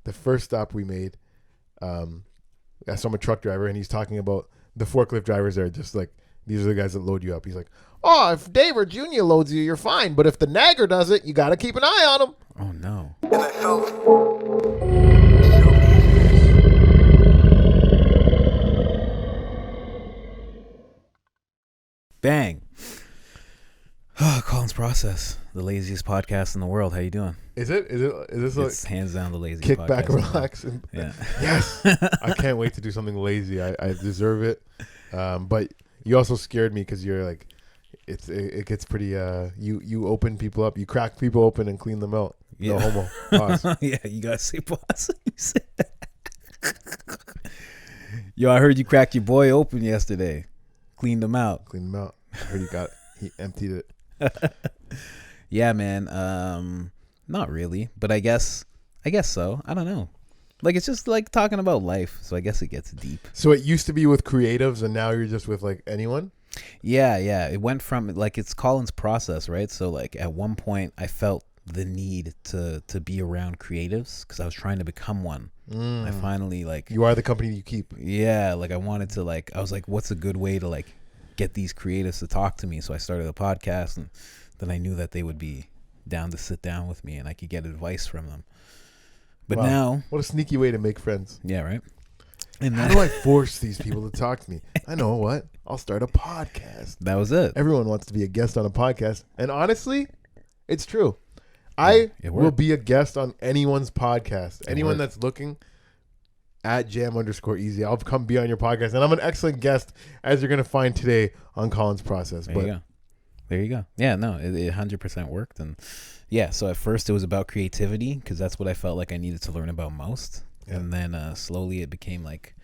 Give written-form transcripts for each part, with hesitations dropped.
the first stop we made, so I'm a truck driver, and he's talking about the forklift drivers there, just like, these are the guys that load you up. He's like, oh, if Dave or Junior loads you, you're fine. But if the nagger does it, you got to keep an eye on him. Oh, no. And I felt Bang. Oh, Colin's Process, the laziest podcast in the world. How you doing? Is this It's like hands down the laziest kick podcast back, in the world. relax? Yeah. Yes. I can't wait to do something lazy. I deserve it. But you also scared me because you're like, it gets pretty, you open people up, you crack people open and clean them out. Yeah. No homo. Pause. Yeah, you gotta say pause. Yo, I heard you cracked your boy open yesterday. Cleaned him out. Clean them out. I heard he emptied it. Yeah, man. Not really, but I guess so. I don't know. Like, it's just like talking about life, so I guess it gets deep. So it used to be with creatives, and now you're just with like anyone? Yeah. It went from, like, it's Colin's Process, right? So like at one point I felt the need to be around creatives because I was trying to become one. I finally, like, You are the company you keep. yeah, like I wanted to, like, I was like, what's a good way to like get these creatives to talk to me? So I started a podcast, and then I knew that they would be down to sit down with me and I could get advice from them. But Wow. now, What a sneaky way to make friends. yeah, right. And How then, do I force these people to talk to me? I know what. I'll start a podcast. that was it. Everyone wants to be a guest on a podcast. And honestly, it's true. I it will worked. be a guest on anyone's podcast. Anyone worked. that's looking at jam_easy. I'll come be on your podcast. And I'm an excellent guest, as you're going to find today on Colin's Process. There you go. Yeah, no, it 100% worked. And yeah, so at first it was about creativity because that's what I felt like I needed to learn about most. Yeah. And then slowly it became like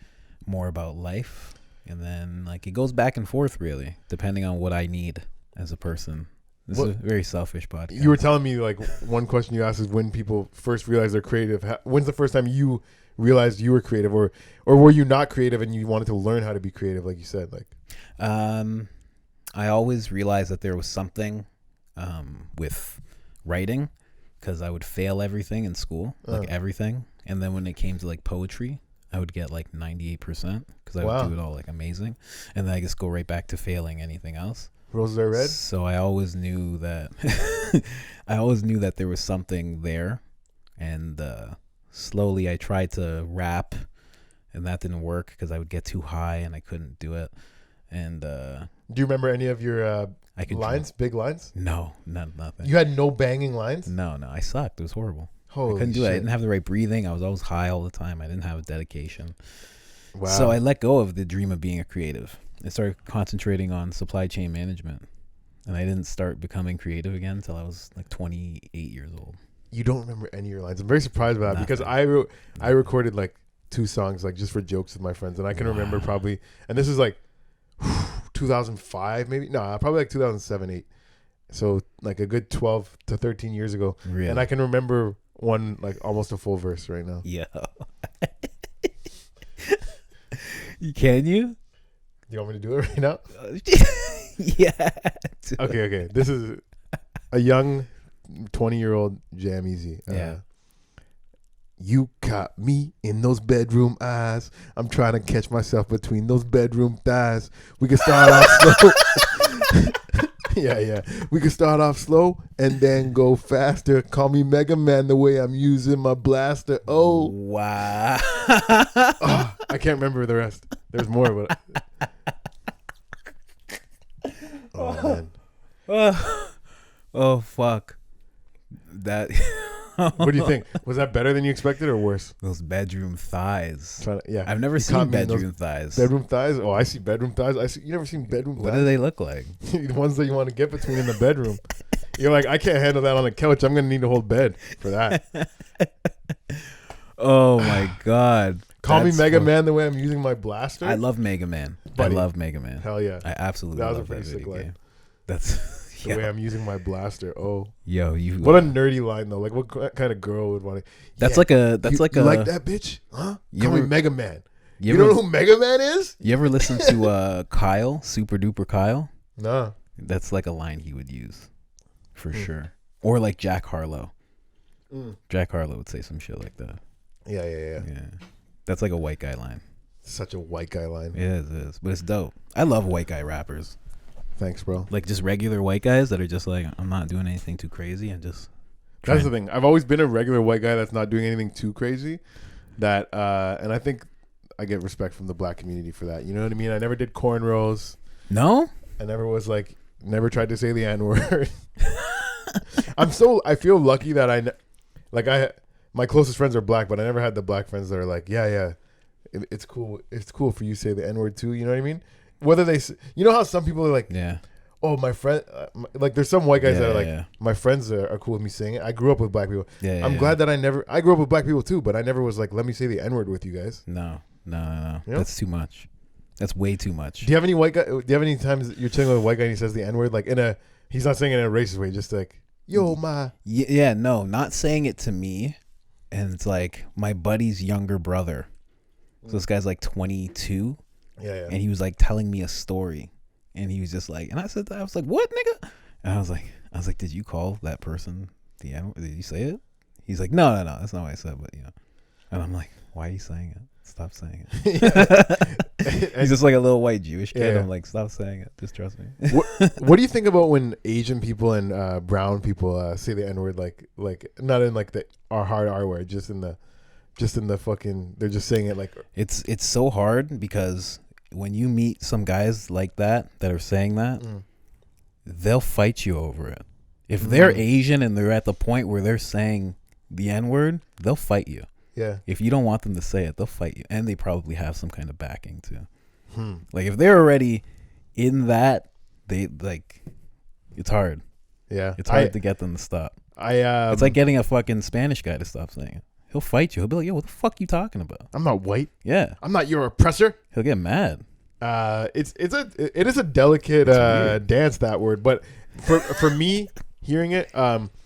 more about life. And then like it goes back and forth really, depending on what I need as a person. This is a very selfish podcast. You were telling me, like, one question you asked is when people first realize they're creative. When's the first time you realized you were creative, or were you not creative and you wanted to learn how to be creative, like you said? Like, I always realized that there was something with writing because I would fail everything in school, like everything. And then when it came to like poetry, I would get like 98% because I would do it all like amazing. And then I just go right back to failing anything else. roses are red. So I always knew that there was something there. And slowly I tried to rap and that didn't work because I would get too high and I couldn't do it. And Do you remember any of your lines, big lines? No, nothing. You had no banging lines? No, I sucked. It was horrible. Holy I couldn't do it. I shit. didn't have the right breathing. I was always high all the time. I didn't have a dedication. Wow. So I let go of the dream of being a creative. I started concentrating on supply chain management. And I didn't start becoming creative again until I was like 28 years old. You don't remember any of your lines. I'm very surprised by that because I recorded like 2 songs, like, just for jokes with my friends. And I can remember probably, and this is like 2005 maybe. No, probably like 2007, 8. So like a good 12 to 13 years ago. Really? And I can remember one, like, almost a full verse right now. Yeah. Can you? You want me to do it right now? Yeah. Okay. This is a young 20-year-old JamEasy. Yeah. You caught me in those bedroom eyes. I'm trying to catch myself between those bedroom thighs. We can start off slow. Yeah. We can start off slow and then go faster. Call me Mega Man the way I'm using my blaster. Oh. Wow. Oh, I can't remember the rest. There's more, but. Oh, man. Oh, fuck. That. What do you think? Was that better than you expected or worse? Those bedroom thighs. Yeah. I've never You caught seen me in those bedroom thighs. Bedroom thighs? Oh, I see bedroom thighs. You never seen bedroom thighs? What do they look like? The ones that you want to get between in the bedroom. You're like, I can't handle that on the couch. I'm going to need a whole bed for that. Oh, my God. Call me That's Mega Man the way I'm using my blaster. I love Mega Man. Buddy. I love Mega Man. Hell yeah. I absolutely That was a love pretty that sick video line. game. That's... The way I'm using my blaster. Oh. Yo, you... What a nerdy line, though. Like, what kind of girl would want to... That's Yeah, like a... you like that, bitch? Huh? You Call me ever- Mega Man. You ever- don't know who Mega Man is? You ever listen to Kyle, Super Duper Kyle? Nah. That's like a line he would use, for sure. Or like Jack Harlow. Jack Harlow would say some shit like that. Yeah. That's like a white guy line. Such a white guy line. It is. But it's dope. I love white guy rappers. Thanks, bro. Like just regular white guys that are just like, I'm not doing anything too crazy and just. That's the thing. I've always been a regular white guy that's not doing anything too crazy. And I think I get respect from the black community for that. You know what I mean? I never did cornrows. No? I never was like, never tried to say the N-word. I feel lucky that my closest friends are black, but I never had the black friends that are like, yeah, it's cool. It's cool for you to say the N-word too. You know what I mean? Whether you know how some people are like, yeah. Oh, my friend, like there's some white guys that are like, yeah. My friends are cool with me saying it. I grew up with black people. I'm glad that I grew up with black people too, but I never was like, let me say the N-word with you guys. No. You know? That's too much. That's way too much. Do you have any times you're chilling with a white guy and he says the N-word, like he's not saying it in a racist way, just like, yo, ma. Yeah, no, not saying it to me. And it's like my buddy's younger brother. So this guy's like 22. Yeah. And he was like telling me a story. And he was just like, and I was like, what, nigga? And I was like, did you call that person the N-word? Did you say it? He's like, no, that's not what I said, but you know. And I'm like, why are you saying it? Stop saying it. He's just like a little white Jewish kid. Yeah. I'm like, stop saying it. Just trust me. What do you think about when Asian people and brown people say the N-word, like not in like our hard R word, just in the fucking, they're just saying it like. It's so hard because when you meet some guys like that are saying that, they'll fight you over it. If they're Asian and they're at the point where they're saying the N-word, they'll fight you. Yeah. If you don't want them to say it, they'll fight you. And they probably have some kind of backing too. Like if they're already in that, they like, it's hard. Yeah. It's hard to get them to stop. It's like getting a fucking Spanish guy to stop saying it. He'll fight you. He'll be like, yo, what the fuck you talking about? I'm not white. Yeah. I'm not your oppressor. He'll get mad. It is a delicate dance, that word, but for me hearing it,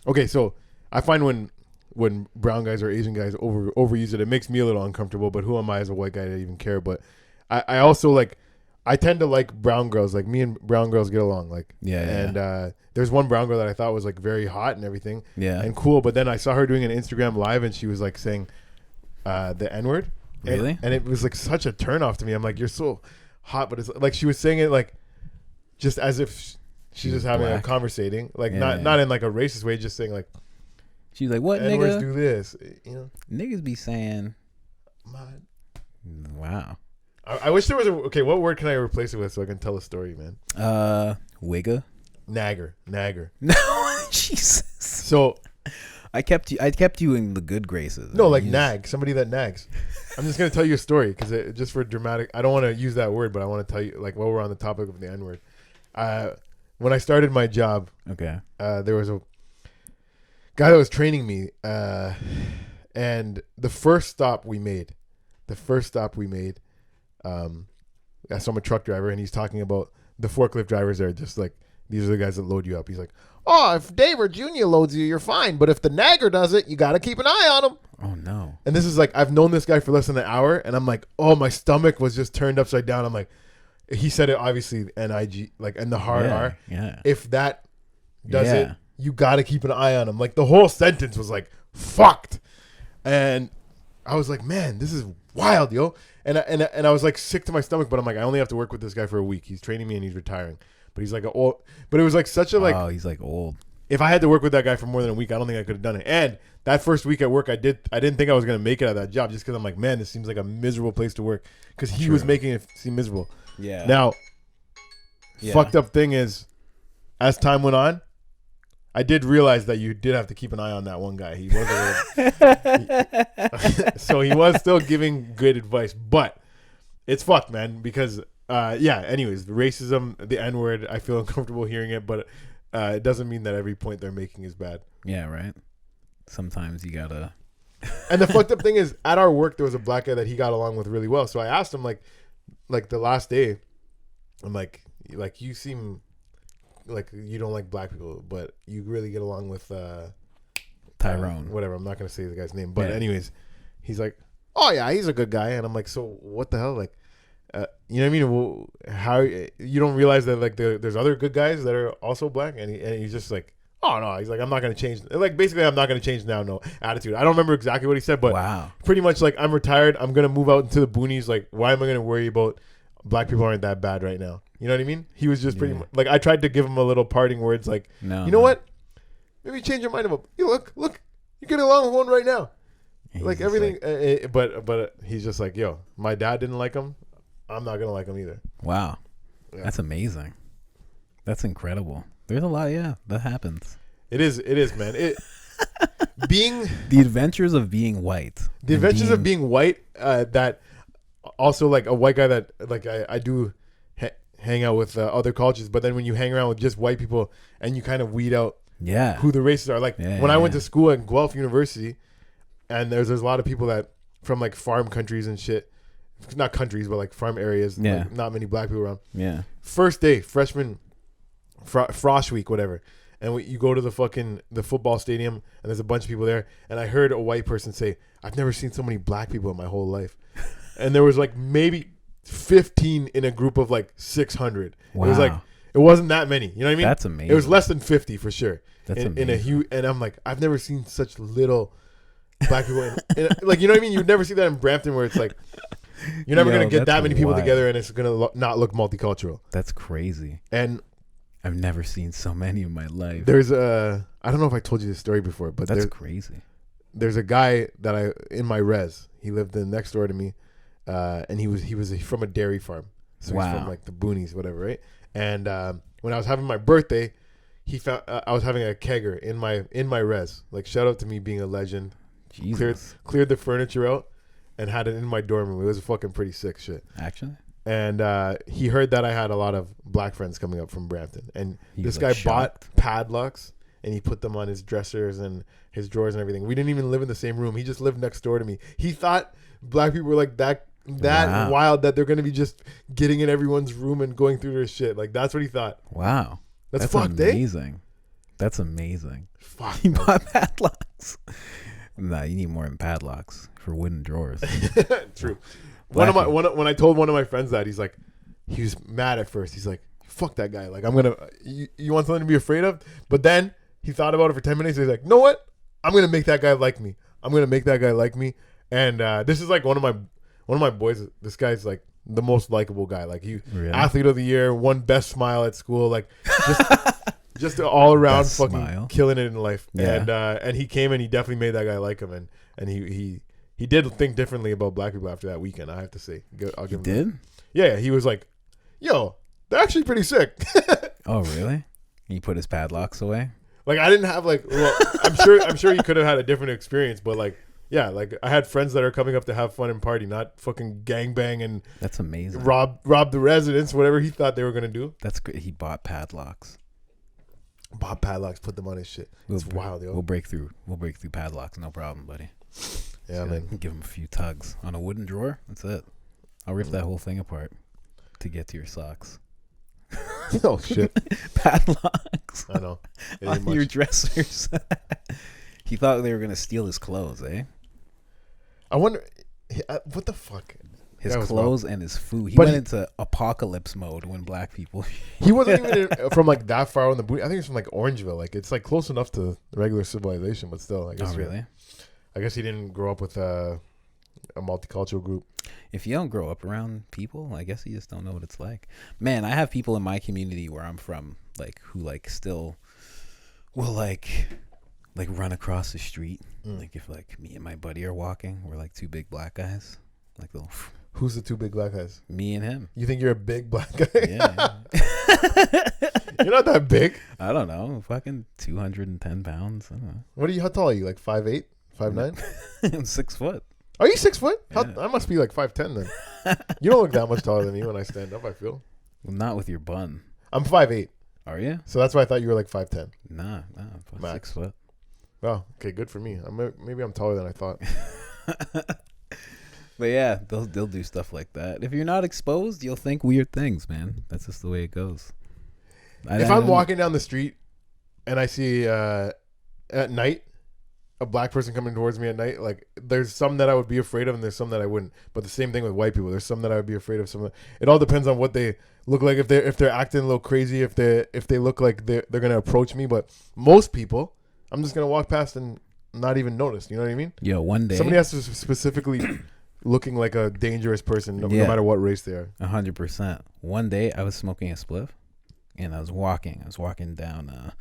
okay, so I find when brown guys or Asian guys overuse it makes me a little uncomfortable, but who am I as a white guy to even care? But I also like, I tend to like brown girls. Like me and brown girls get along. Like there's one brown girl that I thought was like very hot and everything, and cool. But then I saw her doing an Instagram live and she was like saying the N-word. Really? And it was like such a turnoff to me. I'm like, you're so hot, but it's like she was saying it like just as if she's just having black. a conversating, like not in like a racist way, just saying like, she's like, what, N-words nigga? do this, you know? Niggas be saying, wow. I wish there was okay, what word can I replace it with so I can tell a story, man? Wigga. Nagger. No, Jesus. So I kept you in the good graces. No, like nag, somebody that nags. I'm just gonna tell you a story because just for dramatic. I don't want to use that word, but I want to tell you, like, while we're on the topic of the N-word. When I started my job, okay, there was a guy that was training me, and the first stop we made, I saw I'm a truck driver, and he's talking about the forklift drivers there, just like, these are the guys that load you up. He's like, oh, if Dave or Junior loads you, you're fine. But if the nagger does it, you got to keep an eye on him. Oh, no. And this is like, I've known this guy for less than an hour. And I'm like, oh, my stomach was just turned upside down. I'm like, he said it obviously, N-I-G, like, and the hard R. Yeah. If that does it, you got to keep an eye on him. Like, the whole sentence was like, fucked. And I was like, man, this is wild, yo. And I was like sick to my stomach, but I'm like, I only have to work with this guy for a week. He's training me and he's retiring. But he's like but it was like such a like. Oh, he's like old. If I had to work with that guy for more than a week, I don't think I could have done it. And that first week at work, I didn't think I was gonna make it at that job just because I'm like, man, this seems like a miserable place to work because he was making it seem miserable. Yeah. Now, fucked up thing is, as time went on, I did realize that you did have to keep an eye on that one guy. He was so he was still giving good advice, but it's fucked, man, because anyways, the racism, the N-word, I feel uncomfortable hearing it, but it doesn't mean that every point they're making is bad. Yeah, right. Sometimes you gotta. And the fucked up thing is, at our work, there was a black guy that he got along with really well. So I asked him, like the last day, I'm like you seem like you don't like black people, but you really get along with Tyrone. Whatever. I'm not gonna say the guy's name, but anyways, he's like, oh yeah, he's a good guy, and I'm like, so what the hell, like. You know what I mean? Well, how you don't realize that like there's other good guys that are also black, and he's just like, oh no, he's like, I'm not gonna change. Like basically, I'm not gonna change now. No attitude. I don't remember exactly what he said, but Wow. pretty much like, I'm retired. I'm gonna move out into the boonies. Like, why am I gonna worry about black people aren't that bad right now? You know what I mean? He was just pretty much like, I tried to give him a little parting words, like, No, you know what? Maybe change your mind about. You look, you're getting along with one right now. He's Like just everything, but he's just like, yo, my dad didn't like him. I'm not gonna like him either. Wow. Yeah. That's amazing. That's incredible. There's a lot, that happens. It is, man. Being The adventures of being white. the adventures of being white. That also, like, a white guy that, like, I do hang out with other cultures, but then when you hang around with just white people and you kind of weed out who the races are. Like, when I went to school at Guelph University, and there's a lot of people that from like farm countries and shit, not countries, but like farm areas. Like, not many black people around. Yeah. First day, freshman frost week, whatever. And you go to the football stadium, and there's a bunch of people there. And I heard a white person say, "I've never seen so many black people in my whole life." And there was like maybe 15 in a group of like 600. Wow. It was like, it wasn't that many. You know what I mean? That's amazing. It was less than 50 for sure. That's in a amazing. huge, and I'm like, I've never seen such little black people in like, you know what I mean? You'd never see that in Brampton, where it's like, you're never going to get that many people together, and it's going to not look multicultural. That's crazy. And I've never seen so many in my life. there's I don't know if I told you this story before, but That's crazy. there's a guy that in my res, he lived next door to me, and he was from a dairy farm, so he's from like the boonies, whatever, right? And when I was having my birthday, he found I was having a kegger in my res. Like, shout out to me being a legend. Jesus. Cleared the furniture out and had it in my dorm room. It was fucking pretty sick shit. Actually? And he heard that I had a lot of black friends coming up from Brampton, and this guy like bought padlocks, and he put them on his dressers and his drawers and everything. We didn't even live in the same room. He just lived next door to me. He thought black people were like that wild, that they're going to be just getting in everyone's room and going through their shit. Like, that's what he thought. Wow. That's fucked, amazing. That's amazing. Fuck. He bought padlocks. Nah, you need more than padlocks for wooden drawers. True. When I told one of my friends that, he was mad at first. He's like, fuck that guy. Like, you want something to be afraid of? But then he thought about it for 10 minutes. He's like, know what? I'm going to make that guy like me. And this is like one of my boys. This guy's like the most likable guy. Like, athlete of the year, won best smile at school. Like, just all around Best fucking smile. killing it in life. Yeah. And he came and he definitely made that guy like him. And he did think differently about black people after that weekend, I have to say. I'll give him Did? that. Yeah, he was like, yo, they're actually pretty sick. Oh, really? He put his padlocks away? Like, I didn't have I'm sure he could have had a different experience, but like, yeah, like, I had friends that are coming up to have fun and party, not fucking gangbang and That's amazing. rob the residents, whatever he thought they were gonna do. That's great. He bought padlocks. Bought padlocks, put them on his shit. It's wild, yo. We'll break through padlocks, no problem, buddy. Yeah, man. Give him a few tugs on a wooden drawer. That's it. I'll rip that whole thing apart to get to your socks. Oh shit. Padlocks. I know. It ain't On much. your dressers. He thought they were gonna steal his clothes, eh? I wonder what the fuck. His That was clothes and his food. He But went into apocalypse mode when black people. He wasn't even from like that far on the boot. I think it's from like Orangeville. Like, it's like close enough to regular civilization, but still, I guess. Oh, really? I guess he didn't grow up with a multicultural group. If you don't grow up around people, I guess you just don't know what it's like. Man, I have people in my community where I'm from, like, who like still will like run across the street. Like, if like me and my buddy are walking, we're like two big black guys. Like, they'll. Who's the two big black guys? Me and him. You think you're a big black guy? Yeah. You're not that big. I don't know. Fucking 210 pounds. I don't know. How tall are you? Like 5'8", 5'9"? I'm 6 foot. Are you 6 foot? Yeah. I must be like 5'10" then. You don't look that much taller than me when I stand up, I feel. Well, not with your bun. I'm 5'8", Are you? so that's why I thought you were like 5'10". Nah, I'm Max. 6 foot. Oh, okay, good for me. Maybe I'm taller than I thought. But yeah, they'll do stuff like that. If you're not exposed, you'll think weird things, man. That's just the way it goes. If I'm walking down the street and I see at night a black person coming towards me at night, like there's some that I would be afraid of and there's some that I wouldn't. But the same thing with white people. There's some that I would be afraid of. Some. It all depends on what they look like. If they're acting a little crazy, if they look like they're gonna approach me. But most people, I'm just gonna walk past and not even notice. You know what I mean? Yo, one day somebody has to specifically looking like a dangerous person, no matter what race they are. 100%. One day I was smoking a spliff, and I was walking down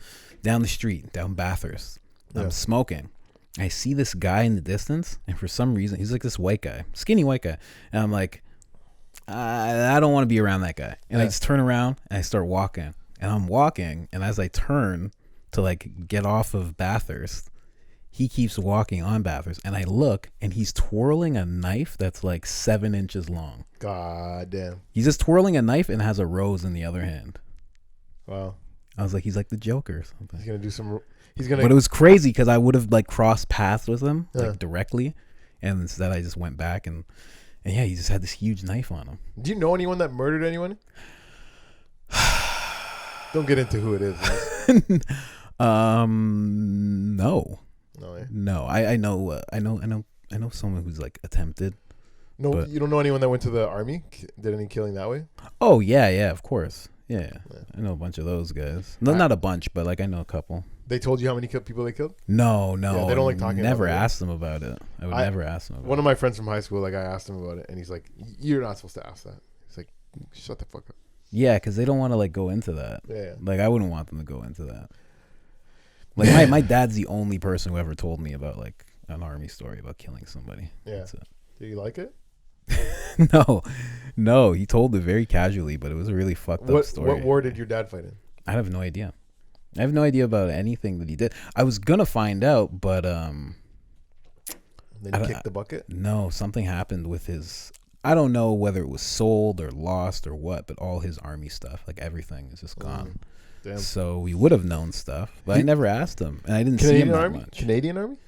the street, down Bathurst. I'm smoking. I see this guy in the distance, and for some reason, he's like this white guy, skinny white guy, and I'm like, I don't want to be around that guy. And I just turn around and I start walking, and I'm walking, and as I turn to like get off of Bathurst, he keeps walking on Bathurst, and I look, and he's twirling a knife that's like 7 inches long. God damn. He's just twirling a knife and has a rose in the other hand. Wow. I was like, he's like the Joker or something. He's gonna do some. But it was crazy because I would have like crossed paths with him like directly, and instead I just went back and yeah, he just had this huge knife on him. Do you know anyone that murdered anyone? Don't get into who it is. No. No. Eh? No. I know someone who's like attempted. No, you don't know anyone that went to the army, did any killing that way? Oh yeah, of course. Yeah. I know a bunch of those guys. No, not a bunch, but like I know a couple. They told you how many people they killed? No. Yeah, they don't like talking never about it. asked them about it. I would never ask them about it. One of my friends from high school, like I asked him about it, and he's like, "You're not supposed to ask that." He's like, "Shut the fuck up." Yeah, because they don't want to like go into that. Yeah. Like I wouldn't want them to go into that. Like my dad's the only person who ever told me about like an army story about killing somebody. Yeah. That's it. Do you like it? No, he told it very casually, but it was a really fucked up story. What war did your dad fight in? I have no idea. I have no idea about anything that he did. I was gonna find out, but Then he kicked the bucket? No, something happened with his. I don't know whether it was sold or lost or what, but all his army stuff, like everything, is just gone. Damn. So we would have known stuff, but I never asked him, and I didn't see him that much. Canadian Army?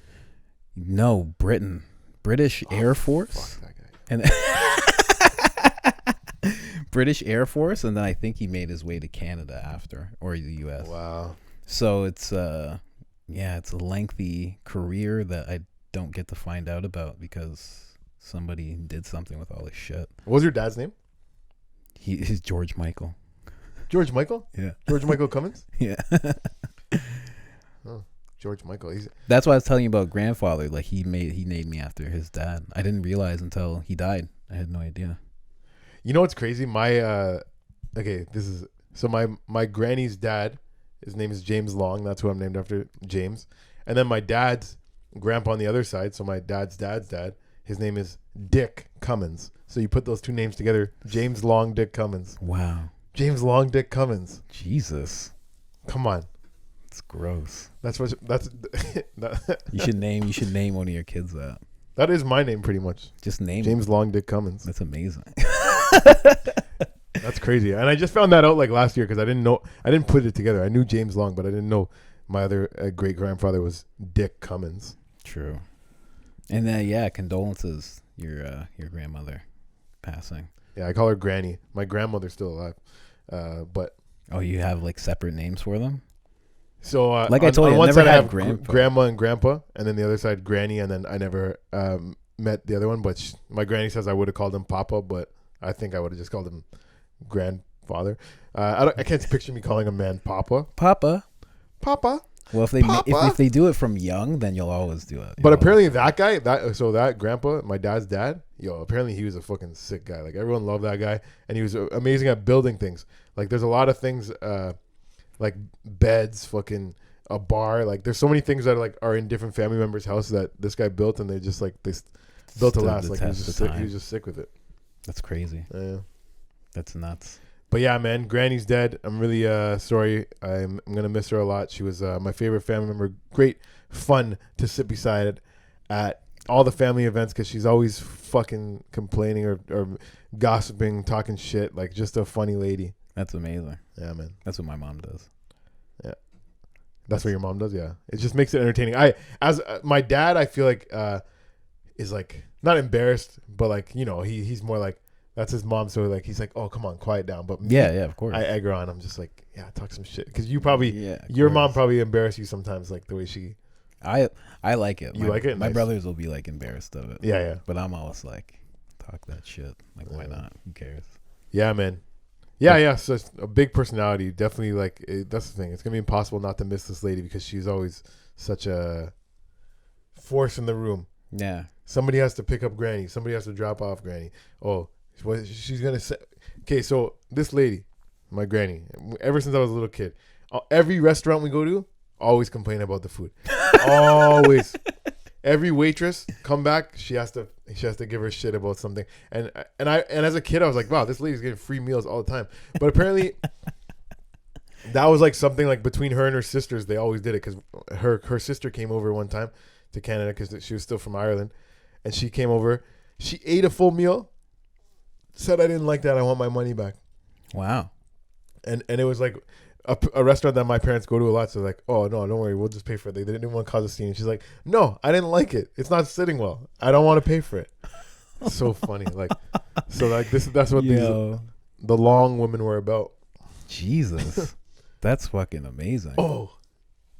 No, British Air Force. Fuck that guy. And British Air Force, and then I think he made his way to Canada after, or the U.S. Wow. So it's it's a lengthy career that I don't get to find out about because somebody did something with all this shit. What was your dad's name? He's George Michael. George Michael? Yeah. George Michael Cummins? Yeah. Oh, George Michael. That's why I was telling you about grandfather. Like he named me after his dad. I didn't realize until he died. I had no idea. You know what's crazy? My my granny's dad, his name is James Long. That's who I'm named after, James. And then my dad's grandpa on the other side, so my dad's dad, his name is Dick Cummins. So you put those two names together, James Long Dick Cummins. Wow. James Long Dick Cummins. Jesus. Come on. It's gross. That's You should name one of your kids that. That is my name pretty much. Just name James Long Dick Cummins. That's amazing. That's crazy. And I just found that out like last year because I didn't put it together. I knew James Long, but I didn't know my other great grandfather was Dick Cummins. True. And then condolences your grandmother passing. Yeah, I call her Granny. My grandmother's still alive. But you have like separate names for them? So like I told you, I never had grandma and grandpa, and then the other side Granny, and then I never met the other one. But my granny says I would have called him Papa, but I think I would have just called him grandfather. I can't picture me calling a man Papa. Well, if they do it from young, then you'll always do it. But apparently that guy, that grandpa, my dad's dad, apparently he was a fucking sick guy. Like everyone loved that guy, and he was amazing at building things. Like there's a lot of things, like beds, fucking a bar. Like there's so many things that are in different family members' house that this guy built, and they just like they built to last. Like he was just sick with it. That's crazy. Yeah, that's nuts. But yeah, man, Granny's dead. I'm really sorry. I'm gonna miss her a lot. She was my favorite family member. Great fun to sit beside at all the family events because she's always fucking complaining or gossiping, talking shit. Like just a funny lady. That's amazing. Yeah, man. That's what my mom does. Yeah, that's what your mom does. Yeah, it just makes it entertaining. As my dad, I feel like is like not embarrassed, but like he's more like. That's his mom, so like he's like, oh come on, quiet down. But me, of course. I egg her on. I'm just like, talk some shit because your mom probably embarrassed you sometimes, like the way she. I like it. You like it? My Nice. brothers will be like embarrassed of it. Yeah. But I'm always like, talk that shit. Like, why not? Who cares? Yeah, man. Yeah. So it's a big personality. Definitely, like, that's the thing. It's gonna be impossible not to miss this lady because she's always such a force in the room. Yeah. Somebody has to pick up Granny. Somebody has to drop off Granny. Oh, she's gonna say. Okay, so this lady, my granny, ever since I was a little kid, every restaurant we go to, always complain about the food. Always. Every waitress come back, she has to give her shit about something. And as a kid, I was like, wow, this lady's getting free meals all the time. But apparently, that was like something like between her and her sisters. They always did it because her sister came over one time to Canada because she was still from Ireland, and she came over. She ate a full meal. Said I didn't like that. I want my money back. Wow. And it was like a restaurant that my parents go to a lot. So like, oh no, don't worry, we'll just pay for it. They didn't want to cause a scene. And she's like, no, I didn't like it. It's not sitting well. I don't want to pay for it. So funny. Like, so like that's what the long women were about. Jesus, that's fucking amazing. Oh,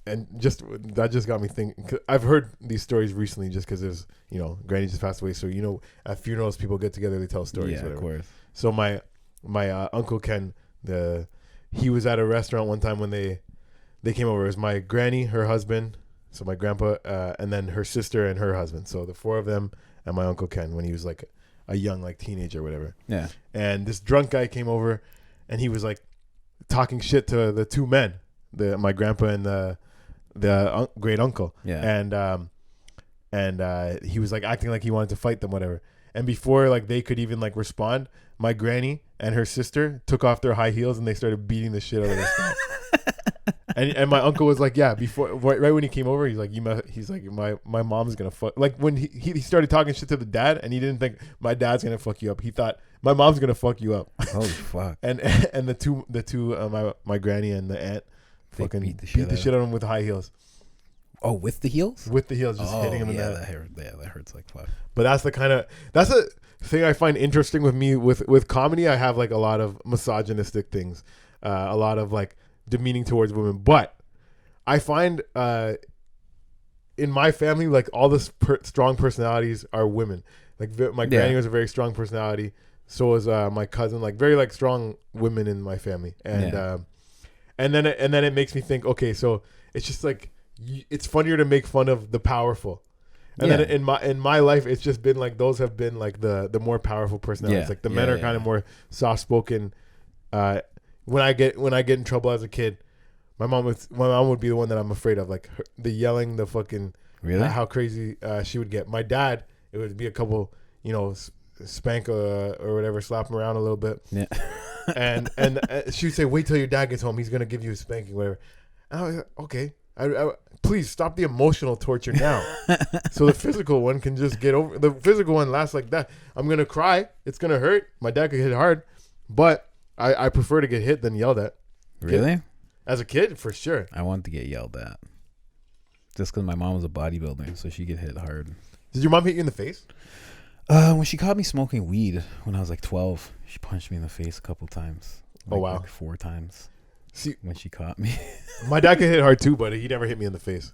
and that just got me thinking. 'Cause I've heard these stories recently just because there's, Granny just passed away. So, at funerals, people get together, they tell stories. Yeah, whatever. of course. So my Uncle Ken, he was at a restaurant one time when they came over. It was my granny, her husband, so my grandpa, and then her sister and her husband. So the four of them and my Uncle Ken when he was like a young like teenager or whatever. Yeah. And this drunk guy came over, and he was like talking shit to the two men, my grandpa and the great uncle. Yeah. And he was like acting like he wanted to fight them, whatever. And before like they could even like respond, my granny and her sister took off their high heels and they started beating the shit out of this guy. And my uncle was like, yeah, before right when he came over, he's like, my mom's gonna fuck. Like when he started talking shit to the dad, and he didn't think my dad's gonna fuck you up. He thought my mom's gonna fuck you up. Holy fuck! and the two my granny and the aunt fucking beat the shit out of him with high heels. Oh, with the heels? With the heels, just hitting him in that. That hurts like fuck. But that's a thing I find interesting with me with comedy. I have like a lot of misogynistic things, a lot of like demeaning towards women. But I find in my family, like all the strong personalities are women. Like my granny was a very strong personality. So was my cousin. Like very like strong women in my family. And and then it makes me think. Okay, so it's just like. It's funnier to make fun of the powerful, and then in my life, it's just been like those have been like the more powerful personalities. Like the men are kind of more soft spoken. When I get in trouble as a kid, my mom would be the one that I'm afraid of. Like the yelling, the fucking how crazy she would get. My dad, it would be a couple, spank or whatever, slap him around a little bit. Yeah, and she would say, "Wait till your dad gets home. He's gonna give you a spanking, whatever." And I was like, okay. I please stop the emotional torture now, so the physical one can just get over. The physical one lasts like that. I'm gonna cry. It's gonna hurt. My dad could hit hard, but I prefer to get hit than yelled at. Really? As a kid, for sure. I wanted to get yelled at, just because my mom was a bodybuilder, so she get hit hard. Did your mom hit you in the face? When she caught me smoking weed when I was like 12, she punched me in the face a couple times. Oh wow, like 4 times. See, when she caught me. My dad could hit hard too, but he never hit me in the face.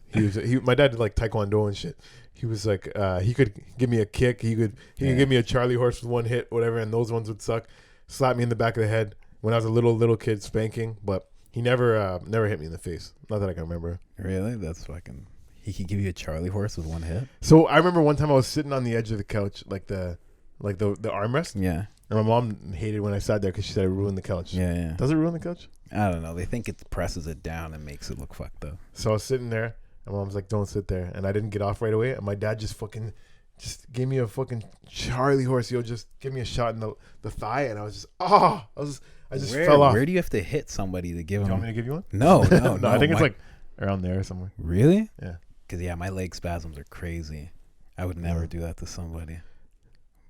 My dad did like taekwondo and shit. He was like he could give me a kick. He could give me a Charlie horse with one hit, whatever, and those ones would suck. Slap me in the back of the head when I was a little kid spanking, but he never hit me in the face. Not that I can remember. Really? That's fucking. He could give you a Charlie horse with one hit. So I remember one time I was sitting on the edge of the couch, like the armrest. Yeah. And my mom hated when I sat there because she said I ruined the couch. Yeah. Does it ruin the couch? I don't know. They think it presses it down and makes it look fucked up. So I was sitting there, and mom's like, "Don't sit there," and I didn't get off right away. And my dad just gave me a fucking Charlie horse. Just give me a shot in the thigh, and I was just I just fell off. Where do you have to hit somebody to give them? Do you want me to give you one? No. No. I think it's like around there somewhere. Really? Yeah. Because my leg spasms are crazy. I would never do that to somebody.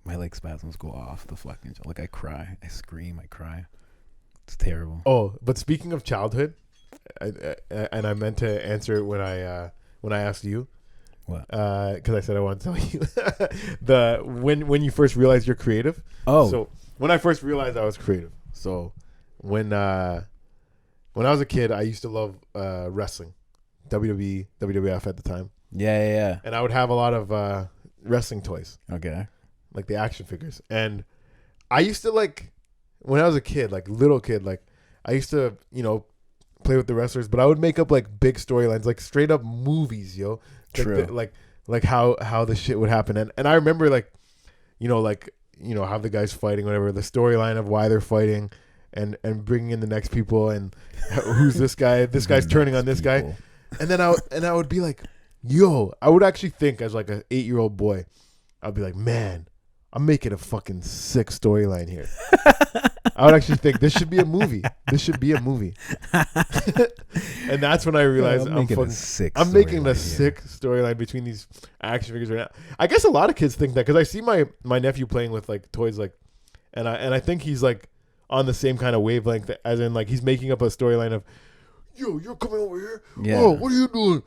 My leg spasms go off the fucking. Like I cry, I scream, I cry. It's terrible. Oh, but speaking of childhood, and I meant to answer it when I asked you. What? Because I said I want to tell you when you first realized you're creative. Oh. So when I first realized I was creative. So when I was a kid, I used to love wrestling, WWE, WWF at the time. Yeah. And I would have a lot of wrestling toys, Okay. like the action figures. And I used to like, when I was a kid, like little kid, like I used to, play with the wrestlers, but I would make up like big storylines, like straight up movies, yo. True. Like how the shit would happen. And I remember like how the guys fighting, whatever, the storyline of why they're fighting, and bringing in the next people, and who's this guy? This guy's turning on this guy, and then I would be like, yo, I would actually think as like an 8-year-old boy, I'd be like, man, I'm making a fucking sick storyline here. I would actually think this should be a movie. This should be a movie. And that's when I realized I'm making a sick storyline between these action figures right now. I guess a lot of kids think that, because I see my nephew playing with like toys, like, and I think he's like on the same kind of wavelength, as in like he's making up a storyline of, yo, you're coming over here. Yeah. Oh, what are you doing?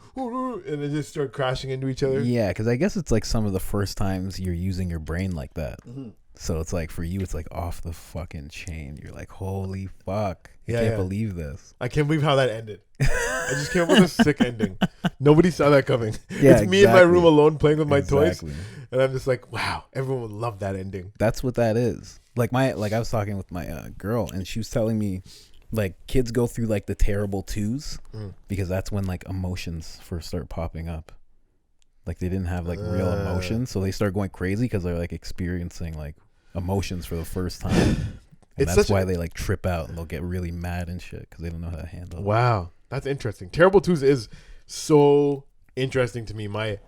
And they just start crashing into each other. Yeah, because I guess it's like some of the first times you're using your brain like that. Mm-hmm. So it's like, for you, it's like off the fucking chain. You're like, holy fuck. I can't believe this. I can't believe how that ended. I just came up with a sick ending. Nobody saw that coming. Yeah, it's me in my room alone playing with my toys. And I'm just like, wow, everyone would love that ending. That's what that is. Like I was talking with my girl, and she was telling me, like, kids go through like the terrible twos because that's when like emotions first start popping up. Like they didn't have like real emotions, so they start going crazy because they're like experiencing like emotions for the first time. And that's why they like trip out and they'll get really mad and shit because they don't know how to handle it. Wow, that's interesting. Terrible twos is so interesting to me. My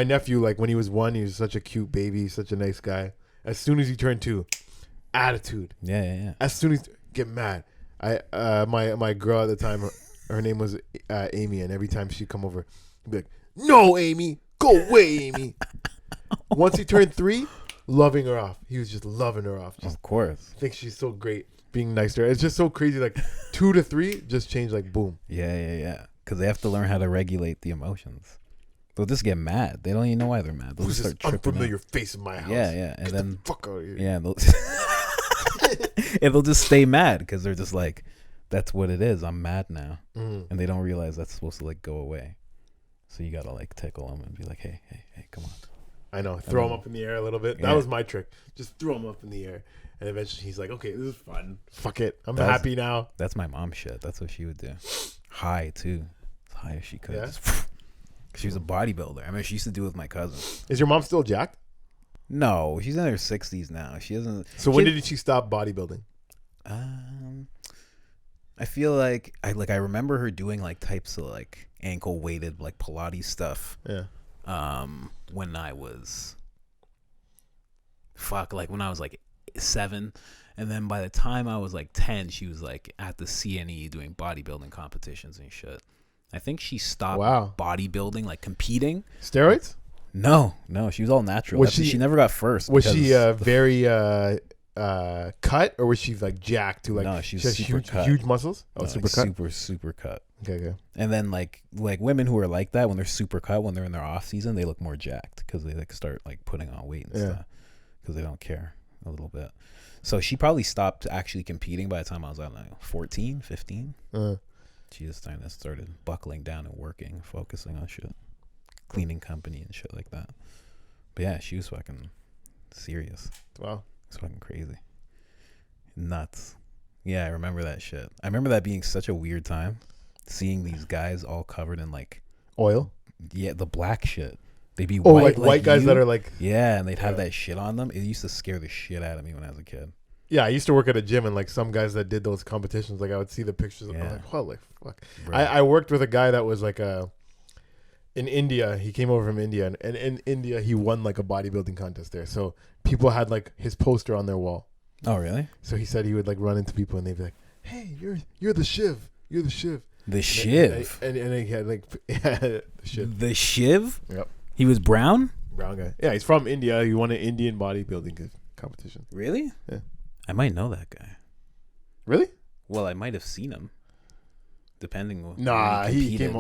nephew, like when he was 1, he was such a cute baby, such a nice guy. As soon as he turned 2, attitude. Yeah. As soon as get mad. My girl at the time, her name was Amy, and every time she'd come over, he'd be like, "No, Amy, go away, Amy." Once he turned 3, loving her off. He was just loving her off. Just of course. Thinks she's so great, being nice to her. It's just so crazy. Like 2 to 3 just changed, like boom. Yeah. Because they have to learn how to regulate the emotions. They'll just get mad. They don't even know why they're mad. They'll Who's just start tripping. Unfamiliar face in my house. Yeah. And Get then the fuck out of here. Yeah. And they'll just stay mad because they're just like, that's what it is. I'm mad now. And they don't realize that's supposed to like go away. So you gotta like tickle them and be like, hey, come on. I know. Throw him up in the air a little bit. That was my trick. Just throw him up in the air. And eventually he's like, okay, this is fun. Fuck it. I'm happy now. That's my mom shit. That's what she would do. High too. As high as she could. Yeah? She was a bodybuilder. I mean, she used to do it with my cousin. Is your mom still jacked? No, she's in her 60s now. She doesn't. So when did she stop bodybuilding? I feel like I remember her doing like types of like ankle weighted like Pilates stuff. Yeah. When I was when I was like 7, and then by the time I was like 10, she was like at the CNE doing bodybuilding competitions and shit. I think she stopped bodybuilding, like competing. Steroids? No, she was all natural. She never got first. Was she very cut, or was she like jacked to like? No, she was huge muscles. Oh, no, super cut. Super cut. Okay. And then like women who are like that, when they're super cut, when they're in their off season, they look more jacked because they like start like putting on weight and stuff because they don't care a little bit. So she probably stopped actually competing by the time I was, I don't know, 14, 15. She just started buckling down and working, focusing on shit, cleaning company and shit like that. But yeah, she was fucking serious. Wow. It's fucking crazy. Nuts. Yeah, I remember that shit. I remember that being such a weird time, seeing these guys all covered in like oil. Yeah, the black shit. They'd be white guys that are like, yeah, and they'd have that shit on them. It used to scare the shit out of me when I was a kid. Yeah, I used to work at a gym, and like some guys that did those competitions, like I would see the pictures. I'm like, holy fuck. Right. I worked with a guy that was like in India. He came over from India, and in India he won like a bodybuilding contest there. So people had like his poster on their wall. Oh really? So he said he would like run into people, and they'd be like, "Hey, you're the Shiv. You're the Shiv." The Shiv. And he had like the Shiv. The Shiv. Yep. He was brown. Brown guy. Yeah, he's from India. He won an Indian bodybuilding competition. Really? Yeah. I might know that guy. Really? Well, I might have seen him. Depending on. Nah, he came.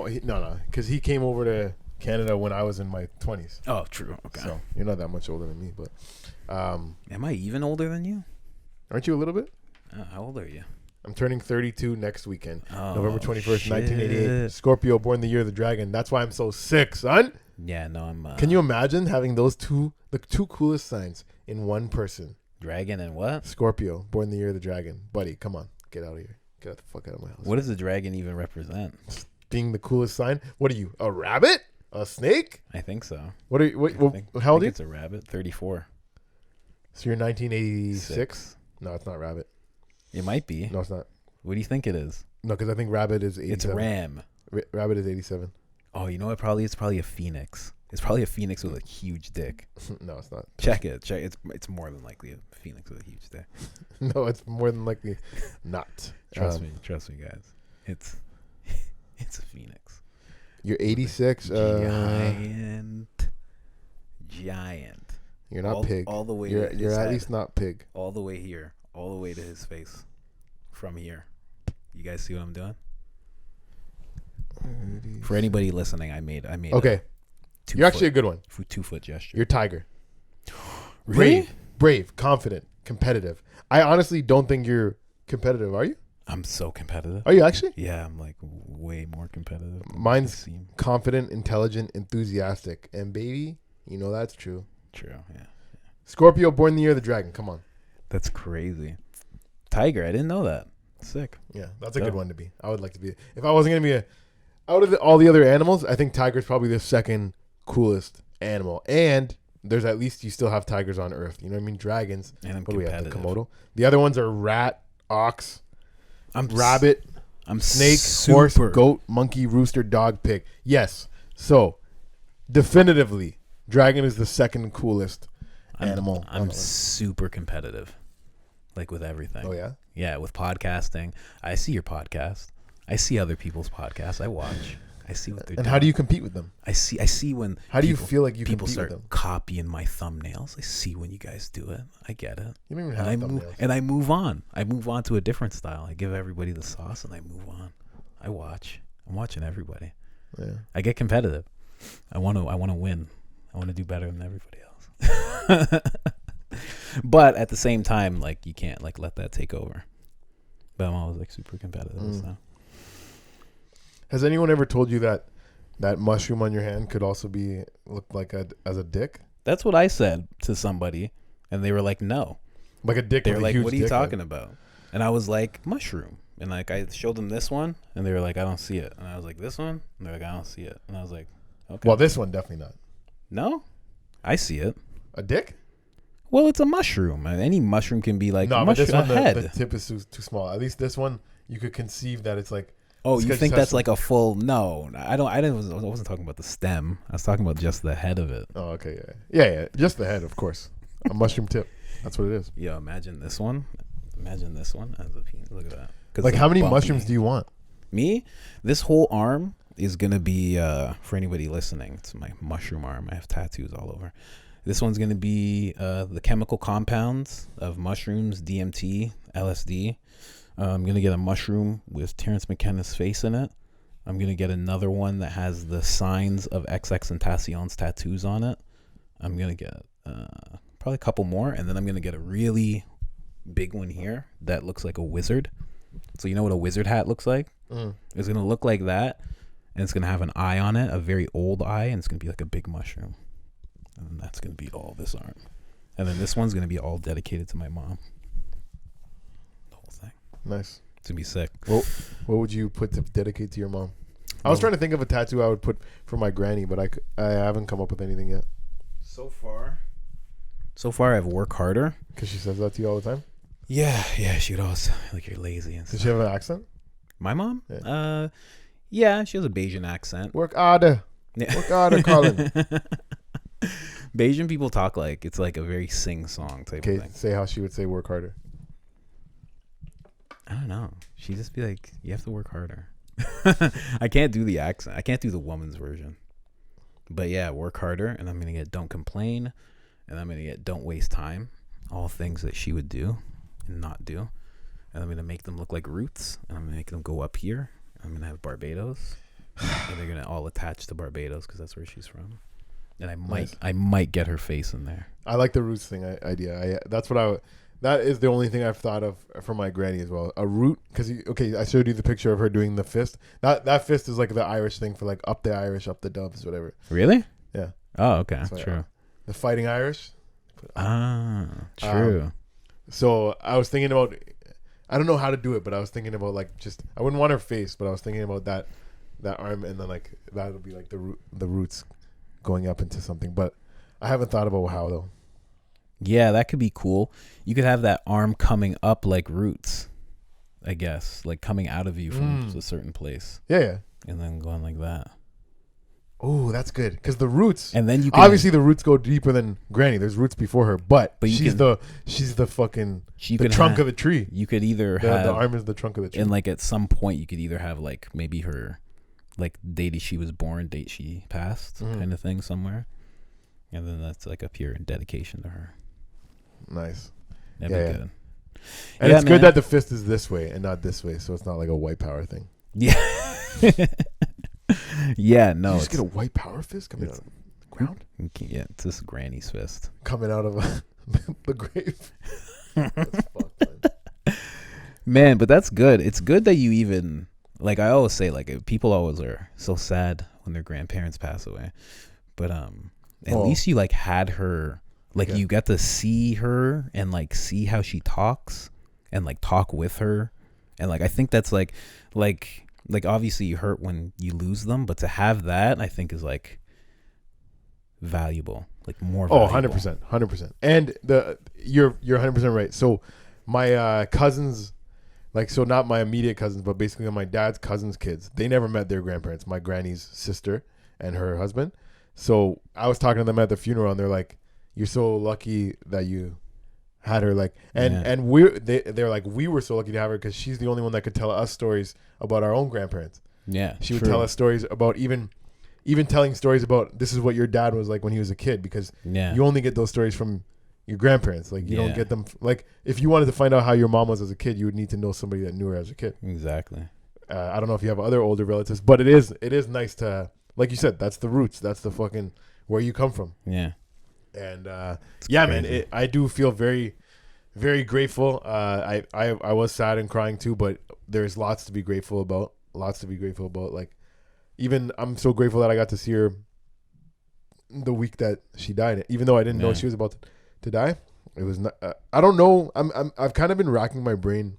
Because he came over to Canada when I was in my 20s. Oh, true. Okay. So you're not that much older than me, but. Am I even older than you? Aren't you a little bit? How old are you? I'm turning 32 next weekend. Oh, November 21st, shit. 1988. Scorpio, born the year of the dragon. That's why I'm so sick, son. Yeah, no, I'm. Can you imagine having the two coolest signs in one person? Dragon and what? Scorpio, born the year of the dragon. Buddy, come on. Get out of here. Get out the fuck out of my house. What does the dragon even represent? Being the coolest sign? What are you, a rabbit? A snake? I think so. What are you? How old are you? It's a rabbit. 34. So you're 1986? No, it's not rabbit. It might be. No, it's not. What do you think it is? No, because I think rabbit is 87. It's ram. Rabbit is 87. Oh, you know what? It's probably a phoenix. It's probably a phoenix with a huge dick. No, it's not. Check it. It's more than likely a phoenix with a huge dick. No, it's more than likely not. Trust me, guys. It's a phoenix. You're 86. Giant. You're not pig. All the way. You're to his at head. least not pig. All the way here. All the way to his face. From here. You guys see what I'm doing? For anybody listening, I made. Okay. You're actually a good one. 2 foot gesture. You're tiger. Really? Brave, confident, competitive. I honestly don't think you're competitive. Are you? I'm so competitive. Are you actually? Yeah, I'm like way more competitive. Mine's confident, intelligent, enthusiastic, and baby, you know that's true. True. Yeah. Scorpio, born the year of the dragon. Come on. That's crazy. Tiger. I didn't know that. Sick. Yeah, that's a good one to be. I would like to be. If I wasn't gonna be out of all the other animals, I think tiger's probably the second coolest animal. And there's at least you still have tigers on Earth. You know what I mean? Dragons. And I'm what do we have? The competitive. Komodo. The other ones are rat, ox, I'm rabbit, I'm snake, super. horse, goat, monkey, rooster, dog, pig. Yes. So, definitively, dragon is the second coolest animal. I'm super competitive, like with everything. Oh yeah. Yeah, with podcasting. I see your podcast. I see other people's podcasts. I watch. I see what they're doing. And how do you compete with them? I see when. How do you feel like you people compete start with them? copying my thumbnails? I see when you guys do it. I get it. You don't even And have I thumbnails. move on. I move on to a different style. I give everybody the sauce, and I move on. I watch. I'm watching everybody. Yeah. I get competitive. I want to win. I want to do better than everybody else. But at the same time, like, you can't like let that take over. But I'm always like super competitive. So. Has anyone ever told you that mushroom on your hand could also be look like as a dick? That's what I said to somebody, and they were like, "No." Like a dick. They were with a like, huge "What are you dick talking about?" And I was like, "Mushroom." And like I showed them this one, and they were like, "I don't see it." And I was like, "This one?" And they're like, "I don't see it." And I was like, "Okay." Well, this one definitely not. No, I see it. A dick? Well, it's a mushroom. Any mushroom can be like No, but this a one head. the tip is too small. At least this one you could conceive that it's like. Oh, it's you got think just that's some- like a full? No, I wasn't talking about the stem. I was talking about just the head of it. Oh, okay, yeah. Just the head, of course. A mushroom tip. That's what it is. Yo, imagine this one. Imagine this one as a penis. Look at that. 'Cause Like, it's how many bumpy. mushrooms do you want? Me? This whole arm is gonna be for anybody listening. It's my mushroom arm. I have tattoos all over. This one's gonna be the chemical compounds of mushrooms: DMT, LSD. I'm gonna get a mushroom with Terrence McKenna's face in it. I'm gonna get another one that has the signs of XXXTentacion's tattoos on it. I'm gonna get probably a couple more, and then I'm gonna get a really big one here that looks like a wizard. So you know what a wizard hat looks like? It's gonna look like that, and it's gonna have an eye on it, a very old eye, and it's gonna be like a big mushroom. And that's gonna be all this arm. And then this one's gonna be all dedicated to my mom. The whole thing. Nice. It's gonna be sick. What would you put to dedicate to your mom? I was trying to think of a tattoo I would put for my granny, but I haven't come up with anything yet. So far I've worked harder. Because she says that to you all the time? Yeah, she'd always like you're lazy and Does stuff. she have an accent? My mom? Yeah. Yeah, she has a Bayesian accent. Work harder. Yeah. Work harder, Colin. Bayesian people talk like it's like a very sing-song type Okay, of thing. say how she would say work harder. I don't know. She'd just be like, you have to work harder. I can't do the accent. I can't do the woman's version. But yeah, work harder, and I'm going to get don't complain, and I'm going to get don't waste time. All things that she would do and not do. And I'm going to make them look like roots, and I'm going to make them go up here. I'm going to have Barbados, and they're going to all attach to Barbados because that's where she's from. And I might get her face in there. I like the roots thing idea. That's what that is the only thing I've thought of for my granny as well. A root, because I showed you the picture of her doing the fist. That fist is like the Irish thing for like up the Irish, up the Dubs, whatever. Really? Yeah. Oh, okay. Why, True. the Fighting Irish. True. So I was thinking about, I don't know how to do it, but I was thinking about like just, I wouldn't want her face, but I was thinking about that arm, and then like that would be like the roots going up into something, but I haven't thought about how though. Yeah, that could be cool. You could have that arm coming up like roots, I guess, like coming out of you from a certain place. Yeah. And then going like that. Oh, that's good, because the roots, and then you can, obviously the roots go deeper than Granny. There's roots before her, but she's the fucking the trunk of the tree. You could either the have arm is the trunk of the tree, and like at some point you could either have like maybe her like date she was born, date she passed, kind of thing somewhere, and then that's like a pure dedication to her. Nice. That'd be good. And it's good that the fist is this way and not this way, so it's not like a white power thing. Yeah. Yeah, no. You just get a white power fist coming out of the ground? Yeah, it's this granny's fist. Coming out of the grave. That's fucked, man, but that's good. It's good that you even, like I always say, like people always are so sad when their grandparents pass away. But at least you like had her, like you got to see her and like see how she talks and like talk with her. And like I think that's like obviously you hurt when you lose them, but to have that I think is like valuable, like more valuable. 100%. And you're 100% right. So my cousins, like, so not my immediate cousins, but basically my dad's cousins' kids, they never met their grandparents, my granny's sister and her husband. So I was talking to them at the funeral, and they're like, you're so lucky that you had her, like, and they're like, we were so lucky to have her because she's the only one that could tell us stories about our own grandparents. Yeah, she would tell us stories about even telling stories about this is what your dad was like when he was a kid, because you only get those stories from your grandparents. Like you don't get them, like if you wanted to find out how your mom was as a kid, you would need to know somebody that knew her as a kid. Exactly. I don't know if you have other older relatives, but it is nice to, like you said, that's the roots, that's the fucking where you come from. Yeah. And man, I do feel very, very grateful. I was sad and crying too, but there's lots to be grateful about. Like, even I'm so grateful that I got to see her the week that she died, even though I didn't know she was about to die. It was not. I don't know. I've kind of been racking my brain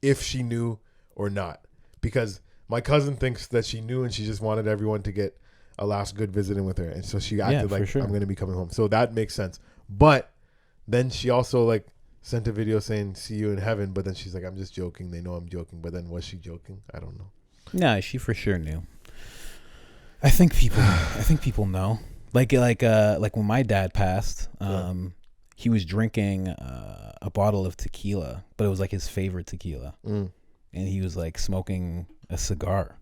if she knew or not, because my cousin thinks that she knew and she just wanted everyone to get a last good visit in with her, and so she acted like I'm going to be coming home. So that makes sense. But then she also like sent a video saying "see you in heaven," but then she's like, "I'm just joking." They know I'm joking, but then was she joking? I don't know. No, she for sure knew. I think people know. Like when my dad passed, he was drinking a bottle of tequila, but it was like his favorite tequila, and he was like smoking a cigar.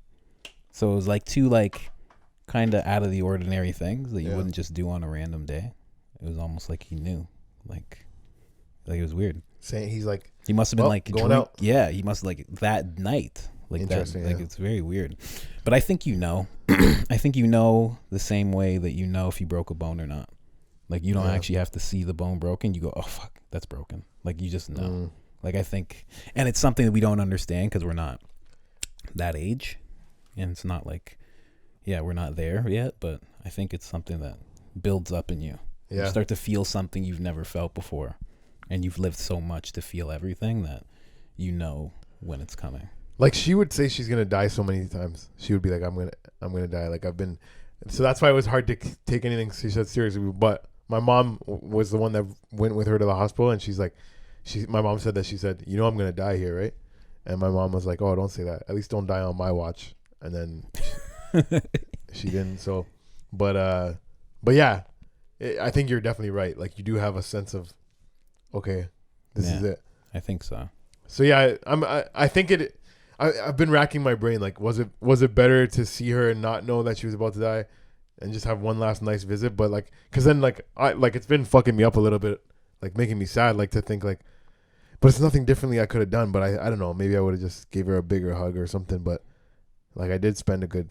So it was like two like kind of out of the ordinary things that you wouldn't just do on a random day. It was almost like he knew, like it was weird. Saying he's like, he must have been like going out. Yeah, he must have like that night. Like interesting, that, like it's very weird. But I think I think you know the same way that you know if you broke a bone or not. Like you don't actually have to see the bone broken. You go, oh fuck, that's broken. Like you just know. Like I think, and it's something that we don't understand because we're not that age, and it's not like, we're not there yet. But I think it's something that builds up in you. Yeah. You start to feel something you've never felt before, and you've lived so much to feel everything that you know when it's coming. Like she would say she's gonna die so many times. She would be like, I'm gonna die. Like I've been, so that's why it was hard to take anything she said seriously. But my mom was the one that went with her to the hospital, and she's like, my mom said that she said, you know, I'm gonna die here, right? And my mom was like, oh, don't say that. At least don't die on my watch. And then she didn't. So, but yeah, I think you're definitely right. Like you do have a sense of, okay, this is it. I think so. So yeah, I think it. I've been racking my brain. Like, was it better to see her and not know that she was about to die, and just have one last nice visit? But like, cause then like it's been fucking me up a little bit, like making me sad. Like to think like, but it's nothing differently I could have done. But I don't know. Maybe I would have just gave her a bigger hug or something. But like I did spend a good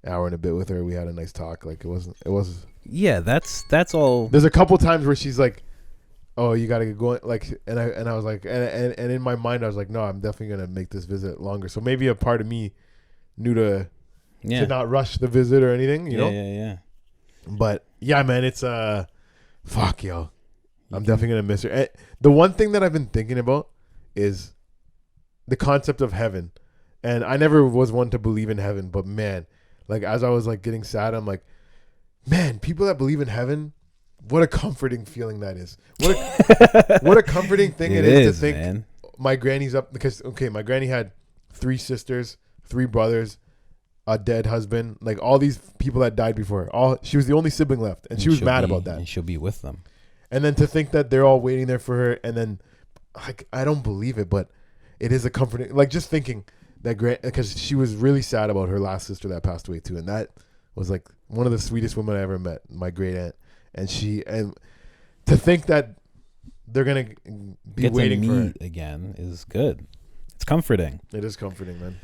hour and a bit with her. We had a nice talk. Like it was. Yeah, that's all. There's a couple times where she's like, oh, you got to get going. Like, and I was like, and in my mind, I was like, no, I'm definitely going to make this visit longer. So maybe a part of me knew to not rush the visit or anything, you know? Yeah. But yeah, man, it's, fuck, yo. I'm definitely going to miss her. And the one thing that I've been thinking about is the concept of heaven. And I never was one to believe in heaven, but man, like as I was like getting sad, I'm like, man, people that believe in heaven, what a comforting feeling that is. What a comforting thing it is to think, man. My granny's up because, okay, my granny had 3 sisters, 3 brothers, a dead husband, like all these people that died before her. She was the only sibling left, and she was mad about that. And she'll be with them. And then to think that they're all waiting there for her, and then like I don't believe it, but it is a comforting, like just thinking that because she was really sad about her last sister that passed away too, and that was like one of the sweetest women I ever met, my great aunt. And to think that they're gonna be waiting for her again is good. It's comforting. It is comforting, man.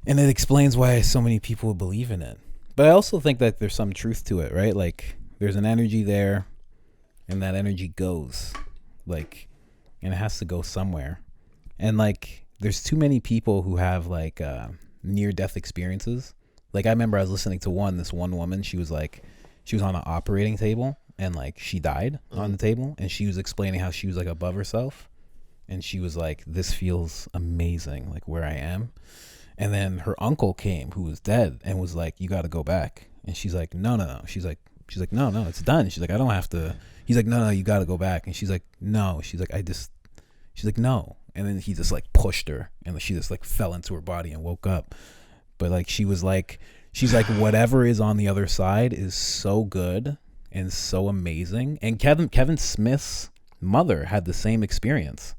And it explains why so many people believe in it. But I also think that there's some truth to it, right? Like there's an energy there, and that energy goes, like, and it has to go somewhere. And like, there's too many people who have like near-death experiences. Like I remember I was listening to this one woman. She was on an operating table. And like she died on the table, and she was explaining how she was like above herself, and she was like, this feels amazing, like where I am. And then her uncle came, who was dead, and was like, you got to go back. And she's like, no. She's like, no, it's done. She's like, I don't have to. He's like, no, you got to go back. And she's like, no. She's like, she's like, no. And then he just like pushed her, and she just like fell into her body and woke up. But like she's like, whatever is on the other side is so good and so amazing. And Kevin Smith's mother had the same experience.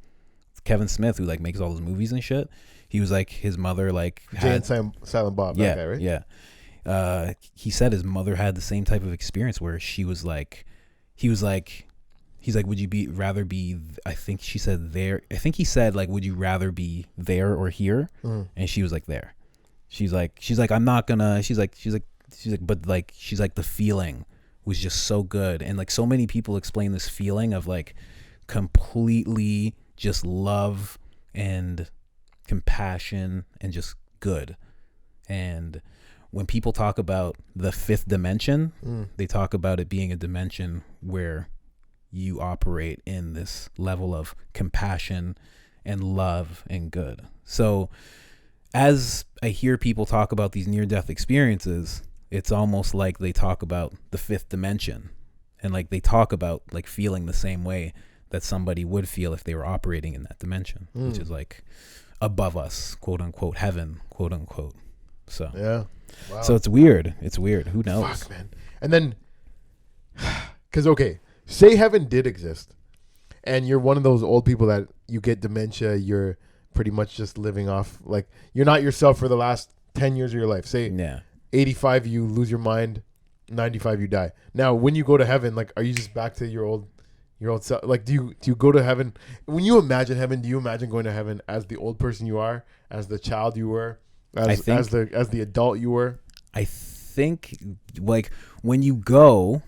Kevin Smith, who like makes all those movies and shit, he was like, his mother like had Silent Bob, yeah, that guy, right? Yeah. He said his mother had the same type of experience where she was like, he's like, would you rather be, I think she said there, I think he said like, would you rather be there or here? And she was like, there. She's like, I'm not gonna, she's like, but like, she's like, the feeling was just so good. And like so many people explain this feeling of like completely just love and compassion and just good. And when people talk about the 5th dimension, they talk about it being a dimension where you operate in this level of compassion and love and good. So as I hear people talk about these near-death experiences, it's almost like they talk about the 5th dimension, and like they talk about like feeling the same way that somebody would feel if they were operating in that dimension, which is like above us, quote unquote, heaven, quote unquote. So yeah, wow. So it's weird. Who knows? Fuck, man. And then, because okay, say heaven did exist, and you're one of those old people that you get dementia, you're pretty much just living off, like you're not yourself for the last 10 years of your life. Say 85 you lose your mind, 95 you die. Now when you go to heaven, like are you just back to your old self? Like do you go to heaven? When you imagine heaven, do you imagine going to heaven as the old person you are, as the child you were, as the adult you were? I think like when you go,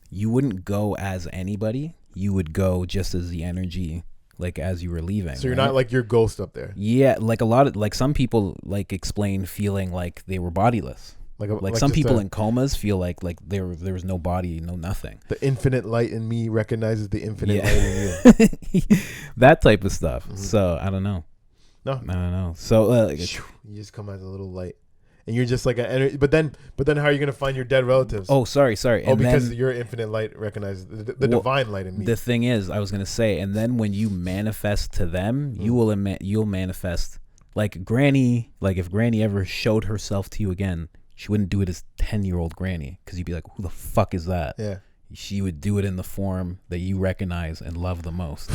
you wouldn't go as anybody. You would go just as the energy, like as you were leaving. So you're not like your ghost up there. Yeah, like a lot of, like some people like explain feeling like they were bodiless. Like some people in comas feel like there was no body, no nothing. The infinite light in me recognizes the infinite light in you. That type of stuff. Mm-hmm. So I don't know. No, I don't know. So you just come as a little light. And you're just like an energy, but then how are you gonna find your dead relatives? Oh, sorry. And because your infinite light recognizes the divine light in me. The thing is, I was gonna say, and then when you manifest to them, you'll manifest like Granny. Like if Granny ever showed herself to you again, she wouldn't do it as 10-year-old Granny, because you'd be like, who the fuck is that? Yeah. She would do it in the form that you recognize and love the most.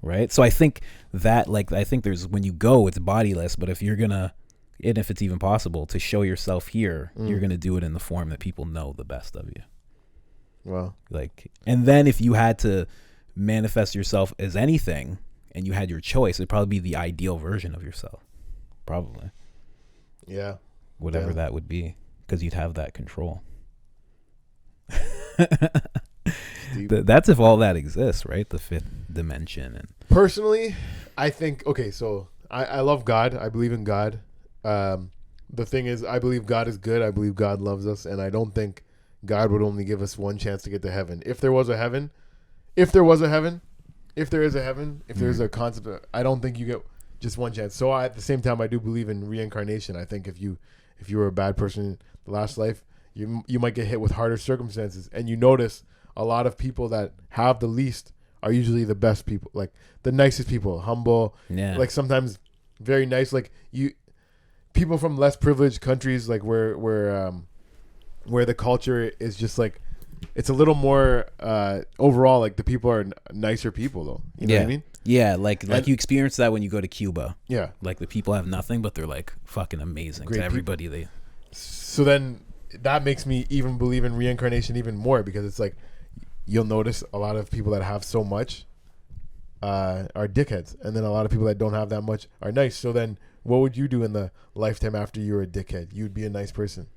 Right. So I think there's, when you go, it's bodiless, but if you're gonna, and if it's even possible to show yourself here, you're going to do it in the form that people know the best of you. Wow. Like, and then if you had to manifest yourself as anything and you had your choice, it'd probably be the ideal version of yourself. Probably. Yeah. Whatever that would be, because you'd have that control. deep. That's if all that exists, right? The fifth dimension. And Personally, I think, okay, so I love God. I believe in God. The thing is, I believe God is good. I believe God loves us. And I don't think God would only give us one chance to get to heaven. If there is a heaven, if there's a concept, I don't think you get just one chance. So at the same time, I do believe in reincarnation. I think if you were a bad person in the last life, you might get hit with harder circumstances. And you notice a lot of people that have the least are usually the best people, like the nicest people, humble, like sometimes very nice. Like people from less privileged countries, like where the culture is just like, it's a little more overall, like the people are nicer people though. You know what I mean? Yeah, like you experience that when you go to Cuba. Yeah. Like the people have nothing, but they're like fucking amazing to everybody. So then that makes me even believe in reincarnation even more, because it's like you'll notice a lot of people that have so much are dickheads, and then a lot of people that don't have that much are nice. So then what would you do in the lifetime after you were a dickhead? You'd be a nice person.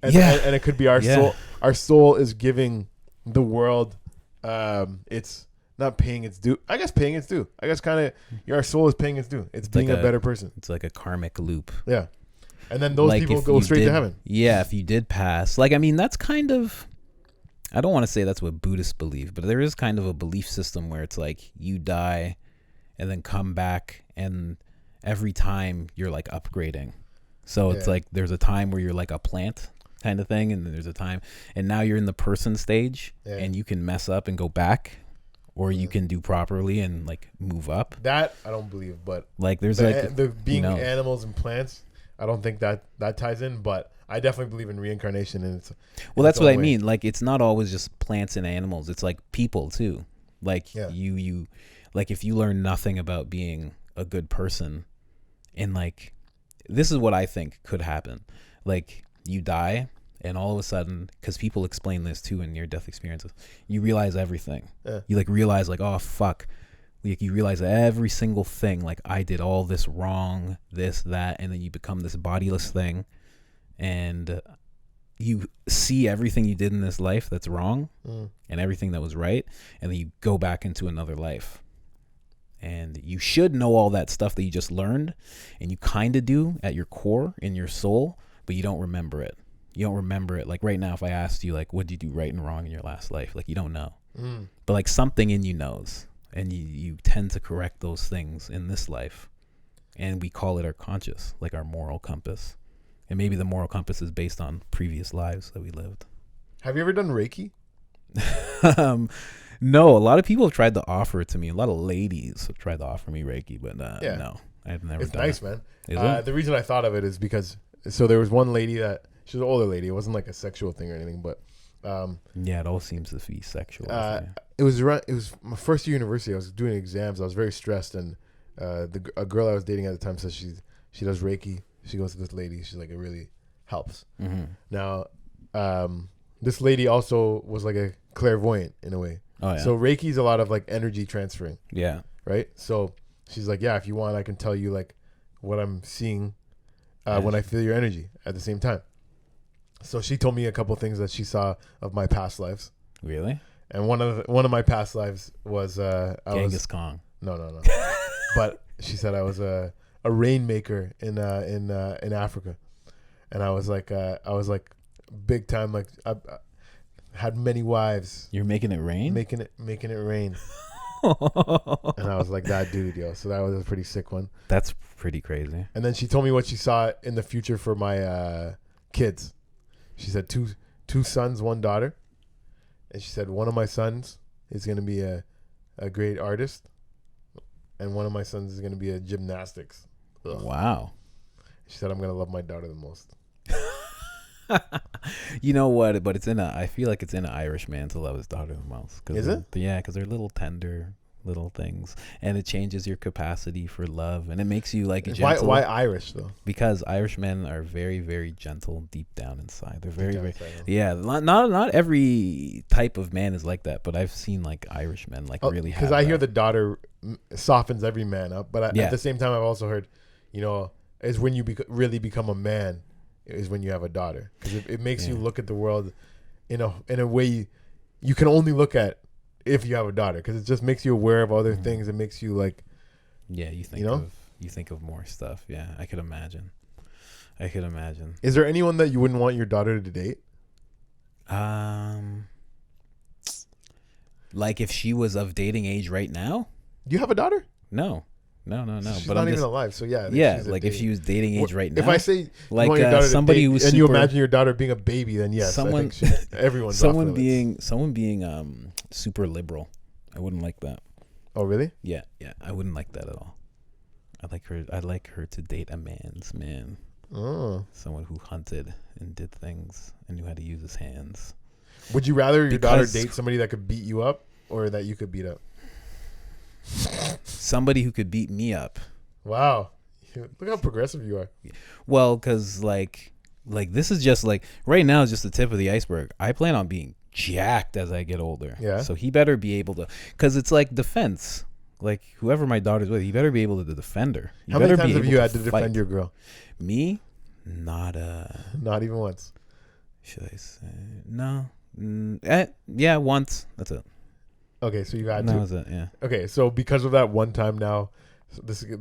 And, and it could be our soul. Our soul is giving the world, it's not paying its due. I guess paying its due. I guess kind of our soul is paying its due. It's being like a better person. It's like a karmic loop. Yeah. And then those people go straight to heaven. Yeah, if you did pass. Like, I mean, that's kind of, I don't want to say that's what Buddhists believe, but there is kind of a belief system where it's like you die and then come back, and every time you're like upgrading. So it's like there's a time where you're like a plant kind of thing, and then there's a time, and now you're in the person stage, and you can mess up and go back, or you can do properly and like move up. That I don't believe, but like there's the being animals and plants, I don't think that ties in, but I definitely believe in reincarnation, and it's that's what I mean. Like it's not always just plants and animals. It's like people too. Like you like if you learn nothing about being a good person, and like this is what I think could happen. Like you die, and all of a sudden, because people explain this too in near-death experiences, you realize everything. You like realize like, oh fuck, like you realize every single thing, like I did all this wrong, this, that, and then you become this bodiless thing, and you see everything you did in this life that's wrong and everything that was right, and then you go back into another life. And you should know all that stuff that you just learned, and you kind of do at your core, in your soul, but you don't remember it. You don't remember it. Like right now, if I asked you, like, what did you do right and wrong in your last life? Like, you don't know. But like something in you knows, and you tend to correct those things in this life. And we call it our conscious, like our moral compass. And maybe the moral compass is based on previous lives that we lived. Have you ever done Reiki? No, a lot of people have tried to offer it to me. A lot of ladies have tried to offer me Reiki, but no, I've never done it. It's nice, man. Is it? The reason I thought of it is because, so there was one lady that, she was an older lady. It wasn't like a sexual thing or anything, but it all seems to be sexual. It was my first year university. I was doing exams. I was very stressed, and a girl I was dating at the time says she does Reiki. She goes to this lady. She's like, it really helps. Now, this lady also was like a clairvoyant in a way. Oh, yeah. So Reiki is a lot of like energy transferring. Yeah. Right. So she's like, yeah, if you want, I can tell you like what I'm seeing when I feel your energy at the same time. So she told me a couple things that she saw of my past lives. Really? And one of my past lives was Genghis Khan. No. But she said I was a rainmaker in Africa, and I was like big time, like I had many wives. You're making it rain? Making it rain. And I was like that dude, yo. So that was a pretty sick one. That's pretty crazy. And then she told me what she saw in the future for my kids. She said two sons, one daughter. And she said one of my sons is going to be a great artist, and one of my sons is going to be a gymnastics. Ugh. Wow. She said I'm going to love my daughter the most. You know what? But I feel like it's in an Irish man to love his daughter the most. Is it? Yeah, because they're little tender little things, and it changes your capacity for love, and it makes you like gentle. Why Irish though? Because Irish men are very, very gentle deep down inside. They're very, very not every type of man is like that, but I've seen like Irish men like really have. Because I hear the daughter softens every man up, but at the same time I've also heard, is when you really become a man is when you have a daughter, because it makes you look at the world in a way you can only look at if you have a daughter, because it just makes you aware of other things. It makes you like, Yeah, you think of more stuff. Yeah, I could imagine. Is there anyone that you wouldn't want your daughter to date? Like if she was of dating age right now? Do you have a daughter? No. She's but not I'm even just, alive. So yeah. yeah, like if she was dating age right now. If I say like you want your daughter somebody to date, who was and super, you imagine your daughter being a baby, then yes, someone, I think everyone's someone off limits. being super liberal. I wouldn't like that. Oh really? Yeah, I wouldn't like that at all. I'd like her to date a man's man. Oh. Someone who hunted and did things and knew how to use his hands. Would you rather your daughter date somebody that could beat you up or that you could beat up? Somebody who could beat me up. Wow. Look how progressive you are. Well, because like this is just like right now is just the tip of the iceberg. I plan on being jacked as I get older. Yeah. So he better be able to, because it's like defense. Like whoever my daughter's with, he better be able to defend her. How many times have you had to defend your girl? Me? Not even once. Should I say no? Yeah, once. That's it. Okay, so you had that to. Was it? Yeah. Okay, so because of that one time now,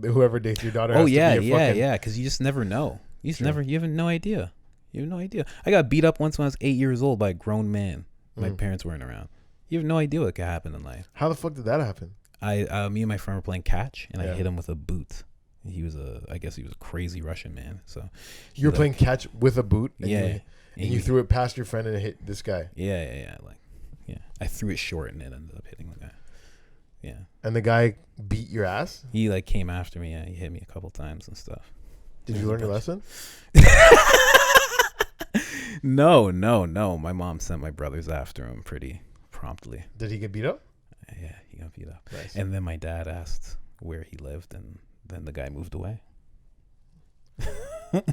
whoever dates your daughter. Oh has yeah, to be a fucking, yeah. Because you just never know. You have no idea. You have no idea. I got beat up once when I was 8 years old by a grown man. My parents weren't around. You have no idea what could happen in life. How the fuck did that happen? Me and my friend were playing catch, and I hit him with a boot. I guess he was a crazy Russian man. So you were playing catch with a boot. And yeah. You threw it past your friend and it hit this guy. Yeah. I threw it short and it ended up hitting the guy. Yeah. And the guy beat your ass? He like came after me. Yeah, he hit me a couple times and stuff. Did you learn your lesson? No. My mom sent my brothers after him pretty promptly. Did he get beat up? Yeah, he got beat up. Nice. And then my dad asked where he lived, and then the guy moved away. Nice.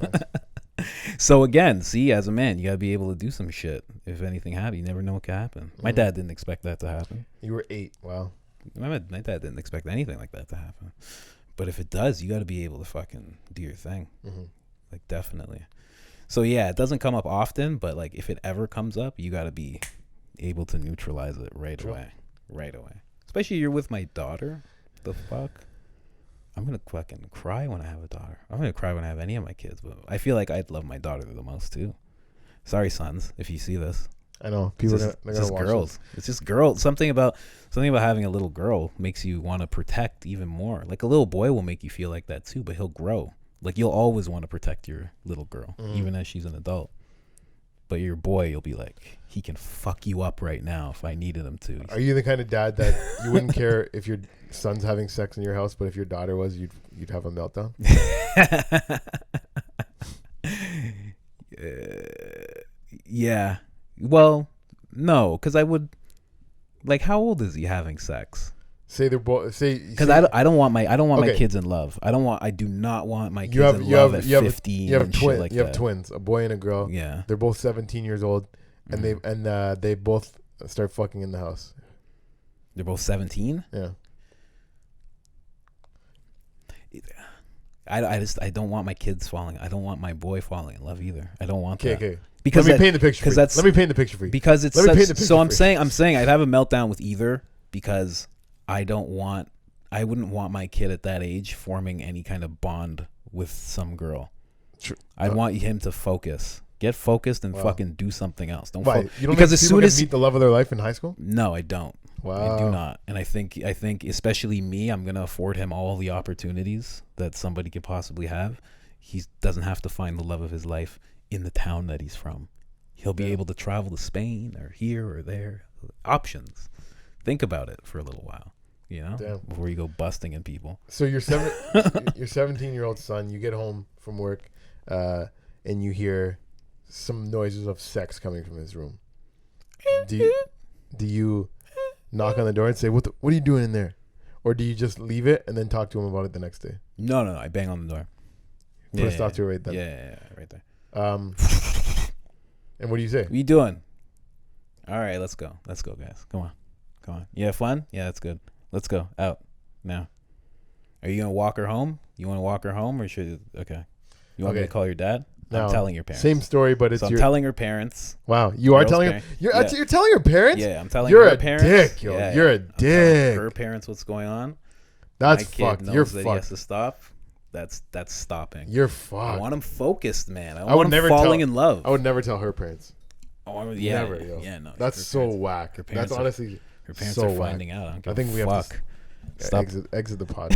So again, see, as a man, you gotta be able to do some shit. If anything happens, you never know what could happen. My dad didn't expect that to happen. You were 8. Wow. My dad didn't expect anything like that to happen. But if it does, you got to be able to fucking do your thing. Mm-hmm. Like, definitely. So, yeah, it doesn't come up often, but, like, if it ever comes up, you got to be able to neutralize it right away. Right away. Especially you're with my daughter. The fuck? I'm going to fucking cry when I have a daughter. I'm going to cry when I have any of my kids. But I feel like I'd love my daughter the most, too. Sorry, sons, if you see this. I know. People are gonna watch girls. This. It's just girls. Something about having a little girl makes you want to protect even more. Like a little boy will make you feel like that too, but he'll grow. Like you'll always want to protect your little girl, even as she's an adult. But your boy, you'll be like, he can fuck you up right now if I needed him to. Are you the kind of dad that you wouldn't care if your son's having sex in your house, but if your daughter was, you'd have a meltdown? Yeah. Well, no, because I would. Like, how old is he having sex? Say they're both. Because I don't want my kids in love. I do not want my kids in love at 15. You have twins. You have twins, a boy and a girl. Yeah, they're both 17 years old, and they both start fucking in the house. They're both 17. Yeah. I don't want my kids falling. I don't want my boy falling in love either. I don't want that. Okay. Because let me paint the picture. Let me paint the picture for you. Because it's so I'm saying I'd have a meltdown with either, because I wouldn't want my kid at that age forming any kind of bond with some girl. True. I want him to get focused and fucking do something else. You don't because as soon as meet the love of their life in high school? No, I don't. Wow. I do not. And I think especially me, I'm going to afford him all the opportunities that somebody could possibly have. He doesn't have to find the love of his life in the town that he's from. He'll be able to travel to Spain or here or there. Options. Think about it for a little while, before you go busting in people. So your 17-year-old son, you get home from work and you hear some noises of sex coming from his room. Do you knock on the door and say, what are you doing in there? Or do you just leave it and then talk to him about it the next day? No, I bang on the door. Put a stop to it right then. Yeah, right there. And what do you say? What are you doing? All right, let's go, guys. Come on. You have fun? Yeah, that's good. Let's go out now. Are you gonna walk her home? You want to walk her home, or should? Okay. You want me to call your dad? No, I'm telling your parents. Same story, but it's so I'm your. telling her parents. Wow, you are Girl's telling her. parents. You're, Yeah. you're telling your parents. Yeah, I'm telling you're her a parents. dick, yo. Yeah, you're a I'm telling dick. her parents what's going on. That's My kid fucked. knows You're that he fucked. has to stop. That's stopping. You're I fucked. want him focused, man. I would want him never falling tell- in love. I would never tell her parents. Oh, yeah, Never, yo. yeah, no. That's her so parents- whack. her That's parents are- honestly Her parents so are whack. finding out. I don't give I think a we have fuck. to Stop. exit the pod.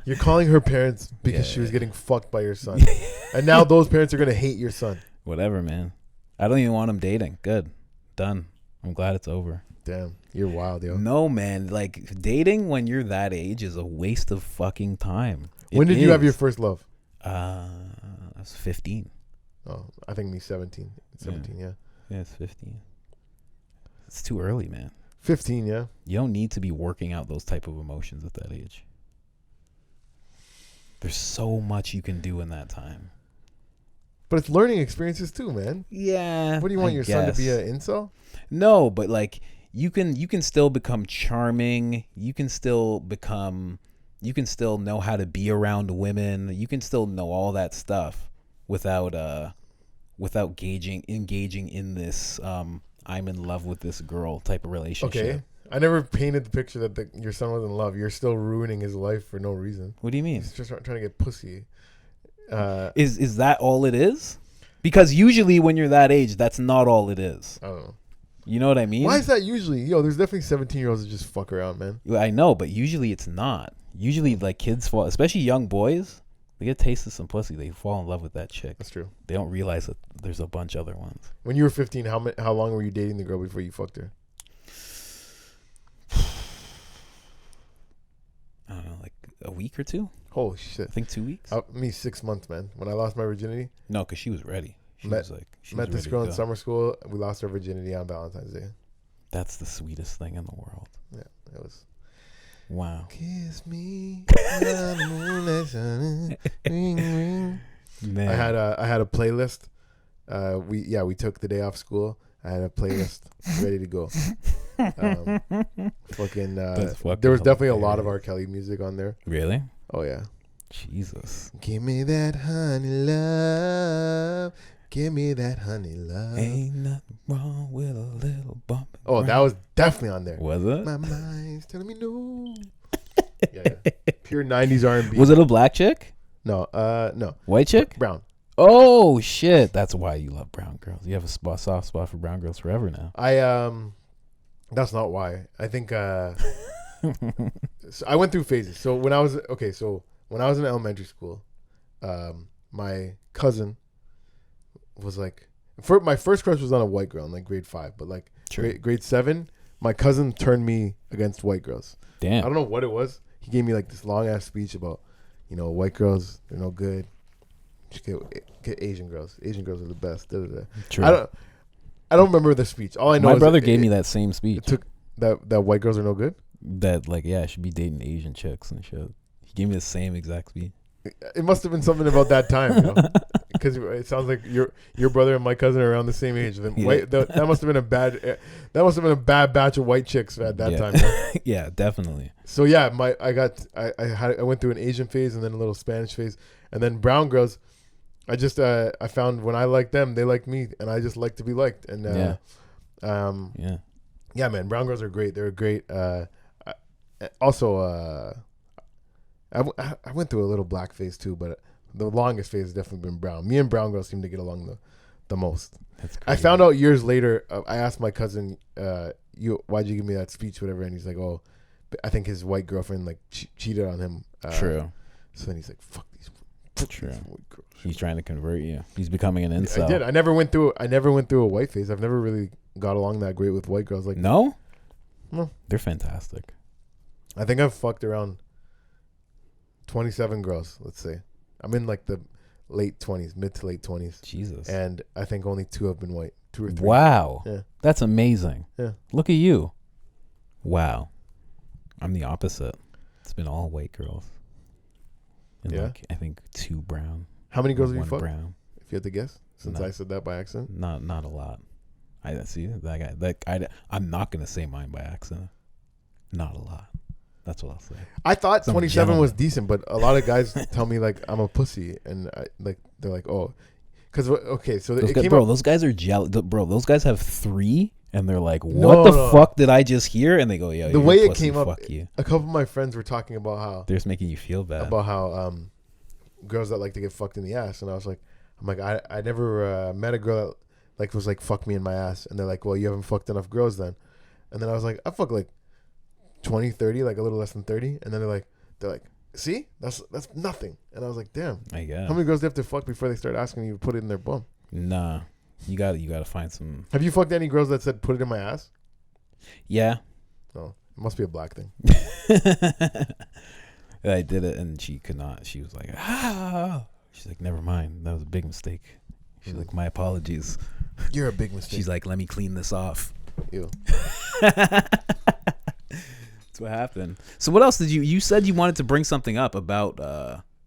You're calling her parents because she was getting fucked by your son, and now those parents are gonna hate your son. Whatever, man. I don't even want him dating. Good, done. I'm glad it's over. Damn, you're wild, yo. No, man. Like dating when you're that age is a waste of fucking time. When did you have your first love? I was 15. Oh, I think me 17. 17, yeah. Yeah, it's 15. It's too early, man. 15, yeah. You don't need to be working out those type of emotions at that age. There's so much you can do in that time. But it's learning experiences too, man. Yeah. What do you want I your son to be guess. an incel? No, but like you can still become charming. You can still know how to be around women. You can still know all that stuff without engaging in this I'm in love with this girl type of relationship. Okay. I never painted the picture that your son was in love. You're still ruining his life for no reason. What do you mean? He's just trying to get pussy. Is that all it is? Because usually when you're that age, that's not all it is. I don't know. You know what I mean? Why is that usually? Yo, there's definitely 17-year-olds that just fuck around, man. I know, but usually it's not. Usually, like kids fall, especially young boys, they get a taste of some pussy. They fall in love with that chick. That's true. They don't realize that there's a bunch other ones. When you were 15, how long were you dating the girl before you fucked her? I don't know, like a week or two. Holy shit. I think 2 weeks. Me 6 months, man. When I lost my virginity, No, because she was ready. She Met- was met this ready girl to in go. summer school. We lost our virginity on Valentine's Day. That's the sweetest thing in the world. Yeah, it was. Wow. Kiss me. Ring, ring. Man. I had a playlist. We took the day off school. I had a playlist ready to go. Fucking. There was definitely a lot of R. Kelly music on there. Really? Oh yeah. Jesus. Give me that honey love. Give me that honey love. Ain't nothing wrong with a little bump. Oh, that was definitely on there. Was it? My mind's telling me no. Yeah. Pure 90s R&B. Was it a black chick? No. No. White chick? Brown. Oh shit! That's why you love brown girls. You have a soft spot for brown girls forever now. That's not why. I think so I went through phases. So when I was in elementary school, my cousin was like, my first crush was on a white girl in like grade 5, but like grade 7, my cousin turned me against white girls. Damn. I don't know what it was. He gave me like this long ass speech about, white girls, they're no good. Just get Asian girls. Asian girls are the best. Da, da, da. True. I don't remember the speech. All I know My is brother gave me that same speech. It took that white girls are no good. That like I should be dating Asian chicks and shit. He gave me the same exact speech. It must have been something about that time, because it sounds like your brother and my cousin are around the same age. Then that must have been a bad batch of white chicks at that time. Right? Yeah, definitely. So yeah, I went through an Asian phase and then a little Spanish phase, and then brown girls. I just I found when I liked them, they liked me, and I just like to be liked. And yeah, man, brown girls are great. They're great. I went through a little black phase too, but the longest phase has definitely been brown. Me and brown girls seem to get along the most. That's crazy. I found out years later. I asked my cousin, why'd you give me that speech, whatever, and he's like, oh, I think his white girlfriend like cheated on him. True. So then he's like, fuck these. True. He's trying to convert you. He's becoming an incel. I did. I never went through a white phase. I've never really got along that great with white girls. Like no, no, they're fantastic. I think I've fucked around 27 girls. Let's say I'm in like the late 20s, mid to late 20s. Jesus. And I think only 2 have been white. 2 or 3. Wow. Yeah. That's amazing. Yeah. Look at you. Wow. I'm the opposite. It's been all white girls. And like, I think 2 brown. How many girls have you fucked? Brown. If you had to guess, since I said that by accident. Not a lot. I see that guy. I'm not gonna say mine by accident. Not a lot. That's what I'll say. I thought Some 27 was gentleman. decent, but a lot of guys tell me like I'm a pussy, and they're like, oh, because okay, so Those it guys, came bro, up. those guys are jealous. Bro, those guys have 3, and they're like, No, "What the no. fuck did I just hear?" And they go, "Yo, The you're way a it pussy, came up, fuck you." a couple of my friends were talking about They're just making you feel bad. how girls that like to get fucked in the ass, and I'm like I never met a girl that like was like fuck me in my ass, and they're like, well, you haven't fucked enough girls then, and then I was like, I fuck like 20, 30, like a little less than 30, and then they're like, see, that's nothing, and I was like, damn, I guess. how many girls do they have to fuck before they start asking you to put it in their bum? Nah, you gotta find some. Have you fucked any girls that said put it in my ass? Yeah. No, it must be a black thing. I did it, and she could not. She was like, ah. She's like, never mind. That was a big mistake. She's like, my apologies. You're a big mistake. She's like, let me clean this off. Ew. That's what happened. So what else did you said you wanted to bring something up about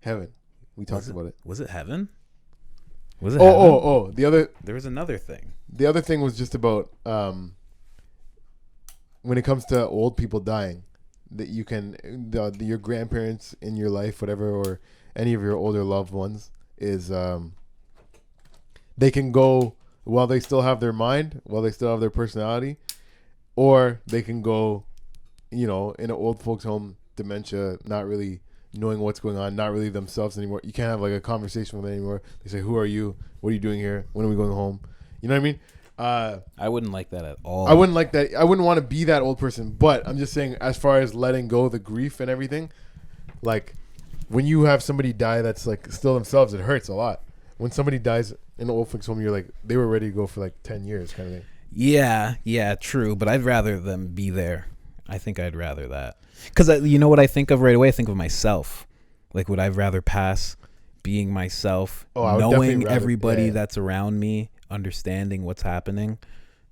Heaven. We talked about it. Was it heaven? Was it heaven? Oh. There was another thing. The other thing was just about when it comes to old people dying, that you can your grandparents in your life, whatever, or any of your older loved ones, is they can go while they still have their mind, while they still have their personality, or they can go, in an old folks home, dementia, not really knowing what's going on, not really themselves anymore. You can't have like a conversation with them anymore. They say, who are you? What are you doing here? When are we going home? You know what I mean? I wouldn't like that at all. I wouldn't like that. I wouldn't want to be that old person. But I'm just saying, as far as letting go the grief and everything, like when you have somebody die that's like still themselves, it hurts a lot. When somebody dies in an old folks home, you're like, they were ready to go for like 10 years kind of thing. Yeah, true. But I'd rather them be there. I think I'd rather that. Because you know what I think of right away? I think of myself. Like, would I rather pass being myself, knowing everybody that's around me, understanding what's happening?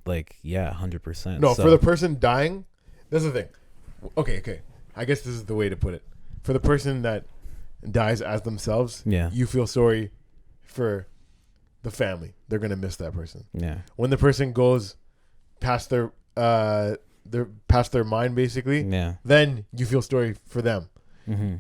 Like, yeah, 100%. No, for the person dying, that's the thing. Okay. I guess this is the way to put it. For the person that dies as themselves, you feel sorry for the family. They're going to miss that person. Yeah. When the person goes past their mind, basically, then you feel sorry for them. Mm-hmm.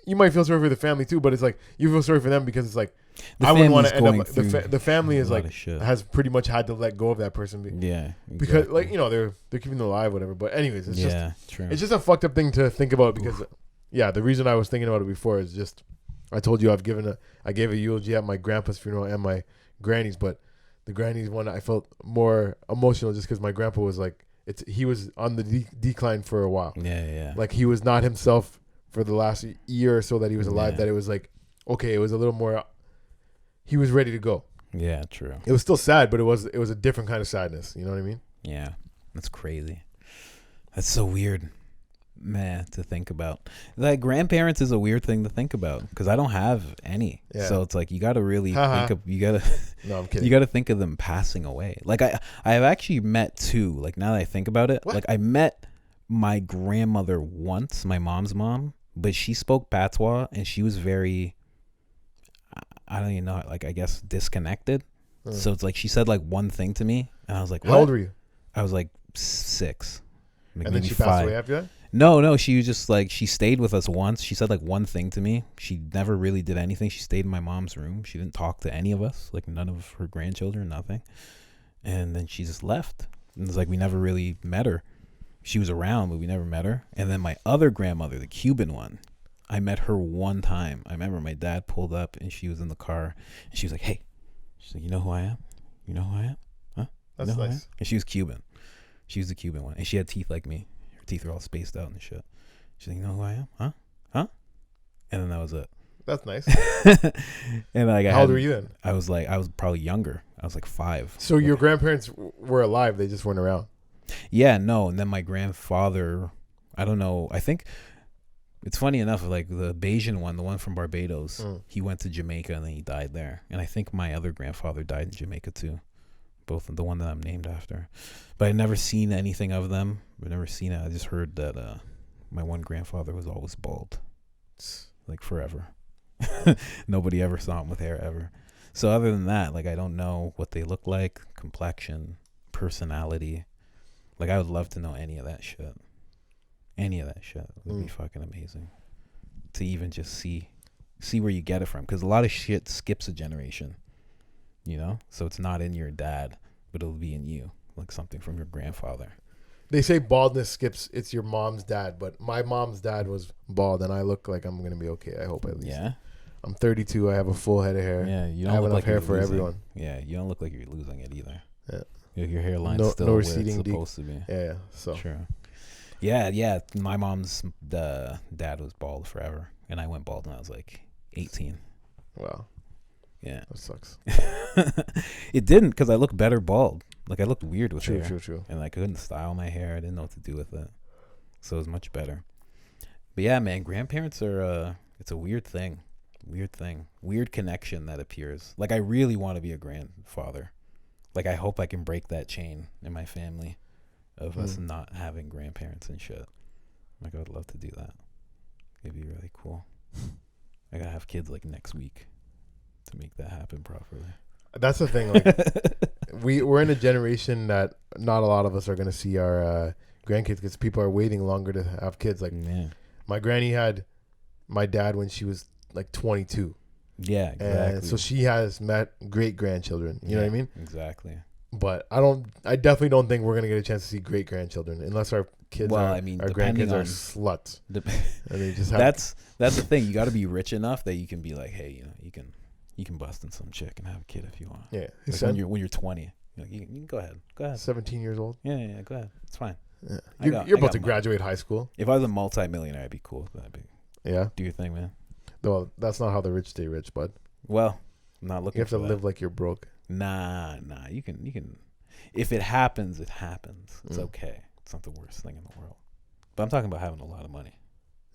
You might feel sorry for the family too, but it's like you feel sorry for them because it's like I wouldn't want to end up. The family is like has pretty much had to let go of that person. Exactly. Because like they're keeping them alive, whatever. But anyways, it's true. It's just a fucked up thing to think about because the reason I was thinking about it before is just I told you I gave a eulogy at my grandpa's funeral and my granny's, but the granny's one I felt more emotional just because my grandpa was like he was on the decline for a while. Yeah. Like he was not himself for the last year or so that he was alive. That it was like okay, it was a little more. He was ready to go. Yeah, true. It was still sad, but it was a different kind of sadness. You know what I mean? Yeah, that's crazy. That's so weird, man, to think about. Like grandparents is a weird thing to think about because I don't have any. Yeah. So it's like you got to really think of No, I'm kidding. You got to think of them passing away. Like I have actually met two. Like now that I think about it, like I met my grandmother once, my mom's mom, but she spoke patois and she was very. I don't even know, like I guess disconnected. So it's like she said like one thing to me, and I was like, "What?" How old were you? I was like 6. Like and then she passed away after that? No, she was just like she stayed with us once. She said like one thing to me. She never really did anything. She stayed in my mom's room. She didn't talk to any of us, like none of her grandchildren, nothing. And then she just left. And it's like we never really met her. She was around, but we never met her. And then my other grandmother, the Cuban one, I met her one time. I remember my dad pulled up and she was in the car and she was like, "Hey," she's like, "You know who I am? You know who I am? Huh? That's you know nice." And she was Cuban. She was the Cuban one. And she had teeth like me. Her teeth were all spaced out and shit. She's like, "You know who I am? Huh? And then that was it. That's nice. And like, how old were you then? I was probably younger. I was like 5. So your grandparents were alive. They just weren't around. Yeah, no. And then my grandfather, I don't know. I think it's funny enough, like the Bayesian one, the one from Barbados, he went to Jamaica and then he died there. And I think my other grandfather died in Jamaica too. Both the one that I'm named after. But I've never seen anything of them. I've never seen it. I just heard that my one grandfather was always bald. Like forever. Nobody ever saw him with hair ever. So other than that, like I don't know what they look like, complexion, personality. Like I would love to know any of that shit. Any of that shit would be fucking amazing. To even just see where you get it from, because a lot of shit skips a generation, you know. So it's not in your dad, but it'll be in you, like something from your grandfather. They say baldness skips. It's your mom's dad, but my mom's dad was bald, and I look like I'm gonna be okay. I hope at least. Yeah. I'm 32. I have a full head of hair. Yeah, you don't I have look enough like hair you're for losing. everyone. Yeah, you don't look like you're losing it either. Yeah. Your hairline's still where it's supposed to be. Yeah. So. True. Yeah. My mom's dad was bald forever, and I went bald when I was like 18. Wow. Yeah. That sucks. It didn't, because I looked better bald. Like, I looked weird with hair. True. And I couldn't style my hair. I didn't know what to do with it. So it was much better. But yeah, man, grandparents are, it's a weird thing. Weird connection that appears. Like, I really want to be a grandfather. Like, I hope I can break that chain in my family of us not having grandparents and shit. Like, I would love to do that. It'd be really cool. I gotta have kids like next week to make that happen properly. That's the thing. Like, we're in a generation that not a lot of us are gonna see our grandkids, because people are waiting longer to have kids. Like, my granny had my dad when she was like 22. Yeah, exactly. And so she has met great grandchildren. You know what I mean? Exactly. But I definitely don't think we're gonna get a chance to see great grandchildren unless our kids our grandkids are sluts. And they just have that's the thing. You got to be rich enough that you can be like, hey, you know, you can bust in some chick and have a kid if you want. Yeah. Like when you're 20, you can go ahead. 17 years old. Yeah. Go ahead. It's fine. Yeah. You're about to graduate high school. If I was a multi-millionaire, I'd be cool. Yeah. Do your thing, man. Well, that's not how the rich stay rich, bud. Well, I'm not looking. You have to live like you're broke. Nah. You can. If it happens, it happens. It's okay. It's not the worst thing in the world. But I'm talking about having a lot of money.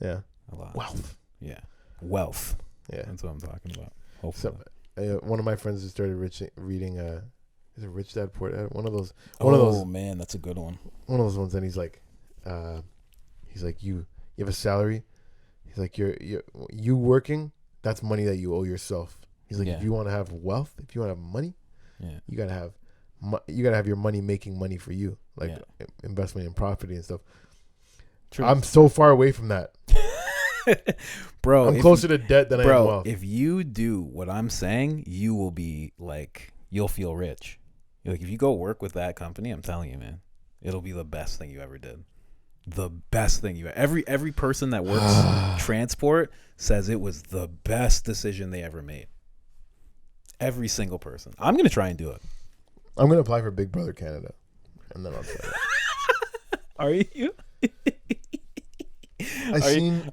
Yeah. A lot. Wealth. Yeah. Wealth. Yeah. That's what I'm talking about. Hopefully. So, one of my friends just started reading is it Rich Dad Poor Dad? One of those. Man, that's a good one. One of those ones, and he's like, you have a salary. He's like, you working. That's money that you owe yourself. He's like, if you want to have wealth, if you want to have money, you gotta have your money making money for you, like investment in property and stuff. True. I'm so far away from that. Bro, I'm closer to debt than I am wealth. If you do what I'm saying, you will be like, you'll feel rich. Like, if you go work with that company, I'm telling you, man, it'll be the best thing you ever did. The best thing every person that works transport says it was the best decision they ever made. Every single person. I'm gonna try and do it. I'm gonna apply for Big Brother Canada, and then I'll try it. Are you?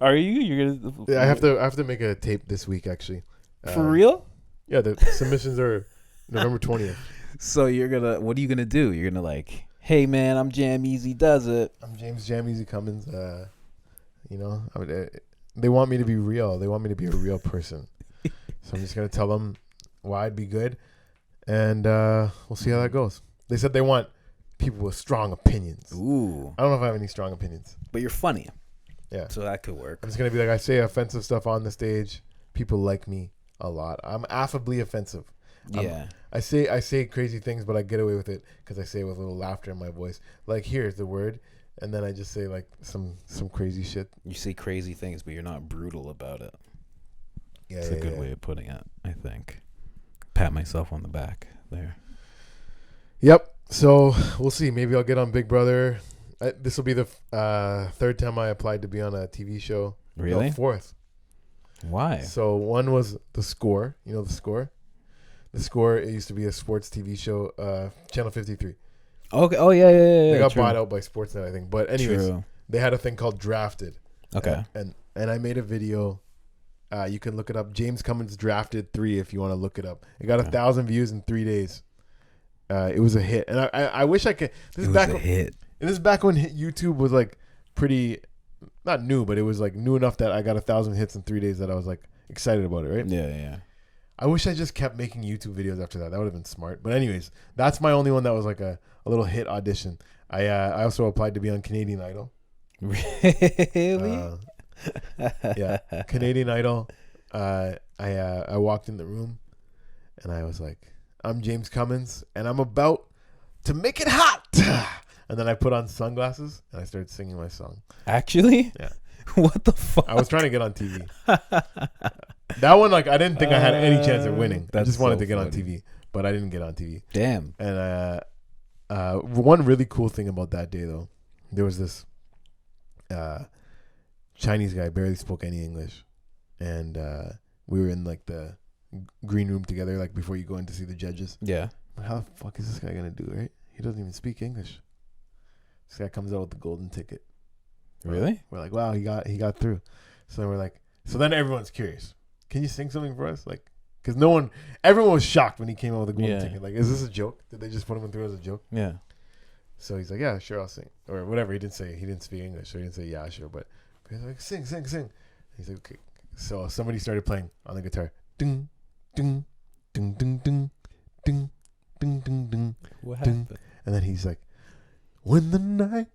Are you? You're gonna? Yeah, I have to make a tape this week, actually. For real? Yeah, the submissions are November 20th. So what are you gonna do? You're gonna like, hey man, I'm JamEasy does it. I'm JamEasy Cummins. They want me to be real. They want me to be a real person. So I'm just gonna tell them why I'd be good, and we'll see how that goes. They said they want people with strong opinions. Ooh. I don't know if I have any strong opinions. But you're funny. Yeah. So that could work. I'm just gonna be like, I say offensive stuff on the stage. People like me a lot. I'm affably offensive. Yeah. I say crazy things, but I get away with it because I say it with a little laughter in my voice. Like, here's the word, and then I just say like some crazy shit. You say crazy things, but you're not brutal about it. Yeah, it's a good way of putting it, I think. Pat myself on the back there. Yep. So we'll see. Maybe I'll get on Big Brother. This will be the third time I applied to be on a TV show. Really? No, fourth. Why? So one was The Score. You know The Score? The Score, it used to be a sports TV show, Channel 53. Okay. Oh, yeah. They got bought out by Sportsnet, I think. But anyways, they had a thing called Drafted. Okay. And I made a video. You can look it up. James Cummins Drafted 3 if you want to look it up. It got 1,000 views in 3 days. It was a hit. And I wish I could. This is back when YouTube was like pretty, not new, but it was like new enough that I got 1,000 hits in 3 days that I was like excited about it, right? Yeah. I wish I just kept making YouTube videos after that. That would have been smart. But anyways, that's my only one that was like a little hit audition. I also applied to be on Canadian Idol. Really? Yeah, Canadian Idol. I walked in the room, and I was like, "I'm James Cummins, and I'm about to make it hot. And then I put on sunglasses and I started singing my song. Actually? Yeah. What the fuck? I was trying to get on TV. That one, like, I didn't think I had any chance of winning. I just wanted to get on TV, but I didn't get on TV. Damn. And one really cool thing about that day, though, there was this Chinese guy, barely spoke any English, and we were in like the green room together, like before you go in to see the judges. Yeah. How the fuck is this guy gonna do, right? He doesn't even speak English. This guy comes out with the golden ticket. Really? We're like, wow, he got through. So then we're like, so then everyone's curious. Can you sing something for us? Like, because everyone was shocked when he came out with the golden ticket. Like, is this a joke? Did they just put him through as a joke? Yeah. So he's like, yeah, sure, I'll sing. Or whatever. He didn't speak English, so he didn't say, yeah, sure. But he's like, sing. He's like, okay. So somebody started playing on the guitar. Ding, ding, ding, ding, ding, ding, ding, ding, ding. What happened? And then he's like, when the night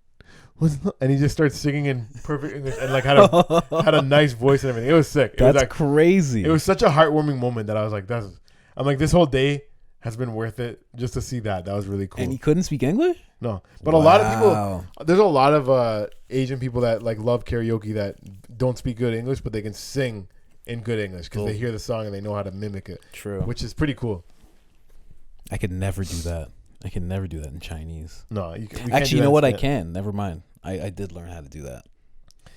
was, and he just starts singing in perfect English and like had a nice voice and everything. It was sick. That's like, crazy. It was such a heartwarming moment that I was like, I'm like, this whole day has been worth it just to see that. That was really cool. And he couldn't speak English? No, but a lot of people. There's a lot of Asian people that like love karaoke that don't speak good English, but they can sing in good English because they hear the song and they know how to mimic it. True. Which is pretty cool. I could never do that. I can never do that in Chinese. No, actually, you know what? I can. Never mind. I did learn how to do that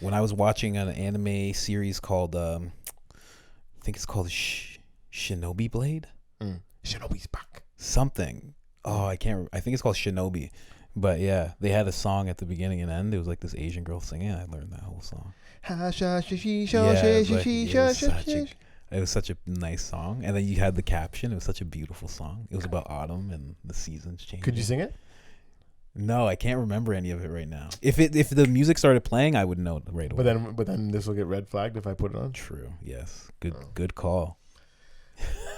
when I was watching an anime series called I think it's called Shinobi Blade. Shinobi's back. Something. Oh, I can't. I think it's called Shinobi. But yeah, they had a song at the beginning and end. It was like this Asian girl singing. I learned that whole song. It was such a nice song, and then you had the caption. It was such a beautiful song. It was about autumn and the seasons changing. Could you sing it? No, I can't remember any of it right now. If the music started playing, I would know it right away. But then this will get red flagged if I put it on. True. Yes. Good call.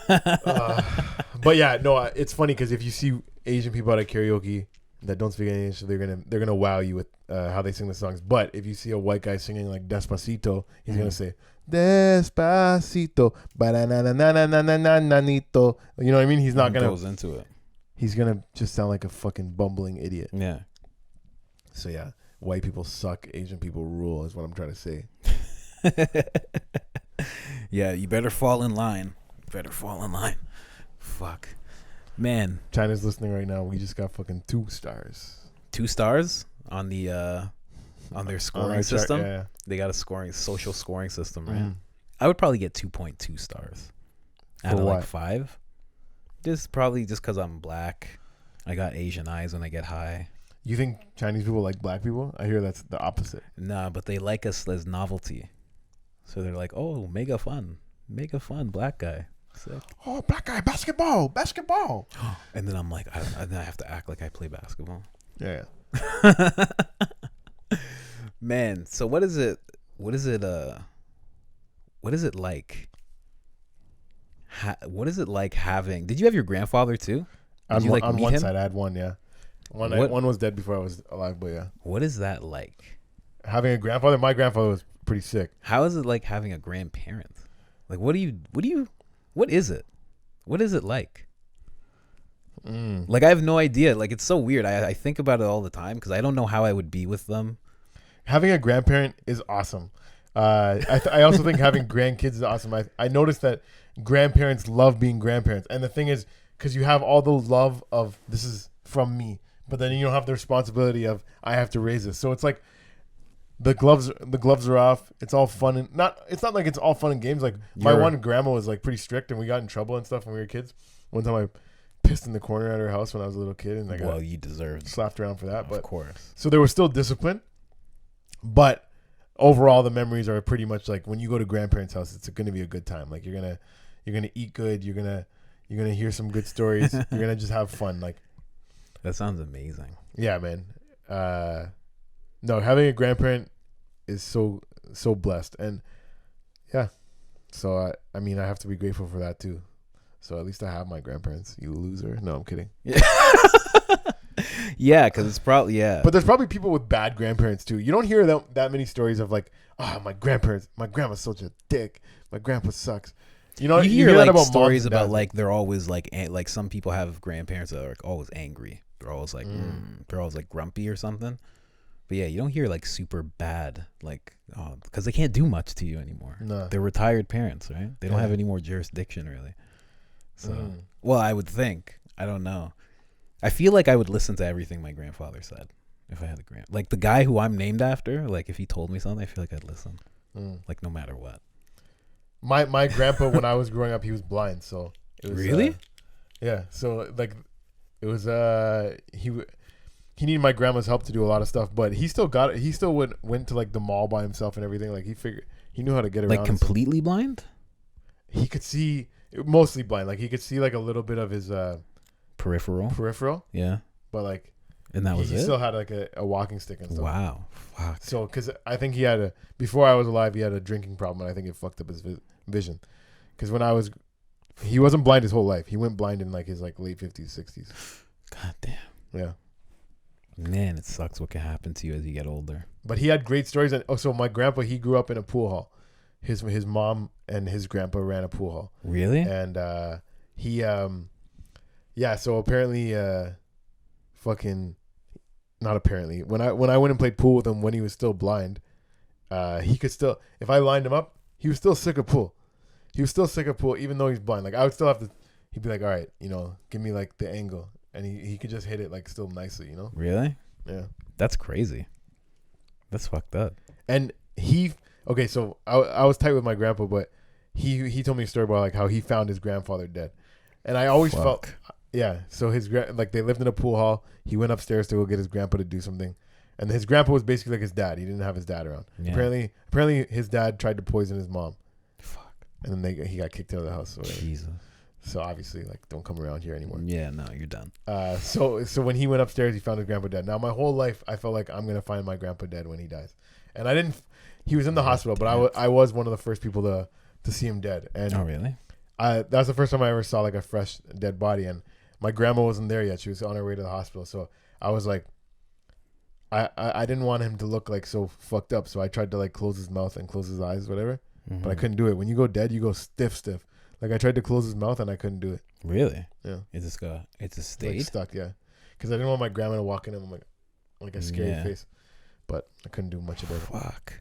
But yeah, no, it's funny because if you see Asian people at a karaoke that don't speak English, they're gonna wow you with how they sing the songs. But if you see a white guy singing like Despacito, he's gonna say Despacito, ba-na-na-na-na-na-na-na-nito. You know what I mean? He's not gonna goes into it. He's gonna just sound like a fucking bumbling idiot. Yeah. So yeah, white people suck. Asian people rule. Is what I'm trying to say. Yeah, you better fall in line. Fuck. Man. China's listening right now. We just got fucking 2 stars. 2 stars on the on their scoring system. Yeah. They got a social scoring system, right? I would probably get 2.2 stars out of like 5. Just because I'm black. I got Asian eyes when I get high. You think Chinese people like black people? I hear that's the opposite. Nah, but they like us as novelty. So they're like, oh, mega fun, black guy. Sick. Oh, black guy, basketball. And then I'm like, I have to act like I play basketball. Yeah. Man, so what is it like? What is it like having? Did you have your grandfather too? On one side, I had one. Yeah, one was dead before I was alive, but yeah. What is that like? Having a grandfather. My grandfather was pretty sick. How is it like having a grandparent? Like, what is it? What is it like? Like, I have no idea. Like, it's so weird. I think about it all the time because I don't know how I would be with them. Having a grandparent is awesome. I also think having grandkids is awesome. I noticed that grandparents love being grandparents. And the thing is, because you have all the love of this is from me, but then you don't have the responsibility of I have to raise this. So it's like the gloves are off. It's all fun and it's not like it's all fun and games. Like my one grandma was like pretty strict and we got in trouble and stuff when we were kids. One time I pissed in the corner at her house when I was a little kid and I got you deserved slapped around for that. Of course. So there was still discipline, but overall the memories are pretty much like when you go to grandparents' house, it's going to be a good time. Like you're gonna eat good. You're gonna hear some good stories. You're gonna just have fun. Like that sounds amazing. Yeah, man. No, having a grandparent is so blessed, and yeah. So I mean, I have to be grateful for that too. So at least I have my grandparents. You loser. No, I'm kidding. Yeah, because it's probably But there's probably people with bad grandparents too. You don't hear that many stories of like, my grandma's such a dick. My grandpa sucks. You know, you hear that like about stories about like they're always like some people have grandparents that are like always angry they're always like grumpy or something. But yeah, you don't hear like super bad, like, because they can't do much to you anymore. No. They're retired parents, right? They don't have any more jurisdiction, really. So, well, I would think. I don't know. I feel like I would listen to everything my grandfather said if I had a like the guy who I'm named after. Like if he told me something, I feel like I'd listen. Like no matter what. My grandpa, when I was growing up, he was blind. So it was really. Yeah. So like it was he needed my grandma's help to do a lot of stuff, but he still got it. He still went to like the mall by himself and everything. Like he knew how to get around. Like completely blind? He could see, mostly blind. Like he could see like a little bit of his peripheral. Yeah. But like, and that was he it. Still had like a walking stick and stuff. Wow. Fuck. So because I think before I was alive, he had a drinking problem, and I think it fucked up his vision. Because he wasn't blind his whole life. He went blind in like his like late 50s, 60s. God damn. Yeah. Man, it sucks what can happen to you as you get older. But he had great stories. And so my grandpa, he grew up in a pool hall. His mom and his grandpa ran a pool hall. Really? And he so apparently not apparently. When I went and played pool with him when he was still blind, he could still, if I lined him up, he was still sick of pool. He was still sick of pool even though he's blind. Like I would still have to, he'd be like, all right, give me like the angle. And he could just hit it like still nicely, Really? Yeah. That's crazy. That's fucked up. And so I was tight with my grandpa, but he told me a story about like how he found his grandfather dead. And I always felt, yeah. So like they lived in a pool hall. He went upstairs to go get his grandpa to do something. And his grandpa was basically like his dad. He didn't have his dad around. Yeah. Apparently his dad tried to poison his mom. Fuck. And then he got kicked out of the house. Jesus. So obviously, like, don't come around here anymore. Yeah, no, you're done. So when he went upstairs, he found his grandpa dead. Now, my whole life, I felt like I'm gonna find my grandpa dead when he dies, and I didn't. He was in the hospital, but I was one of the first people to see him dead. And oh, really? That was the first time I ever saw like a fresh dead body, and my grandma wasn't there yet. She was on her way to the hospital, so I was like, I didn't want him to look like so fucked up, so I tried to like close his mouth and close his eyes, whatever. Mm-hmm. But I couldn't do it. When you go dead, you go stiff. Like I tried to close his mouth and I couldn't do it. Really? Yeah. It just stayed? Like stuck, yeah. Because I didn't want my grandma to walk in and like a scary face. But I couldn't do much about it. Fuck.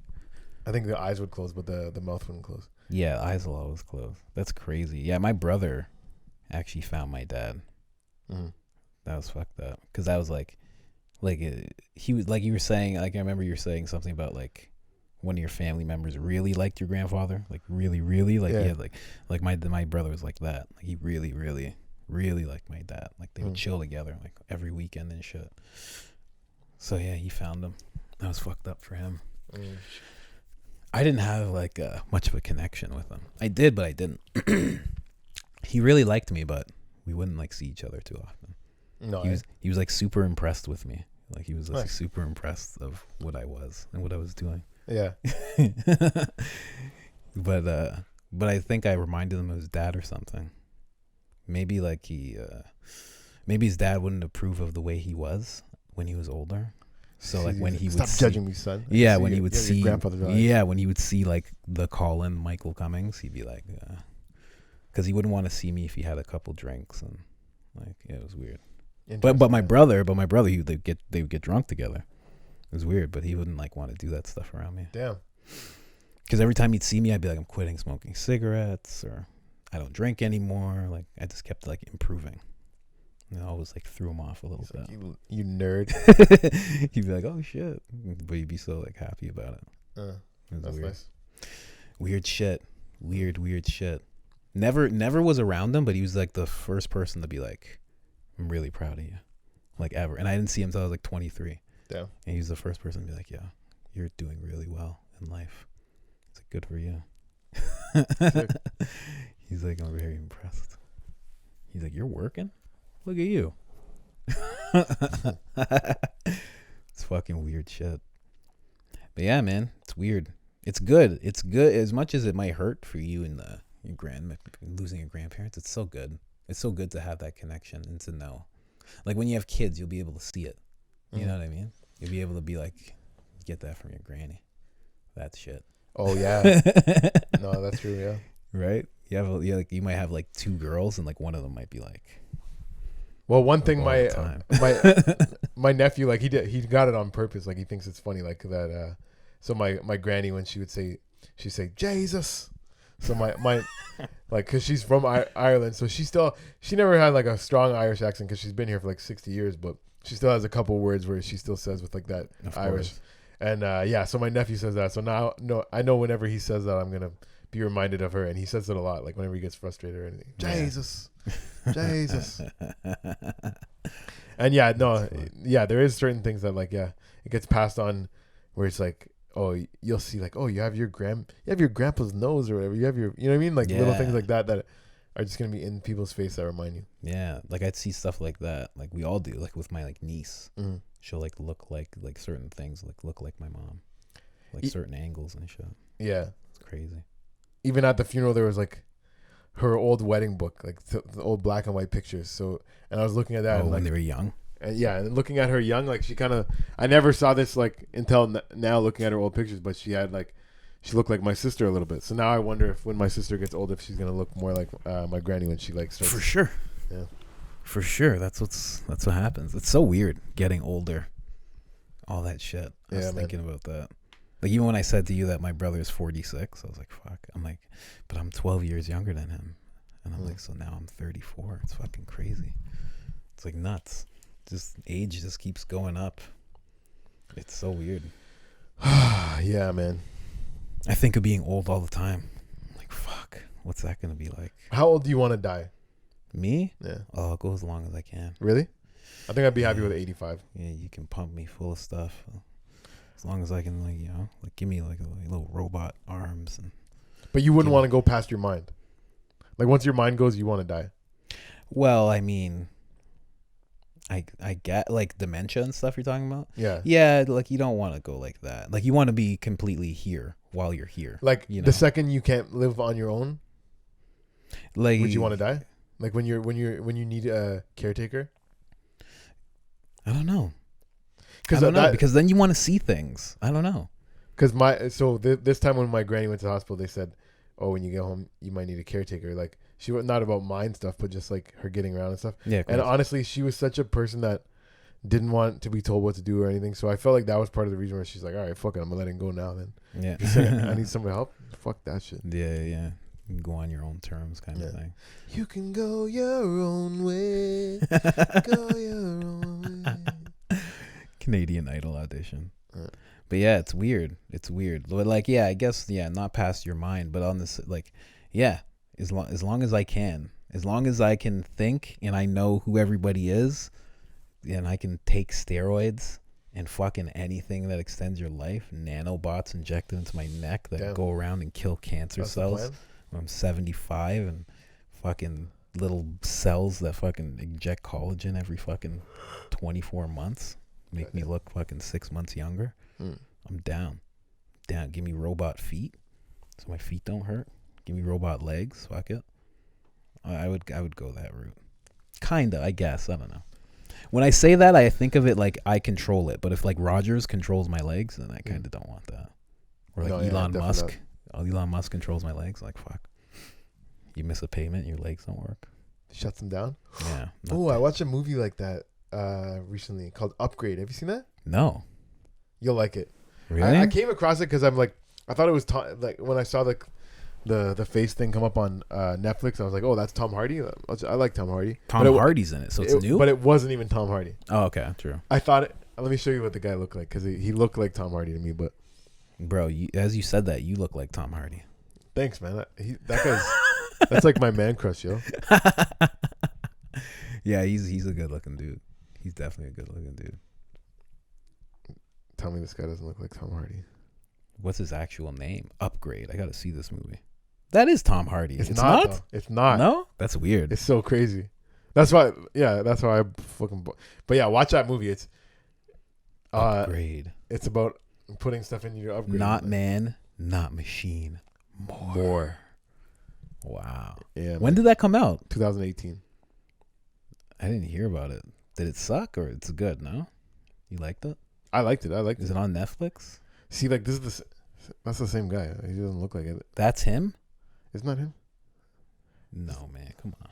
I think the eyes would close, but the mouth wouldn't close. Yeah, eyes will always close. That's crazy. Yeah, my brother actually found my dad. Mm-hmm. That was fucked up. Because I was he was like you were saying, like I remember you were saying something about like one of your family members really liked your grandfather, like really, really, like yeah, like my brother was like that. Like he really, really, really liked my dad. Like they would chill together like every weekend and shit. So yeah, he found him. That was fucked up for him. I didn't have like much of a connection with him. I did, but I didn't. He really liked me, but we wouldn't like see each other too often. No, he was like super impressed with me. Like he was like super impressed of what I was and what I was doing. Yeah. But I think I reminded him of his dad or something. Maybe like maybe his dad wouldn't approve of the way he was when he was older. So like when he would stop judging me, son. Yeah, when he would see when he would see like the Colin Michael Cummins, he'd be like, because he wouldn't want to see me if he had a couple drinks and like it was weird. But my brother, they would get drunk together. It was weird, but he wouldn't like want to do that stuff around me. Damn. Because every time he'd see me, I'd be like, I'm quitting smoking cigarettes, or I don't drink anymore. Like I just kept like improving. And I always like threw him off a little bit. Like, you nerd. He'd be like, oh shit, but he'd be so like happy about it. That's weird. Nice. Weird shit. Weird shit. Never was around him, but he was like the first person to be like, I'm really proud of you, like ever. And I didn't see him until I was like 23. Damn. And he was the first person to be like, yeah, you're doing really well in life. It's like, good for you. He's like, I'm very impressed. He's like, you're working? Look at you. It's fucking weird shit. But yeah, man, it's weird. It's good. It's good. As much as it might hurt for you and losing your grandparents, it's so good. It's so good to have that connection and to know. Like when you have kids, you'll be able to see it. You know what I mean? You'll be able to be like, get that from your granny. That shit. Oh yeah. No, that's true. Yeah. Right. You might have like two girls, and like one of them might be like, Well, one thing all the time. my nephew, like, he got it on purpose. Like, he thinks it's funny, like that. So my granny, when she'd say Jesus. So my like, cause she's from Ireland, so she never had like a strong Irish accent because she's been here for like 60 years, but she still has a couple words where she still says with like that Of Irish. course. And yeah, so my nephew says that. So now, no, I know whenever he says that, I'm gonna be reminded of her, and he says it a lot. Like whenever he gets frustrated or anything, Jesus, Jesus. And yeah, no, yeah, there is certain things that like, yeah, it gets passed on, where it's like, oh, you'll see like, oh, you have your grandpa's nose or whatever. You have your, you know what I mean, like little things like that are just gonna be in people's face that remind you. Yeah, like I'd see stuff like that, like we all do, like with my like niece. Mm. She'll like look like certain things like look like my mom, like certain angles and shit. Yeah, It's crazy. even at the funeral there was like her old wedding book, like the old black and white pictures. So, and I was looking at that, and when like, they were young. and yeah, and looking at her young, like she kind of, I never saw this like until now looking at her old pictures, but she looked like my sister a little bit. So now I wonder if when my sister gets old, if she's gonna look more like my granny when she like starts. For sure. Yeah. For sure. That's what happens. It's so weird getting older. All that shit. I was thinking about that. Like even when I said to you that my brother is 46, I was like, fuck. I'm like, but I'm 12 years younger than him. And I'm like, so now I'm 34. It's fucking crazy. It's like nuts. Just age just keeps going up. It's so weird. Yeah, man. I think of being old all the time. Like, fuck. What's that going to be like? How old do you want to die? Me? Yeah. Oh, I'll go as long as I can. Really? I think I'd be happy with 85. Yeah, you can pump me full of stuff. As long as I can, like, you know, like give me like a little robot arms. But you wouldn't want to go past your mind. Like once your mind goes, you want to die. Well, I mean, I get like dementia and stuff you're talking about. Yeah. Yeah, like you don't want to go like that. Like you want to be completely here while you're here. Like you know? The second you can't live on your own, like would you want to die? Like when you need a caretaker? I don't know. Because then you want to see things. I don't know. Because this time when my granny went to the hospital, they said, "Oh, when you get home, you might need a caretaker." Like she was not about mind stuff, but just like her getting around and stuff. Yeah. And honestly, she was such a person that didn't want to be told what to do or anything. So I felt like that was part of the reason where she's like, "All right, fuck it, I'm gonna let him go now." Then yeah, I need somebody to help. Fuck that shit. Yeah. You can go on your own terms, kind of thing. You can go your own way. Go your own way. Canadian Idol audition. But yeah, it's weird. But like, yeah, I guess, yeah, not past your mind, but on this, like, yeah, as long as I can, think and I know who everybody is, and I can take steroids and fucking anything that extends your life, nanobots injected into my neck that go around and kill cancer cells when I'm 75, and fucking little cells that fucking inject collagen every fucking 24 months. Make me look fucking 6 months younger. I'm down. Give me robot feet so my feet don't hurt. Give me robot legs. Fuck it. I would go that route. Kinda, I guess. I don't know. When I say that, I think of it like I control it. But if like Rogers controls my legs, then I kind of don't want that. Or like Elon Musk. Elon Musk controls my legs. Like fuck. You miss a payment, your legs don't work. Shuts them down. Yeah. Oh, I watched a movie like that recently called Upgrade. Have you seen that? No. You'll like it. Really? I came across it because I'm like, I thought it was like when I saw the face thing come up on Netflix, I was like, oh, that's Tom Hardy. I like Tom Hardy. Tom Hardy's in it, so it's new. But it wasn't even Tom Hardy. Oh, okay, true. I thought it. Let me show you what the guy looked like because he looked like Tom Hardy to me. But bro, as you said that, you look like Tom Hardy. Thanks, man. That guy's that's like my man crush, yo. Yeah, he's a good looking dude. He's definitely a good looking dude. Tell me this guy doesn't look like Tom Hardy. What's his actual name? Upgrade. I got to see this movie. That is Tom Hardy. It's not. It's not. No? That's weird. It's so crazy. That's why. Yeah, that's why I fucking. But yeah, watch that movie. It's Upgrade. It's about putting stuff in your upgrade. Not man, not machine. More. Wow. Yeah. When did that come out? 2018. I didn't hear about it. Did it suck or it's good? No. You liked it? I liked it. Is it on Netflix? See, like that's the same guy. He doesn't look like it. That's him? It's not him. No, man. Come on.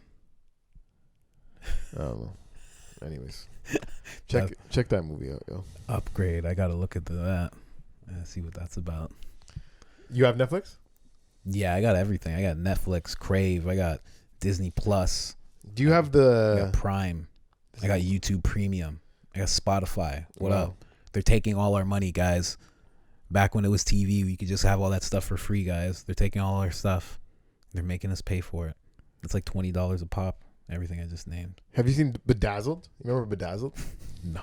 I don't know. Anyways, check that movie out, yo. Upgrade. I gotta look at that and see what that's about. You have Netflix? Yeah, I got everything. I got Netflix, Crave. I got Disney Plus. Do you have I the got Prime. I got YouTube Premium. I got Spotify. What Wow. up? They're taking all our money, guys. Back when it was TV, we could just have all that stuff for free, guys. They're taking all our stuff. They're making us pay for it. It's like $20 a pop. Everything I just named. Have you seen Bedazzled? You remember Bedazzled? No.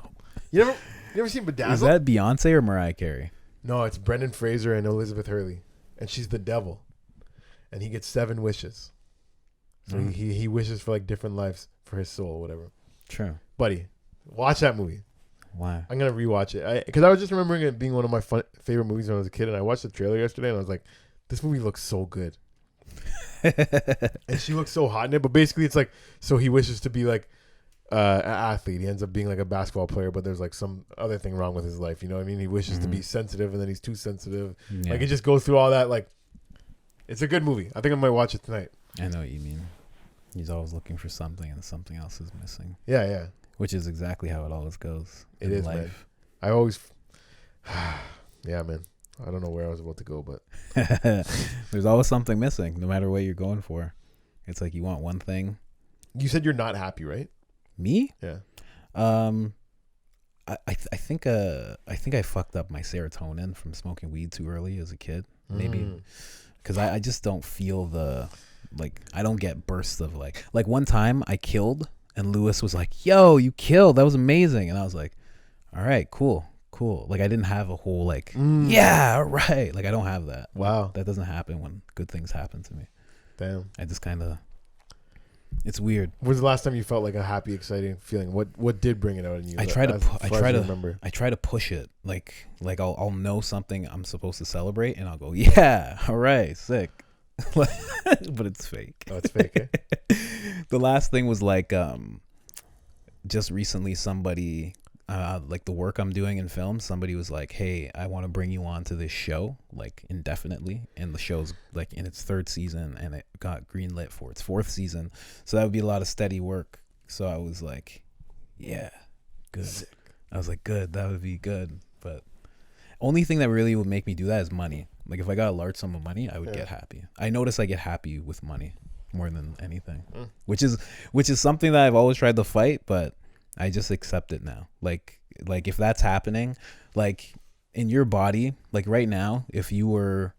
You ever seen Bedazzled? Is that Beyonce or Mariah Carey? No, it's Brendan Fraser and Elizabeth Hurley, and she's the devil, and he gets 7 wishes. So he wishes for like different lives for his soul, whatever. True. Buddy, watch that movie. Why? I'm gonna rewatch it because I was just remembering it being one of my favorite movies when I was a kid, and I watched the trailer yesterday, and I was like, this movie looks so good. And she looks so hot in it, but basically it's like, so he wishes to be like an athlete. He ends up being like a basketball player, but there's like some other thing wrong with his life. You know what I mean? He wishes to be sensitive, and then he's too sensitive. Yeah. Like it just goes through all that. Like, it's a good movie. I think I might watch it tonight. I know what you mean. He's always looking for something, and something else is missing. Yeah. Which is exactly how it always goes. It is, man. I always, yeah, man. I don't know where I was about to go, but there's always something missing, no matter what you're going for. It's like you want one thing. You said you're not happy, right? Me? Yeah. I think I fucked up my serotonin from smoking weed too early as a kid. Maybe because I just don't feel I don't get bursts of like one time I killed and Lewis was like, "Yo, you killed. That was amazing." And I was like, "All right, cool." Like I didn't have a whole yeah, all right. Like I don't have that. Wow. That doesn't happen when good things happen to me. Damn. I just kind of, it's weird. When was the last time you felt like a happy, exciting feeling? What did bring it out in you? I try to push it. Like I'll know something I'm supposed to celebrate and I'll go, "Yeah, all right, sick." But it's fake. Oh, it's fake. Eh? The last thing was just recently somebody, like the work I'm doing in film, somebody was like, "Hey, I want to bring you on to this show like indefinitely," and the show's like in its 3rd season and it got greenlit for its 4th season, so that would be a lot of steady work. So I was like, yeah, good. Sick. I was like, good, that would be good. But only thing that really would make me do that is money. Like if I got a large sum of money, I would get happy. I notice I get happy with money more than anything, which is something that I've always tried to fight, but I just accept it now. Like if that's happening, like in your body, like right now, if you were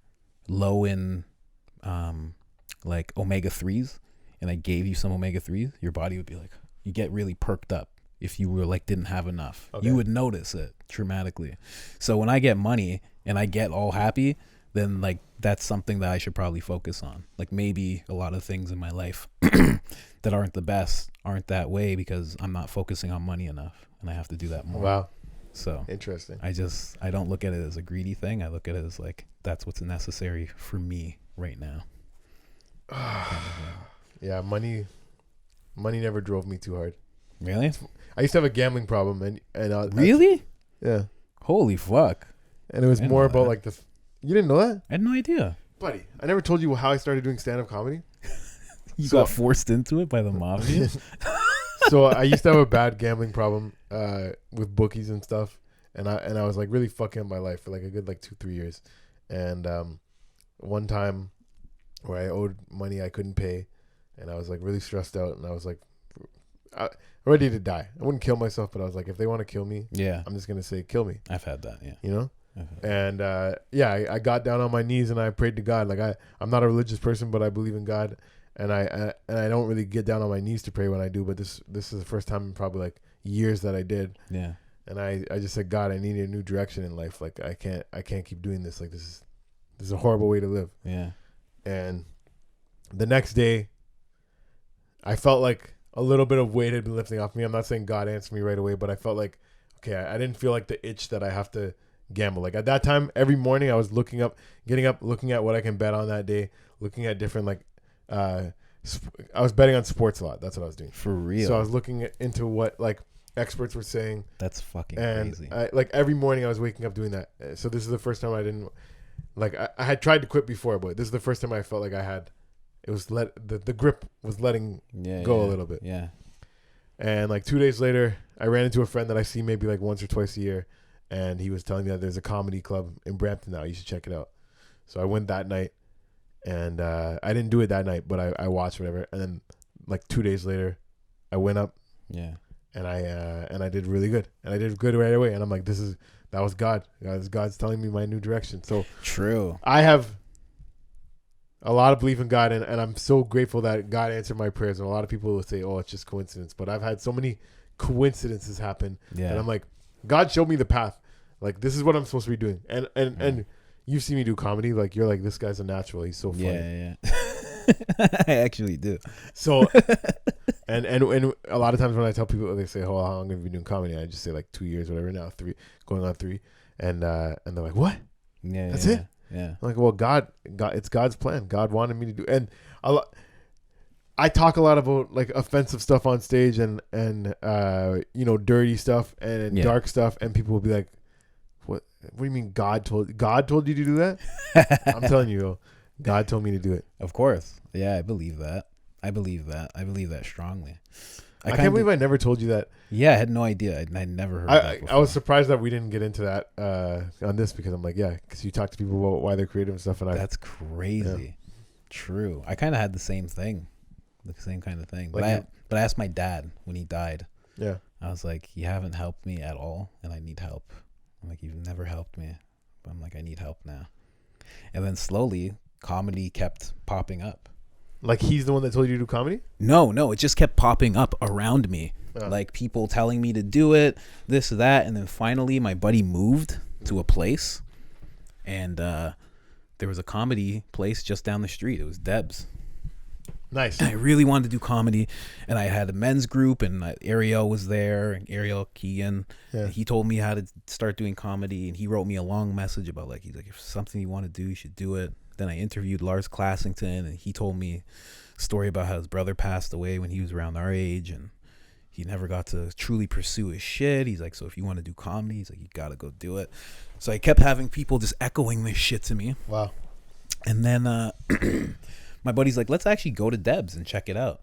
low in like omega-3s and I gave you some omega-3s, your body would be like, you get really perked up. If you were like didn't have enough, you would notice it dramatically. So when I get money and I get all happy, then like that's something that I should probably focus on. Like maybe a lot of things in my life that aren't the best aren't that way because I'm not focusing on money enough, and I have to do that more. Wow. So interesting. I don't look at it as a greedy thing. I look at it as like that's what's necessary for me right now. Yeah, money never drove me too hard. Really? I used to have a gambling problem, and really? Yeah. Holy fuck! And it was more about like the. You didn't know that? I had no idea, buddy. I never told you how I started doing stand-up comedy. You got forced into it by the mafia. So I used to have a bad gambling problem with bookies and stuff, and I was like really fucking up my life for like a good 2-3 years, and one time where I owed money I couldn't pay, and I was like really stressed out, and I was like ready to die. I wouldn't kill myself, but I was like, if they want to kill me, I'm just gonna say kill me. I've had that, yeah. You know. And I got down on my knees and I prayed to God. Like I'm not a religious person, but I believe in God, and I don't really get down on my knees to pray when I do. But this is the first time in probably like years that I did. Yeah. And I just said, God, I need a new direction in life. Like I can't keep doing this. Like this is a horrible way to live. Yeah. And the next day, I felt like a little bit of weight had been lifting off me. I'm not saying God answered me right away, but I felt like, okay, I didn't feel like the itch that I have to gamble. Like at that time, every morning I was getting up, looking at what I can bet on that day, looking at different I was betting on sports a lot. That's what I was doing. For real. So I was looking into what like experts were saying. That's fucking crazy. And every morning I was waking up doing that. So this is the first time I didn't I had tried to quit before, but this is the first time I felt like I had the grip was letting go a little bit. Yeah. And like 2 days later, I ran into a friend that I see maybe like once or twice a year, and he was telling me that there's a comedy club in Brampton now. You should check it out. So I went that night, and I didn't do it that night, but I watched whatever. And then like 2 days later, I went up. Yeah. And I did really good, and I did good right away. And I'm like, that was God. God's telling me my new direction. So true. I have a lot of belief in God, and I'm so grateful that God answered my prayers. And a lot of people will say, "Oh, it's just coincidence," but I've had so many coincidences happen, and I'm like, God showed me the path. Like, this is what I'm supposed to be doing. And you see me do comedy, like you're like, this guy's a natural. He's so funny. Yeah. I actually do. So. And a lot of times when I tell people, they say, "Oh, how long have you been doing comedy?" I just say like 2 years, whatever. Now 3, going on 3, and they're like, "What? Yeah, that's it?" Yeah. I'm like, well, God, it's God's plan. God wanted me to do, and I talk a lot about like offensive stuff on stage, and dirty stuff and dark stuff, and people will be like, "What? What do you mean God told you to do that?" I'm telling you, God told me to do it. Of course, yeah, I believe that. I believe that strongly. I can't believe I never told you that. Yeah, I had no idea. I never heard that before. I was surprised that we didn't get into that on this, because I'm like, yeah, because you talk to people about why they're creative and stuff. And that's crazy. Yeah. True. I kind of had the same thing, the same kind of thing. But I asked my dad when he died. Yeah. I was like, you haven't helped me at all, and I need help. I'm like, you've never helped me. But I'm like, I need help now. And then slowly, comedy kept popping up. Like, he's the one that told you to do comedy? No, it just kept popping up around me. Like, people telling me to do it, this, that. And then finally, my buddy moved to a place. And there was a comedy place just down the street. It was Deb's. Nice. And I really wanted to do comedy. And I had a men's group, and Ariel was there, and Ariel Keegan. Yeah. And he told me how to start doing comedy. And he wrote me a long message about, like, he's like, if something you want to do, you should do it. Then I interviewed Lars Classington, and he told me a story about how his brother passed away when he was around our age, and he never got to truly pursue his shit. He's like, so if you want to do comedy, he's like, you got to go do it. So I kept having people just echoing this shit to me. Wow. And then my buddy's like, let's actually go to Deb's and check it out.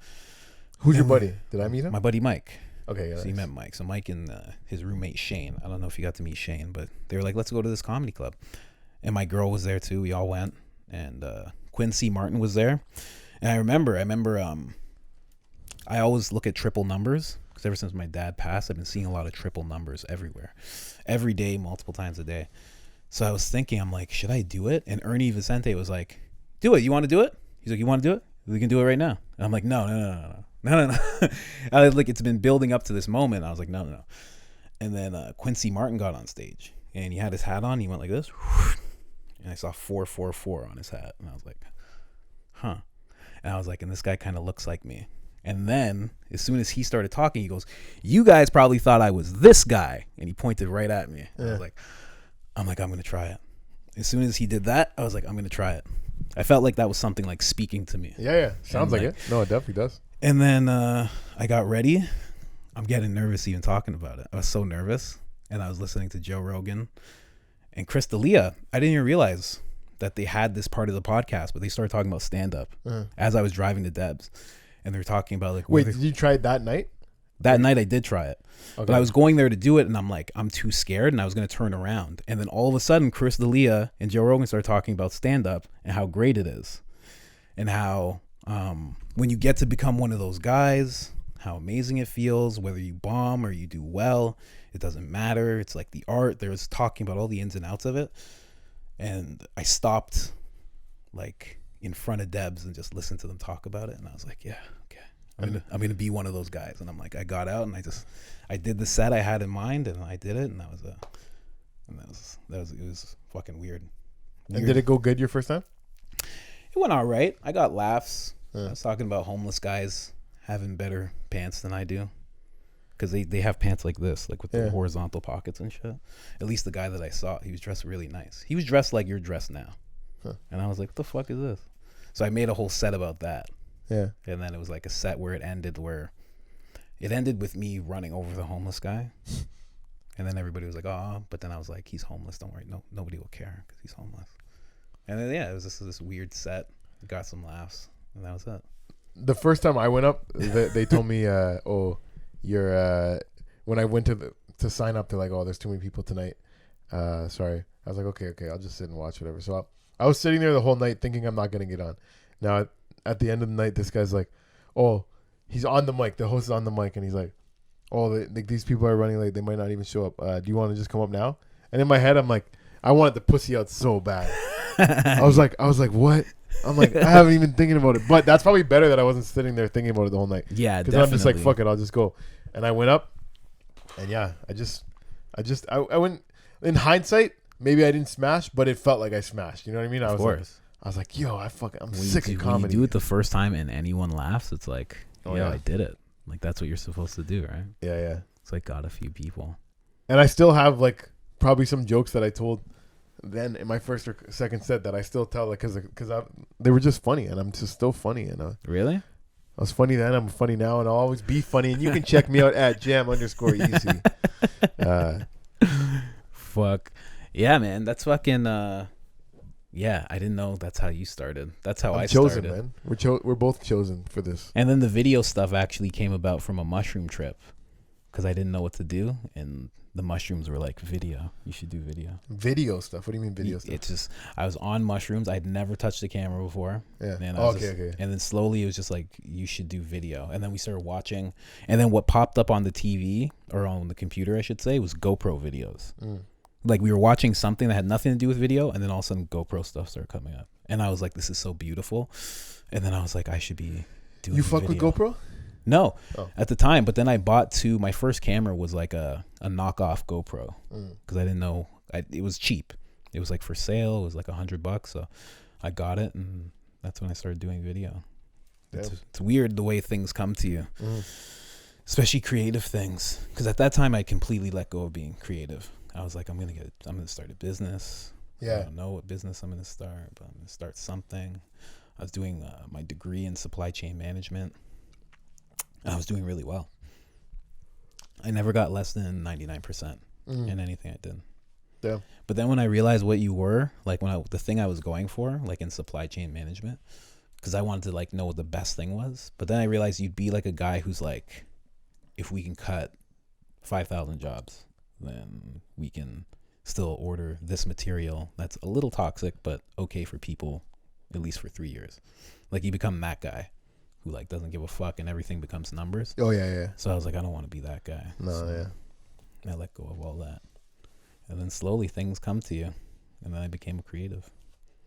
Who's your buddy? Did I meet him? My buddy Mike. Okay, yeah. So he met Mike. So Mike and his roommate Shane. I don't know if you got to meet Shane, but they were like, let's go to this comedy club. And my girl was there too. We all went. And Quincy Martin was there. And I remember I always look at triple numbers, because ever since my dad passed, I've been seeing a lot of triple numbers everywhere, every day, multiple times a day. So I was thinking, I'm like, should I do it? And Ernie Vicente was like, do it. You want to do it? He's like, you want to do it? We can do it right now. And I'm like, no. I was like, it's been building up to this moment. I was like, no. And then Quincy Martin got on stage, and he had his hat on. He went like this. And I saw 444 on his hat. And I was like, huh. And I was like, and this guy kind of looks like me. And then as soon as he started talking, he goes, you guys probably thought I was this guy. And he pointed right at me. Yeah. I was like, I'm going to try it. As soon as he did that, I was like, I'm going to try it. I felt like that was something like speaking to me. Yeah. Sounds like it. No, it definitely does. And then I got ready. I'm getting nervous even talking about it. I was so nervous. And I was listening to Joe Rogan and Chris D'Elia. I didn't even realize that they had this part of the podcast, but they started talking about stand-up as I was driving to Deb's. And they were talking about like... Wait, did you try it that night? That night I did try it. Okay. But I was going there to do it, and I'm like, I'm too scared, and I was going to turn around. And then all of a sudden, Chris D'Elia and Joe Rogan started talking about stand-up and how great it is. And how when you get to become one of those guys, how amazing it feels, whether you bomb or you do well, it doesn't matter. It's like the art. They was talking about all the ins and outs of it. And I stopped like in front of Deb's and just listened to them talk about it. And I was like, yeah, okay. I'm gonna be one of those guys. And I'm like, I got out and I did the set I had in mind, and I did it, and it was fucking weird. And did it go good your first time? It went all right. I got laughs. I was talking about homeless guys having better pants than I do, because they have pants like this, like with the horizontal pockets and shit. At least the guy that I saw, he was dressed really nice. He was dressed like you're dressed now. And I was like, what the fuck is this? So I made a whole set about that. Yeah. And then it was like a set where it ended with me running over the homeless guy. And then everybody was like, oh, but then I was like, he's homeless. Don't worry. No, nobody will care because he's homeless. And then, it was just this weird set. Got some laughs, and that was it. The first time I went up, they told me, oh, when I went to sign up, they're like, oh, there's too many people tonight. Sorry. I was like, okay, I'll just sit and watch whatever. So I was sitting there the whole night thinking I'm not gonna get on. Now at the end of the night, this guy's like, oh, he's on the mic. The host is on the mic, and he's like, oh, these people are running late. They might not even show up. Do you want to just come up now? And in my head, I'm like, I wanted the pussy out so bad. I was like, what? I'm like, I haven't even thinking about it. But that's probably better that I wasn't sitting there thinking about it the whole night. Yeah, because I'm just like, fuck it, I'll just go. And I went up, and yeah, I went. In hindsight, maybe I didn't smash, but it felt like I smashed. You know what I mean? Of course. I was like, yo, I'm sick of comedy. When you do it the first time and anyone laughs, it's like, yeah, I did it. Like, that's what you're supposed to do, right? Yeah. It's like got a few people. And I still have like probably some jokes that I told then in my first or second set that I still tell, like, because they were just funny, and I'm just still funny. And really? I was funny then, I'm funny now, and I'll always be funny. And you can check me out at jam_easy. Fuck. Yeah, man. That's fucking... yeah, I didn't know that's how you started. That's how I chosen, started. Man. We're both chosen for this. And then the video stuff actually came about from a mushroom trip, because I didn't know what to do, and the mushrooms were like, video. You should do video. Video stuff? What do you mean video stuff? It's just, I was on mushrooms. I'd never touched the camera before. Yeah. And Okay. And then slowly it was just like, you should do video. And then we started watching. And then what popped up on the TV, or on the computer, I should say, was GoPro videos. Like, we were watching something that had nothing to do with video, and then all of a sudden GoPro stuff started coming up. And I was like, this is so beautiful. And then I was like, I should be doing You fuck video. with GoPro? No, at the time. But then I bought my first camera was like a knockoff GoPro, because I didn't know. It was cheap. It was like for sale. It was like $100. So I got it, and that's when I started doing video. It's weird the way things come to you, especially creative things. Because at that time, I completely let go of being creative. I was like, I'm gonna start a business. Yeah. I don't know what business I'm gonna start, but I'm gonna start something. I was doing my degree in supply chain management. I was doing really well. I never got less than 99% in anything I did. Yeah. But then when I realized what you were, like the thing I was going for, like in supply chain management, because I wanted to like know what the best thing was. But then I realized you'd be like a guy who's like, if we can cut 5,000 jobs, then we can still order this material that's a little toxic, but okay for people, at least for 3 years. Like, you become that guy who like doesn't give a fuck and everything becomes numbers. Oh yeah. So I was like, I don't want to be that guy. No, so I let go of all that, and then slowly things come to you, and then I became a creative.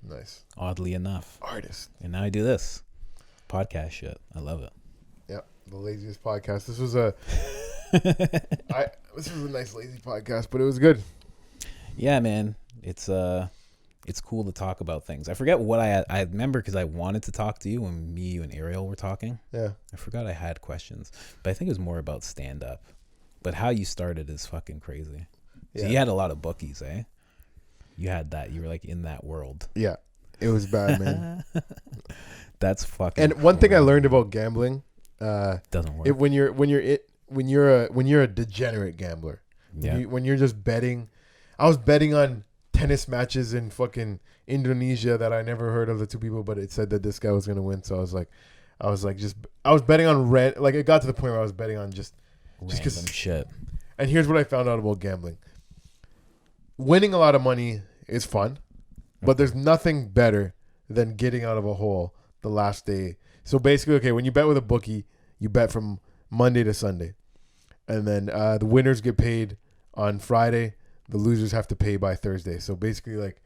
Nice. Oddly enough, artist. And now I do this podcast shit. I love it. Yeah, the laziest podcast. This was a nice lazy podcast, but it was good. Yeah, man. It's cool to talk about things. I forget what I remember, because I wanted to talk to you when me, you, and Ariel were talking. Yeah. I forgot I had questions, but I think it was more about stand-up. But how you started is fucking crazy. So you had a lot of bookies, eh? You had that. You were like in that world. Yeah. It was bad, man. That's fucking. And one thing I learned about gambling, doesn't work. when you're a degenerate gambler. Yeah. When you're just betting. I was betting on tennis matches in fucking Indonesia that I never heard of the two people, but it said that this guy was gonna win. So I was betting on rent. Like, it got to the point where I was betting on just random shit. And here's what I found out about gambling: winning a lot of money is fun, but there's nothing better than getting out of a hole the last day. So basically, okay, when you bet with a bookie, you bet from Monday to Sunday, and then the winners get paid on Friday. The losers have to pay by Thursday. So basically, like,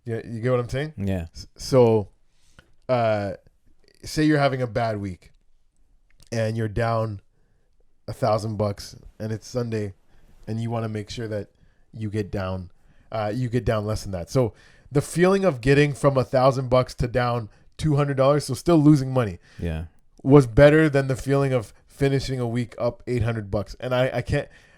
you get what I'm saying? Yeah. So, say you're having a bad week, and you're down $1,000, and it's Sunday, and you want to make sure that you get down less than that. So the feeling of getting from $1,000 to down $200, so still losing money, was better than the feeling of finishing a week up $800. And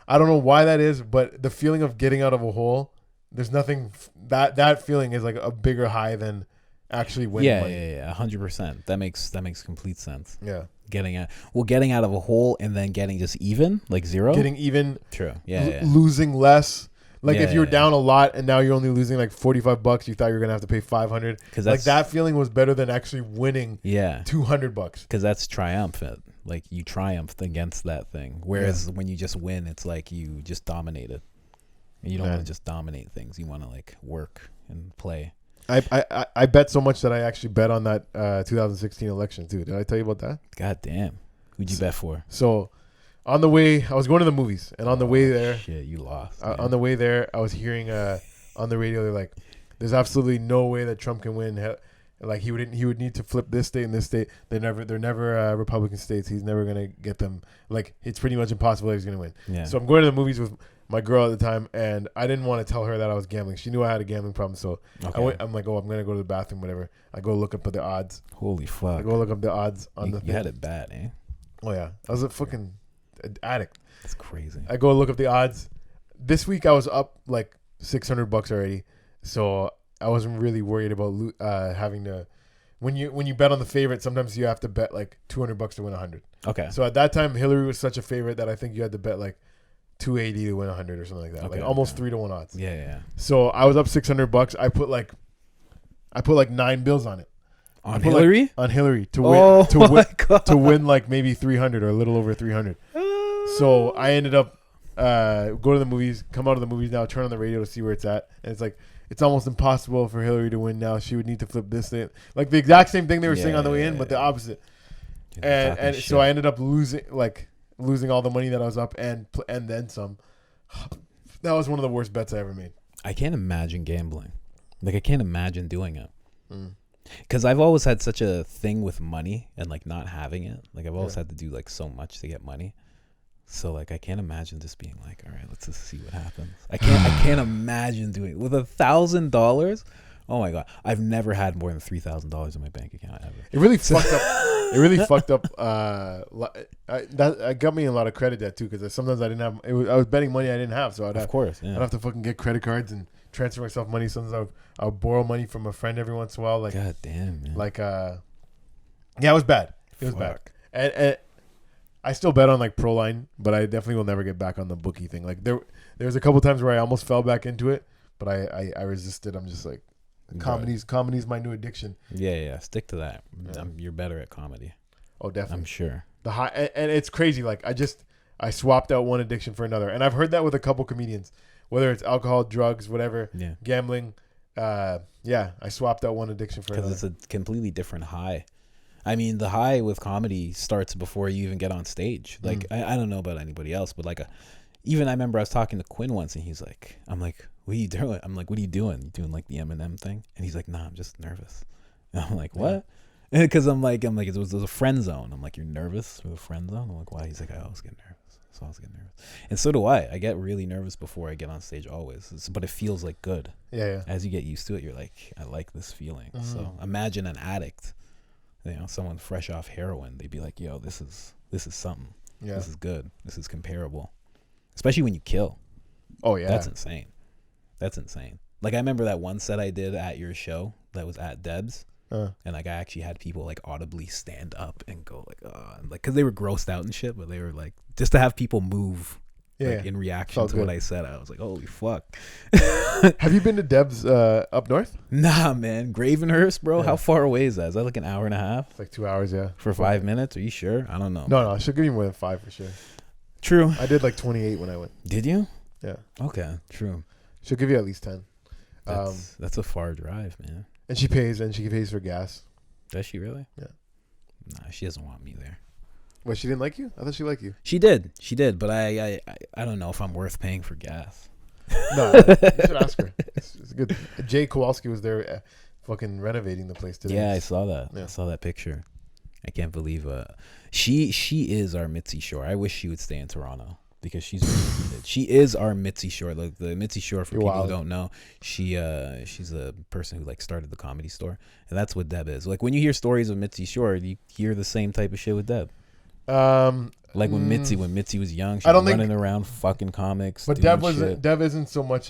I don't know why that is, but the feeling of getting out of a hole, there's nothing that feeling is like a bigger high than actually winning money. Yeah, 100%. That makes complete sense. Yeah. Getting out of a hole and then getting just even, like zero. Getting even. True. Yeah. Losing less. Like, if you were down a lot and now you're only losing like $45, you thought you were gonna have to pay $500. Like, that feeling was better than actually winning $200. Because that's triumphant. like you triumphed against that thing. Whereas when you just win, it's like you just dominated. And you don't want to just dominate things. You want to like work and play. I bet so much that I actually bet on that 2016 election too. Did I tell you about that? God damn. Who'd you bet for? So on the way, I was going to the movies, and on the way there, shit, you lost. On the way there, I was hearing on the radio, they're like, "There's absolutely no way that Trump can win. Like he would need to flip this state and this state. They're never Republican states. He's never gonna get them. Like it's pretty much impossible that he's gonna win." Yeah. So I'm going to the movies with my girl at the time, and I didn't want to tell her that I was gambling. She knew I had a gambling problem, so I'm like, "Oh, I'm gonna go to the bathroom, whatever." I go look up the odds. Holy fuck! I go look up the odds on the. You had it bad, eh? Oh yeah, I was a fucking addict. That's crazy. I go look up the odds. This week I was up like $600 already, so I wasn't really worried about having to. When you bet on the favorite, sometimes you have to bet like $200 to win 100. Okay. So at that time, Hillary was such a favorite that I think you had to bet like 280 to win 100 or something like that, like almost 3-1 odds. Yeah. So I was up $600. I put like 9 bills on it. On Hillary? Like, on Hillary to win to win like maybe 300 or a little over 300. So I ended up go to the movies, come out of the movies now, turn on the radio to see where it's at, and it's like it's almost impossible for Hillary to win now. She would need to flip this thing, like the exact same thing they were saying on the way in, but the opposite. And so I ended up losing all the money that I was up and then some. That was one of the worst bets I ever made. I can't imagine gambling. Like I can't imagine doing it. Because I've always had such a thing with money and like not having it. Like I've always had to do like so much to get money. So like I can't imagine just being like, all right, let's just see what happens. I can't imagine doing it with $1,000. Oh my god, I've never had more than $3,000 in my bank account ever. It really fucked up. It really fucked up. That got me a lot of credit debt too, because sometimes I didn't have. I was betting money I didn't have, so I'd have to fucking get credit cards and transfer myself money. Sometimes I would borrow money from a friend every once in a while. Like god damn, man. Like yeah, it was bad. It was bad. And I still bet on like Proline, but I definitely will never get back on the bookie thing. Like there was a couple times where I almost fell back into it, but I resisted. I'm just like. Comedy's my new addiction. Yeah. Stick to that. Yeah. You're better at comedy. Oh, definitely. I'm sure. The high and it's crazy. Like I swapped out one addiction for another, and I've heard that with a couple comedians, whether it's alcohol, drugs, whatever. Yeah. Gambling. I swapped out one addiction for another. Because it's a completely different high. I mean, the high with comedy starts before you even get on stage. Like I don't know about anybody else, but like even I remember I was talking to Quinn once, and he's like, I'm like, what are you doing? I'm like, what are you doing? You doing like the Eminem thing? And he's like, nah, I'm just nervous. And I'm like, what? Because I'm like, it was a friend zone. I'm like, you're nervous for the friend zone? I'm like, why? He's like, I always get nervous. So I always get nervous. And so do I. I get really nervous before I get on stage always. But it feels like good. Yeah. As you get used to it, you're like, I like this feeling. So imagine an addict, someone fresh off heroin. They'd be like, yo, this is something. Yeah. This is good. This is comparable. Especially when you kill. Oh, yeah. That's insane. Like I remember that one set I did at your show that was at Deb's, and like I actually had people like audibly stand up and go like, and like, because they were grossed out and shit, but they were like, just to have people move in reaction to what I said, I was like, holy fuck. Have you been to Deb's up north? Nah, man. Gravenhurst, bro. How far away is that? Is that like an hour and a half? It's like 2 hours, yeah. For 5 minutes? Are you sure? I don't know. No, she'll give you more than 5 for sure. True. I did like 28 when I went. Did you? Yeah. Okay, true. She'll give you at least 10. That's a far drive, man. And she pays for gas. Does she really? Yeah. Nah, she doesn't want me there. What, she didn't like you? I thought she liked you. She did, but I don't know if I'm worth paying for gas. No, you should ask her. It's good. Jay Kowalski was there fucking renovating the place today. Yeah, I saw that. Yeah. I saw that picture. I can't believe she is our Mitzi Shore. I wish she would stay in Toronto. Because she's really needed. She is our Mitzi Shore. Like the Mitzi Shore, for people who don't know, she's a person who like started the Comedy Store, and that's what Deb is. Like when you hear stories of Mitzi Shore, you hear the same type of shit with Deb. Like when Mitzi was young, she was running around fucking comics. But Deb isn't so much.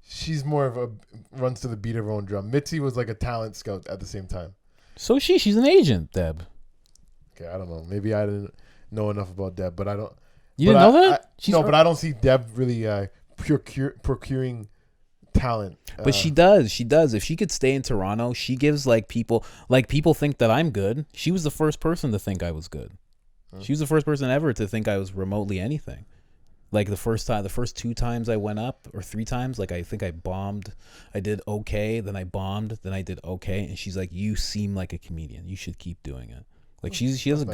She's more of a runs to the beat of her own drum. Mitzi was like a talent scout at the same time. So she's an agent, Deb. Okay, I don't know. Maybe I didn't know enough about Deb, but I don't. You didn't know that? But I don't see Deb really procuring talent. But she does. If she could stay in Toronto, she gives like people think that I'm good. She was the first person to think I was good. She was the first person ever to think I was remotely anything. Like the first 2 times I went up, or 3 times, like I think I bombed. I did okay, then I bombed, then I did okay, and she's like, "You seem like a comedian. You should keep doing it." Like she has a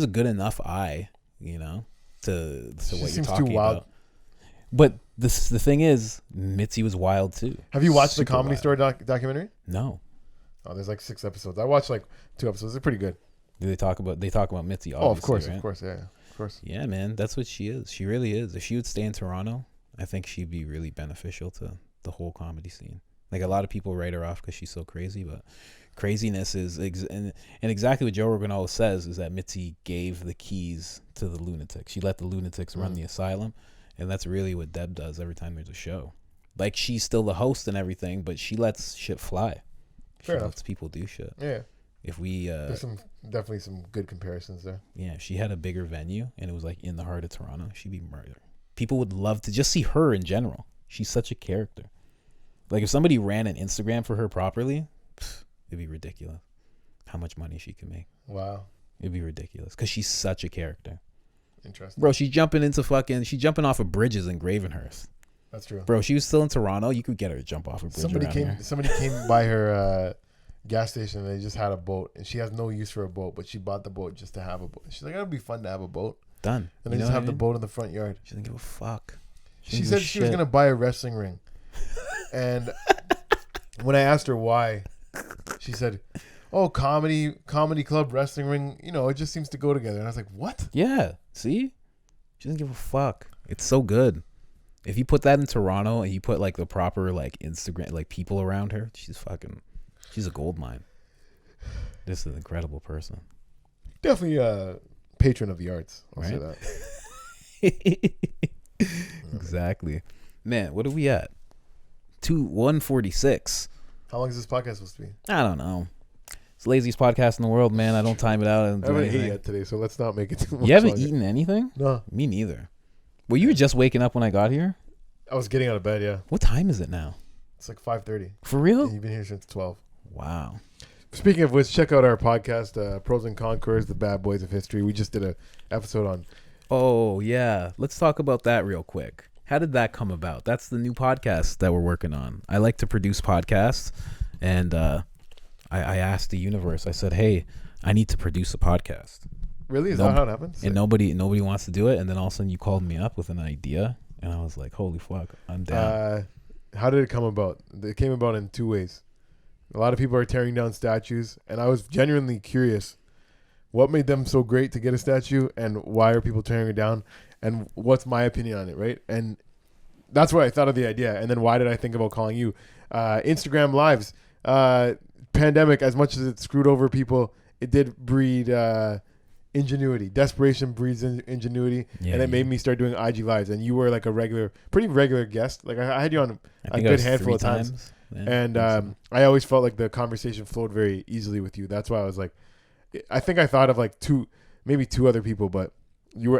good enough eye, you know, to what you're talking about. But the thing is, Mitzi was wild too. Have you watched the Comedy Store documentary? No. Oh, there's like 6 episodes. I watched like 2 episodes. They're pretty good. Do they talk about Mitzi? Oh, of course, right? of course, yeah. Of course. Yeah, man, that's what she is. She really is. If she would stay in Toronto, I think she'd be really beneficial to the whole comedy scene. Like a lot of people write her off because she's so crazy, but craziness is and exactly what Joe Rogan always says is that Mitzi gave the keys to the lunatics. She let the lunatics run the asylum, and that's really what Deb does every time there's a show. Like she's still the host and everything, but she lets shit fly. She lets people do shit. Yeah. If we there's definitely some good comparisons there. Yeah, if she had a bigger venue and it was like in the heart of Toronto, she'd be murdered. People would love to just see her in general. She's such a character. Like if somebody ran an Instagram for her properly, it'd be ridiculous how much money she could make. Wow. It'd be ridiculous because she's such a character. Interesting. Bro, she's jumping off of bridges in Gravenhurst. That's true. Bro, she was still in Toronto. You could get her to jump off a bridge. Somebody came by her gas station and they just had a boat, and she has no use for a boat, but she bought the boat just to have a boat. She's like, it'd be fun to have a boat. Done. And they just have the boat in the front yard. She doesn't give a fuck. She said she was gonna buy a wrestling ring, and when I asked her why, she said, "Oh, comedy club, wrestling ring. You know, it just seems to go together." And I was like, "What?" Yeah. See, she doesn't give a fuck. It's so good. If you put that in Toronto and you put like the proper like Instagram like people around her, she's a gold mine. This is an incredible person. Definitely a patron of the arts. I'll say that. Exactly. Man, what are we at? 146. How long is this podcast supposed to be? I don't know. It's the laziest podcast in the world, man. I don't time it out. I haven't ate yet today, so let's not make it too much. You haven't eaten anything? No. Me neither. Well, you were just waking up when I got here? I was getting out of bed, yeah. What time is it now? It's like 5:30. For real? And you've been here since 12. Wow. Speaking of which, check out our podcast, Pros and Conquerors, the Bad Boys of History. We just did an episode on... Oh, yeah. Let's talk about that real quick. How did that come about? That's the new podcast that we're working on. I like to produce podcasts, and I asked the universe. I said, hey, I need to produce a podcast. Really? Is that how it happens? And nobody wants to do it, and then all of a sudden you called me up with an idea, and I was like, holy fuck, I'm down. How did it come about? It came about in 2 ways. A lot of people are tearing down statues, and I was genuinely curious. What made them so great to get a statue, and why are people tearing it down, and what's my opinion on it, right? And that's why I thought of the idea. And then why did I think about calling you? Instagram Lives. Pandemic, as much as it screwed over people, it did breed ingenuity. Desperation breeds ingenuity, and it made me start doing IG Lives. And you were like a pretty regular guest. Like I had you on a good handful of times. Yeah, and I always felt like the conversation flowed very easily with you. That's why I was like, I think I thought of like maybe two other people, but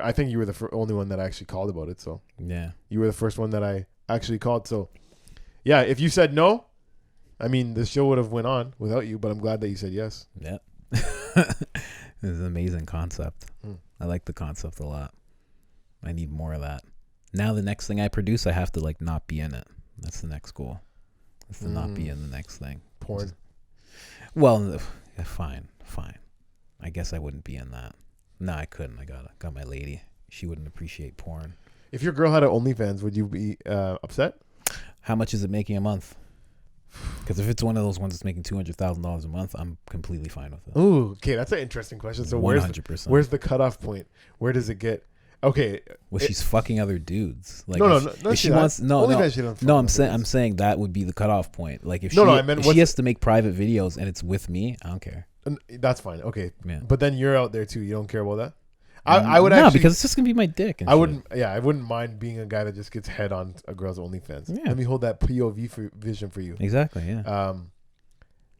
I think you were the only one that I actually called about it. So yeah, you were the first one that I actually called. So yeah, if you said no, I mean, the show would have went on without you, but I'm glad that you said yes. Yeah. It's an amazing concept. I like the concept a lot. I need more of that. Now the next thing I produce, I have to like not be in it. That's the next goal. Is to not be in the next thing. Porn. Well, fine. I guess I wouldn't be in that. No, I couldn't. I got my lady. She wouldn't appreciate porn. If your girl had an OnlyFans, would you be upset? How much is it making a month? Because if it's one of those ones that's making $200,000 a month, I'm completely fine with it. Ooh, okay, that's an interesting question. So 100%. Where's the cutoff point? Where does it get? Okay. Well, she's fucking other dudes. Like no, if she wants, no. I'm saying that would be the cutoff point. Like if she has to make private videos and it's with me, I don't care. That's fine. Okay. Yeah. But then you're out there too. You don't care about that? I would actually, because it's just gonna be my dick. I wouldn't mind being a guy that just gets head on a girl's OnlyFans. Yeah. Let me hold that POV vision for you. Exactly. Yeah.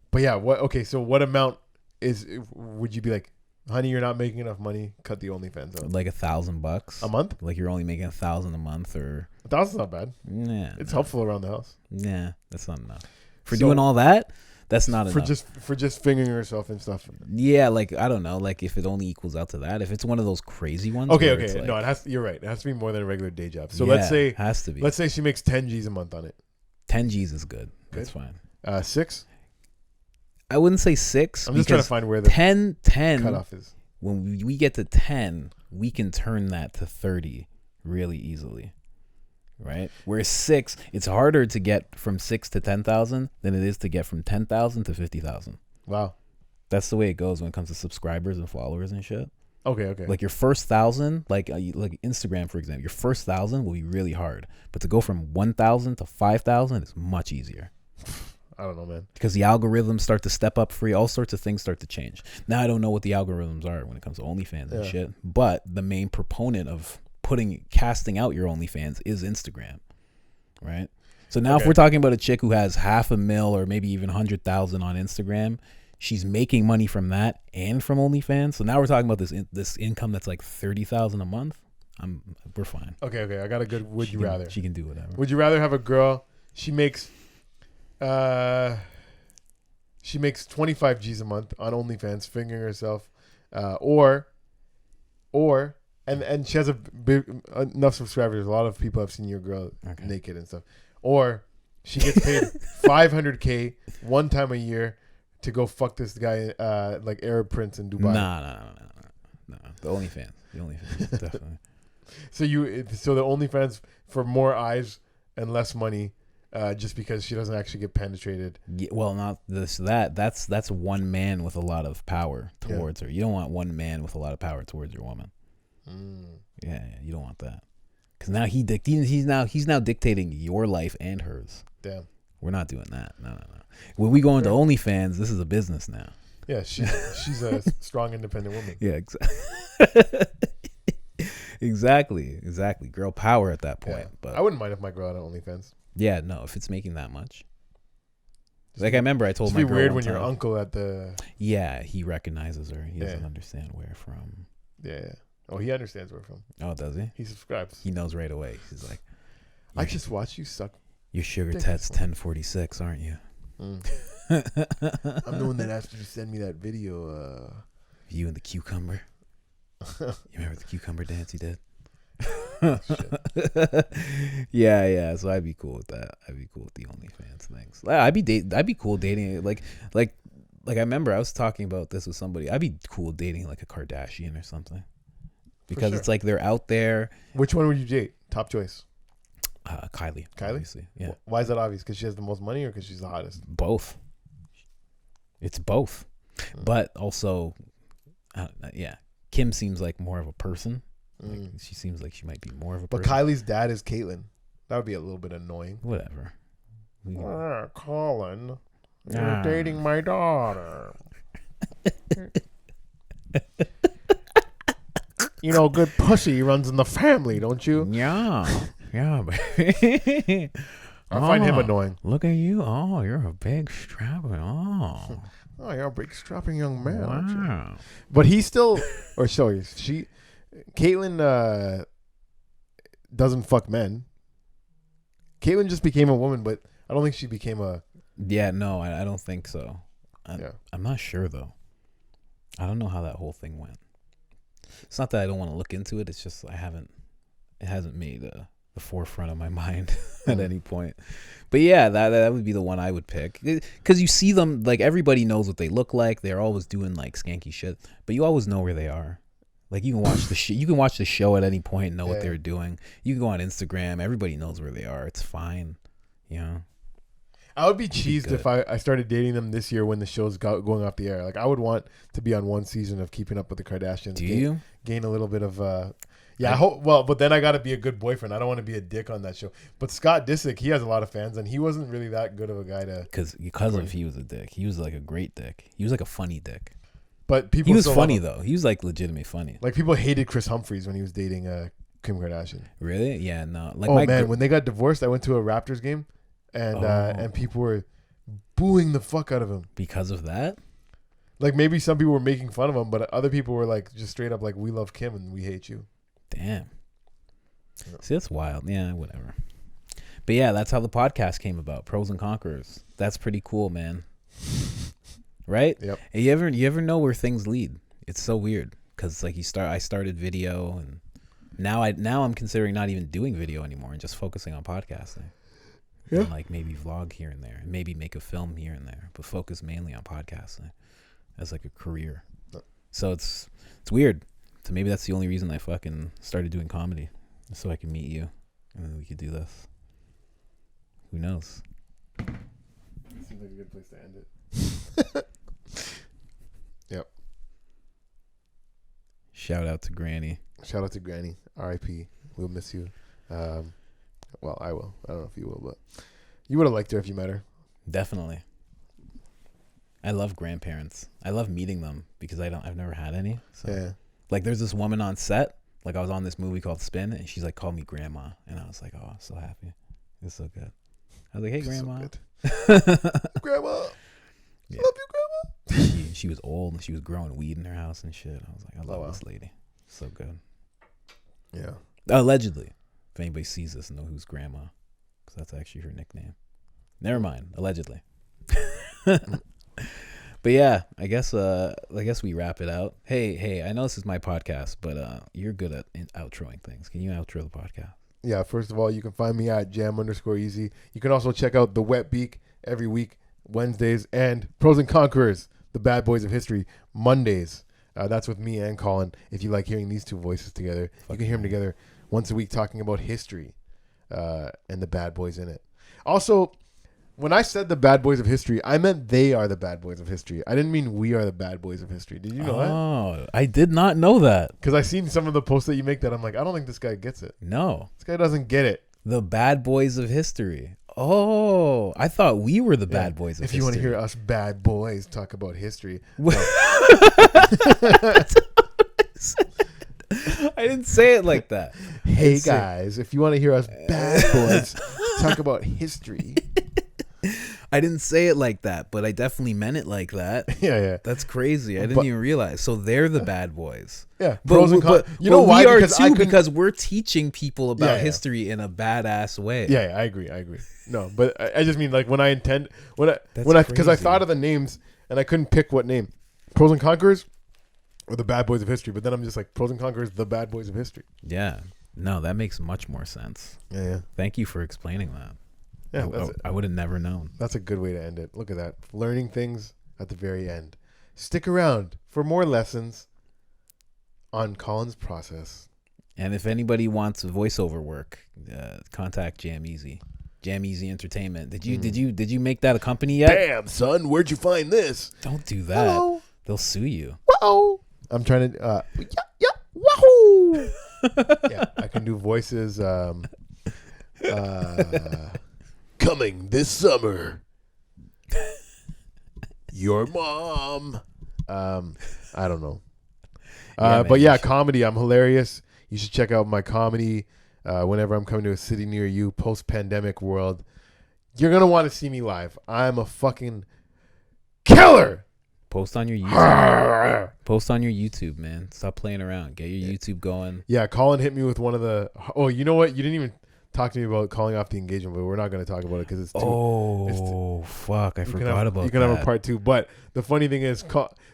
But yeah, so what amount would you be like? Honey, you're not making enough money. Cut the OnlyFans out. Like $1,000 A month? Like you're only making $1,000 a month, or 1,000's not bad. yeah, It's helpful around the house. yeah, that's not enough for So- doing all that. That's not enough for just fingering yourself and stuff. Yeah, like I don't know, like if it only equals out to that. If it's one of those crazy ones. Okay, where okay. it's like, No, it has. You're right. It has to be more than a regular day job. So yeah, let's say has to be. let's say she makes 10 G's a month on it. 10 G's is good. That's fine. 6. I wouldn't say 6. I'm just trying to find where the 10 cutoff is. When we get to 10, we can turn that to 30 really easily. Right? Whereas 6, it's harder to get from 6 to 10,000 than it is to get from 10,000 to 50,000. Wow. That's the way it goes when it comes to subscribers and followers and shit. Okay. Like your first 1,000, like Instagram, for example, your first 1,000 will be really hard. But to go from 1,000 to 5,000 is much easier. I don't know, man. Because the algorithms start to step up for you. All sorts of things start to change. Now I don't know what the algorithms are when it comes to OnlyFans and shit. But the main proponent of casting out your OnlyFans is Instagram, right? So now if we're talking about a chick who has $500,000 or maybe even 100,000 on Instagram, she's making money from that and from OnlyFans. So now we're talking about this income that's like 30,000 a month. We're fine. Okay. I got a good would you rather. She can do whatever. Would you rather have a girl? She makes 25 G's a month on OnlyFans, fingering herself, or and she has enough subscribers. A lot of people have seen your girl naked and stuff. Or she gets paid $500K one time a year to go fuck this guy, like Arab prince in Dubai. No. The OnlyFans, definitely. So the OnlyFans for more eyes and less money, just because she doesn't actually get penetrated. Yeah, well, not this. That's one man with a lot of power towards her. You don't want one man with a lot of power towards your woman. Yeah, you don't want that. Because now he's now dictating your life and hers. Damn. We're not doing that. No. When we go into OnlyFans, this is a business now. Yeah, she's a strong, independent woman. Yeah, exactly. Girl power at that point. Yeah. But I wouldn't mind if my girl had an OnlyFans. Yeah, no, if it's making that much. Like I remember I told It'd my be girl weird one when your time- uncle at the. Yeah, he recognizes her. He doesn't understand where from. Yeah. Oh, he understands where from. Oh, does he? He subscribes. He knows right away. He's like, I just watched you suck. Your sugar tet's 1046, aren't you? I'm the one that asked you to send me that video. You and the cucumber. You remember the cucumber dance you did? Yeah. So I'd be cool with that. I'd be cool with the OnlyFans things. I'd be cool dating like I remember I was talking about this with somebody. I'd be cool dating like a Kardashian or something. Because it's like they're out there. Which one would you date? Top choice. Kylie. Kylie? Obviously. Yeah. Why is that obvious? Because she has the most money or because she's the hottest? Both. It's both. But also, yeah. Kim seems like more of a person. Like, she seems like she might be more of a person. But Kylie's dad is Caitlyn. That would be a little bit annoying. Whatever. Colin, you're dating my daughter. You know, good pussy runs in the family, don't you? Yeah, baby. I find him annoying. Look at you. Oh, you're a big strapping. Oh, you're a big strapping young man. Wow. Aren't you? But he still, or sorry, Caitlyn doesn't fuck men. Caitlyn just became a woman, but I don't think she became a. Yeah, no, I don't think so. I'm not sure though. I don't know how that whole thing went. It's not that I don't want to look into it. It's just it hasn't made the forefront of my mind at any point. But yeah, that would be the one I would pick. Because you see them, like everybody knows what they look like. They're always doing like skanky shit, but you always know where they are. Like you can watch you can watch the show at any point and know what they're doing. You can go on Instagram. Everybody knows where they are. It's fine. You know. I would be cheesed if I started dating them this year when the show's going off the air. Like I would want to be on one season of Keeping Up with the Kardashians. Do you gain a little bit of? Yeah, I hope. Well, but then I got to be a good boyfriend. I don't want to be a dick on that show. But Scott Disick, he has a lot of fans, and he wasn't really that good of a guy to. Because he was a dick. He was like a great dick. He was like a funny dick. But people. He was funny though. He was like legitimately funny. Like people hated Chris Humphries when he was dating Kim Kardashian. Really? Yeah. No. Like when they got divorced, I went to a Raptors game, and people were booing the fuck out of him because of that. Like maybe some people were making fun of him, but other people were like just straight up like, we love Kim and we hate you. Damn. Yeah. See, that's wild. Yeah, whatever. But yeah, that's how the podcast came about. Pros and Conquerors. That's pretty cool, man. Right? Yep. And you ever know where things lead? It's so weird because like I started video, and now I'm considering not even doing video anymore and just focusing on podcasting. Yeah. And like maybe vlog here and there, and maybe make a film here and there, but focus mainly on podcasting as like a career. So it's weird. So maybe that's the only reason I fucking started doing comedy, so I can meet you and then we could do this. Who knows? Seems like a good place to end it. Yep. Shout out to Granny. Shout out to Granny. R.I.P. We'll miss you. Well, I will. I don't know if you will, but you would have liked her if you met her. Definitely. I love grandparents. I love meeting them because I've never had any. So. Yeah. Like there's this woman on set. Like I was on this movie called Spin, and she's like called me Grandma, and I was like, oh, I'm so happy. It's so good. I was like, hey, Grandma. So Grandma. Yeah. Love you, Grandma. She was old and she was growing weed in her house and shit. I was like, I love this lady. So good. Yeah. Allegedly. If anybody sees this, know who's Grandma, because that's actually her nickname. Never mind. Allegedly. But yeah, I guess we wrap it out. Hey, I know this is my podcast, but you're good at outroing things. Can you outro the podcast? Yeah, first of all, you can find me at jam_easy. You can also check out The Wet Beak every week, Wednesdays, and Pros and Conquerors, the bad boys of history, Mondays. That's with me and Colin. If you like hearing these two voices together, you can hear them together once a week talking about history and the bad boys in it. Also, when I said the bad boys of history, I meant they are the bad boys of history. I didn't mean we are the bad boys of history. Did you know that? Oh, I did not know that. Because I seen some of the posts that you make that I'm like, I don't think this guy gets it. No. This guy doesn't get it. The bad boys of history. Oh, I thought we were the bad boys of history. If you want to hear us bad boys talk about history. I didn't say it like that. Hey guys, if you want to hear us bad boys talk about history. I didn't say it like that, but I definitely meant it like that. Yeah. That's crazy. I didn't even realize. So they're the bad boys. Yeah. But you know why? We are too, because we're teaching people about history in a badass way. Yeah, I agree. No, but I just mean like because I thought of the names and I couldn't pick what name. Pros and Conquerors or the bad boys of history. But then I'm just like, Pros and Conquerors, the bad boys of history. Yeah. No, that makes much more sense. Yeah. Thank you for explaining that. Yeah, I would have never known. That's a good way to end it. Look at that. Learning things at the very end. Stick around for more lessons on Colin's process. And if anybody wants voiceover work, contact JamEasy. JamEasy Entertainment. Did you make that a company yet? Damn, son, where'd you find this? Don't do that. Hello. They'll sue you. Whoa. I'm trying to wahoo. Yeah, I can do voices coming this summer. Your mom. I don't know. But yeah, comedy. I'm hilarious. You should check out my comedy whenever I'm coming to a city near you, post-pandemic world. You're going to want to see me live. I'm a fucking killer. Post on your YouTube. Post on your YouTube, man. Stop playing around. Get your YouTube going. Yeah, Colin hit me with one of the... Oh, you know what? You didn't even talk to me about calling off the engagement, but we're not going to talk about it because it's too... Fuck. I forgot about that. You can have a part 2. But the funny thing is...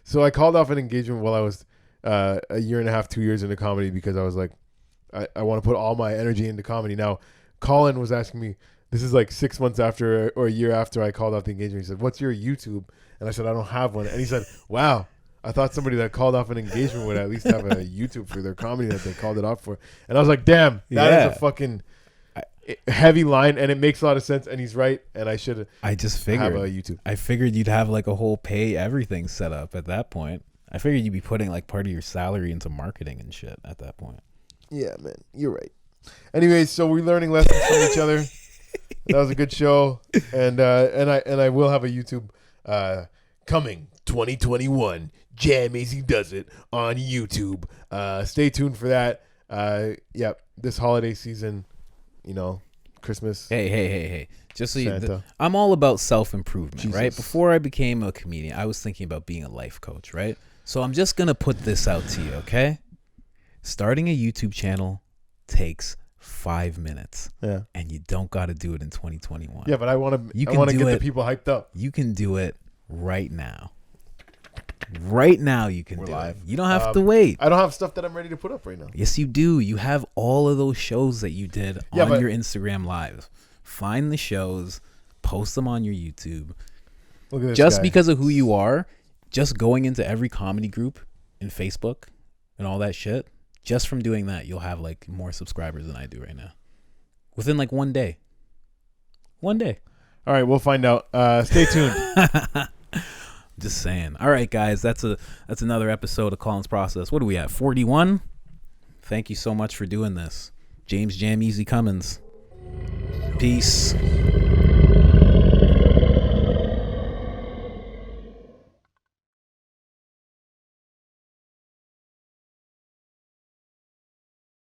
So I called off an engagement while I was a year and a half, 2 years into comedy because I was like, I want to put all my energy into comedy. Now, Colin was asking me... This is like 6 months after or a year after I called off the engagement. He said, what's your YouTube? And I said, I don't have one. And he said, wow, I thought somebody that called off an engagement would at least have a YouTube for their comedy that they called it off for. And I was like, damn, that is a fucking heavy line. And it makes a lot of sense. And he's right. And I should have a YouTube. I figured you'd have like a whole pay everything set up at that point. I figured you'd be putting like part of your salary into marketing and shit at that point. Yeah, man, you're right. Anyways, so we're learning lessons from each other. That was a good show, and I will have a YouTube coming 2021. JamEasy does it on YouTube. Stay tuned for that. This holiday season, Christmas. Hey. Just so Santa. I'm all about self-improvement, Jesus. right? Before I became a comedian, I was thinking about being a life coach, right? So I'm just going to put this out to you, okay? Starting a YouTube channel takes 5 minutes. Yeah. And you don't got to do it in 2021. Yeah, but I want to You get can do the it. people hyped up. You can do it right now. Right now you can We're do live. it. You don't have to wait. I don't have stuff that I'm ready to put up right now. Yes, you do. You have all of those shows that you did on your Instagram Live. Find the shows, post them on your YouTube. Look at this Just guy. because of who you are, just going into every comedy group in Facebook and all that shit, just from doing that, you'll have like more subscribers than I do right now. Within like 1 day. 1 day. All right, we'll find out. Stay tuned. Just saying. All right, guys, that's another episode of Colin's Process. What are we at? 41? Thank you so much for doing this. James JamEasy Cummins. Peace.